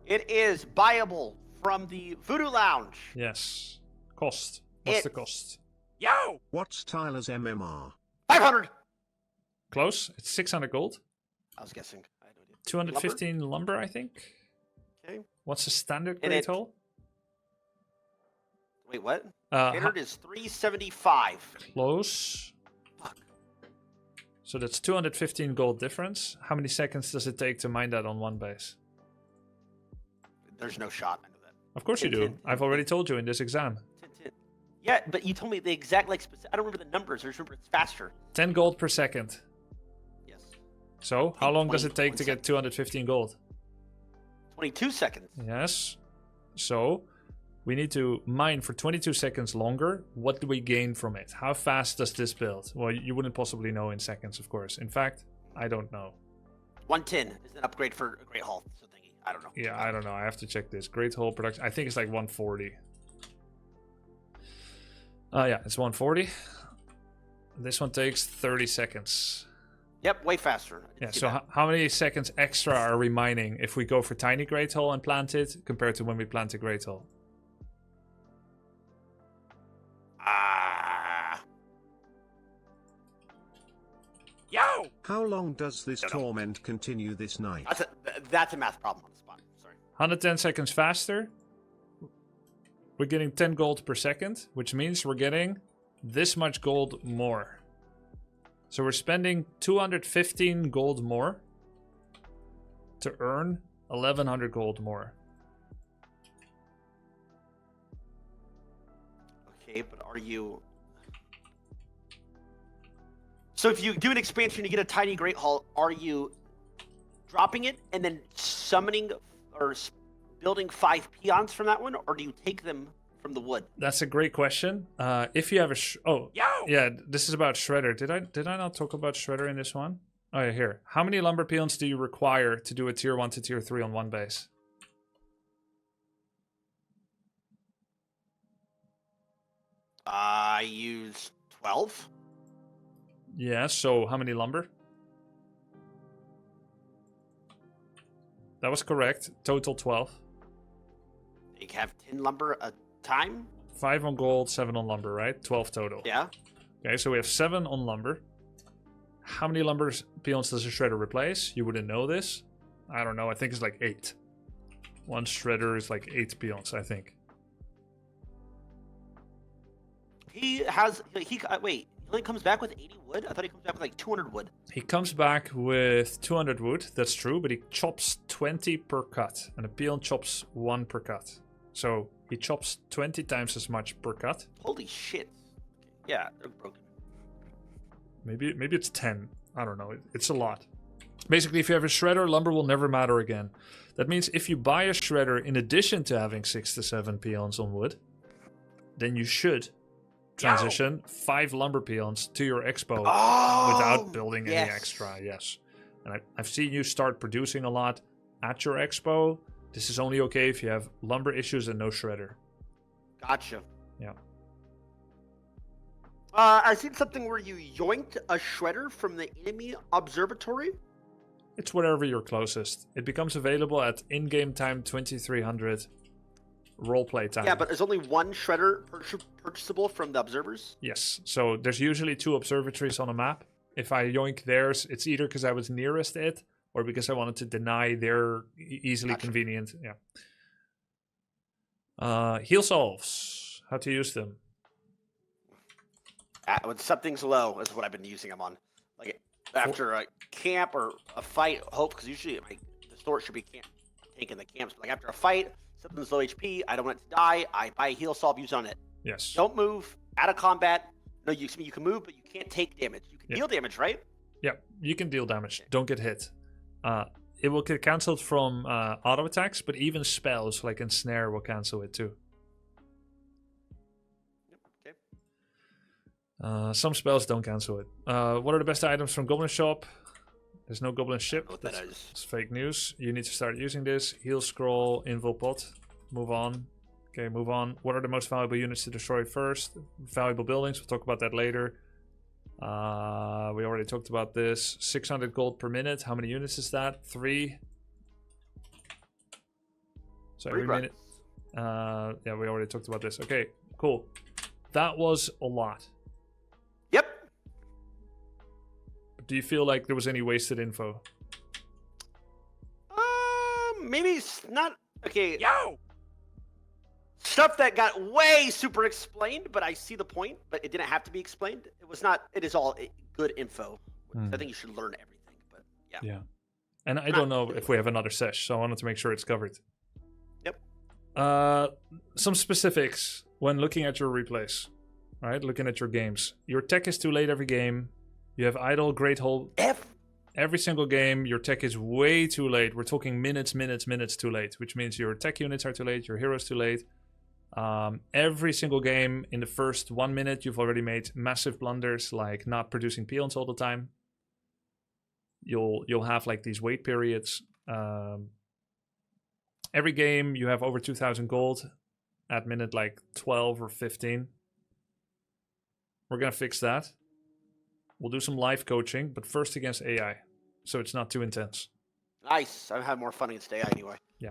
Speaker 1: It is buyable from the Voodoo Lounge.
Speaker 2: Yes. Cost. What's the cost?
Speaker 1: Yo!
Speaker 4: What's Tyler's MMR?
Speaker 1: 500!
Speaker 2: Close. It's 600 gold.
Speaker 1: I was guessing. I had no idea.
Speaker 2: 215 lumber, I think.
Speaker 1: Okay.
Speaker 2: What's the standard
Speaker 1: And
Speaker 2: Great Hole?
Speaker 1: Wait, what?
Speaker 2: Uh,
Speaker 1: Standard is 375.
Speaker 2: Close.
Speaker 1: Fuck.
Speaker 2: So that's 215 gold difference. How many seconds does it take to mine that on one base?
Speaker 1: There's no shot. I know that.
Speaker 2: Of course you do.
Speaker 1: 10.
Speaker 2: I've already told you in this exam.
Speaker 1: 10. Yeah, but you told me the exact, like, I don't remember the numbers. I just remember it's faster.
Speaker 2: 10 gold per second.
Speaker 1: Yes.
Speaker 2: So, how long does it
Speaker 1: 21
Speaker 2: take to get 215 gold?
Speaker 1: 22 seconds.
Speaker 2: Yes. So, we need to mine for 22 seconds longer. What do we gain from it? How fast does this build? Well, you wouldn't possibly know in seconds, of course. In fact, I don't know.
Speaker 1: 110 is an upgrade for a Great Hall. So thingy. I don't know.
Speaker 2: Yeah, I don't know. I have to check this. Great Hole production. I think it's like 140. Yeah, it's 140. This one takes 30 seconds.
Speaker 1: Yep, way faster.
Speaker 2: Yeah, so how many seconds extra are we mining if we go for Tiny Great Hole and plant it compared to when we plant a Great Hole?
Speaker 1: Yo!
Speaker 4: How long does this torment continue this night?
Speaker 1: That's a math problem on the spot. Sorry.
Speaker 2: 110 seconds faster. We're getting 10 gold per second, which means we're getting this much gold more. So we're spending 215 gold more to earn 1100 gold more.
Speaker 1: Okay, but are you... So if you do an expansion, you get a Tiny Great Hall, are you dropping it and then summoning or building 5 peons from that one, or do you take them from the wood?
Speaker 2: That's a great question. If you have a yeah, this is about Shredder. Did I not talk about Shredder in this one? Oh yeah, here. How many lumber peons do you require to do a tier 1 to tier 3 on one base?
Speaker 1: I use 12.
Speaker 2: Yeah, so how many lumber? That was correct. Total 12.
Speaker 1: You have 10 lumber a time?
Speaker 2: 5 on gold, 7 on lumber, right? 12 total.
Speaker 1: Yeah.
Speaker 2: Okay, so we have 7 on lumber. How many lumber peons does a shredder replace? You wouldn't know this. I don't know. I think it's like 8. One shredder is like 8 peons, I think.
Speaker 1: He has... wait, he only comes back with 80 wood? I thought he comes back with like 200 wood.
Speaker 2: He comes back with 200 wood, that's true, but he chops 20 per cut. And a peon chops 1 per cut. So he chops 20 times as much per cut.
Speaker 1: Holy shit. Yeah, they're broken.
Speaker 2: Maybe it's 10. I don't know. It's a lot. Basically, if you have a shredder, lumber will never matter again. That means if you buy a shredder in addition to having 6 to 7 peons on wood, then you should transition 5 lumber peons to your expo without building any extra. Yes. And I've seen you start producing a lot at your expo. This is only okay if you have lumber issues and no shredder.
Speaker 1: Gotcha.
Speaker 2: Yeah.
Speaker 1: I've seen something where you yoinked a shredder from the enemy observatory.
Speaker 2: It's wherever you're closest. It becomes available at in-game time 2300 roleplay time.
Speaker 1: Yeah, but there's only one shredder purchasable from the observers.
Speaker 2: Yes, so there's usually 2 observatories on a map. If I yoink theirs, it's either because I was nearest it or because I wanted to deny their easily convenient. Yeah. Heal solves. How to use them?
Speaker 1: When something's low is what I've been using them on. Like after a camp or a fight, because usually the store should be taking the camps. But like after a fight, something's low HP, I don't want it to die. I buy a heal solve, use on it.
Speaker 2: Yes.
Speaker 1: Don't move. Out of combat. No, you can move, but you can't take damage. You can deal damage, right?
Speaker 2: Yeah, you can deal damage. Don't get hit. It will get cancelled from auto attacks, but even spells like Ensnare will cancel it too.
Speaker 1: Yep. Okay.
Speaker 2: Some spells don't cancel it. What are the best items from Goblin Shop? There's no Goblin Ship.
Speaker 1: What that is.
Speaker 2: It's fake news. You need to start using this. Heal scroll, invul pot. Move on. Okay, move on. What are the most valuable units to destroy first? Valuable buildings. We'll talk about that later. We already talked about this. 600 gold per minute. How many units is that? 3. So every minute. Yeah, we already talked about this. Okay, cool. That was a lot.
Speaker 1: Yep.
Speaker 2: Do you feel like there was any wasted info?
Speaker 1: Maybe it's not. Okay.
Speaker 2: Yo!
Speaker 1: Stuff that got way super explained, but I see the point. But it didn't have to be explained. It was not. It is all good info. I think you should learn everything. But yeah.
Speaker 2: Yeah. And I don't know if we have another sesh, so I wanted to make sure it's covered.
Speaker 1: Yep.
Speaker 2: Some specifics when looking at your replays. Right, looking at your games. Your tech is too late every game. You have idle, great hold. Every single game, your tech is way too late. We're talking minutes too late, which means your tech units are too late, your heroes too late. Every single game, in the first 1 minute, you've already made massive blunders, like not producing peons all the time. You'll have like these wait periods. Every game, you have over 2,000 gold at minute like 12 or 15. We're gonna fix that. We'll do some live coaching, but first against AI, so it's not too intense.
Speaker 1: Nice. I've had more fun against AI anyway.
Speaker 2: Yeah.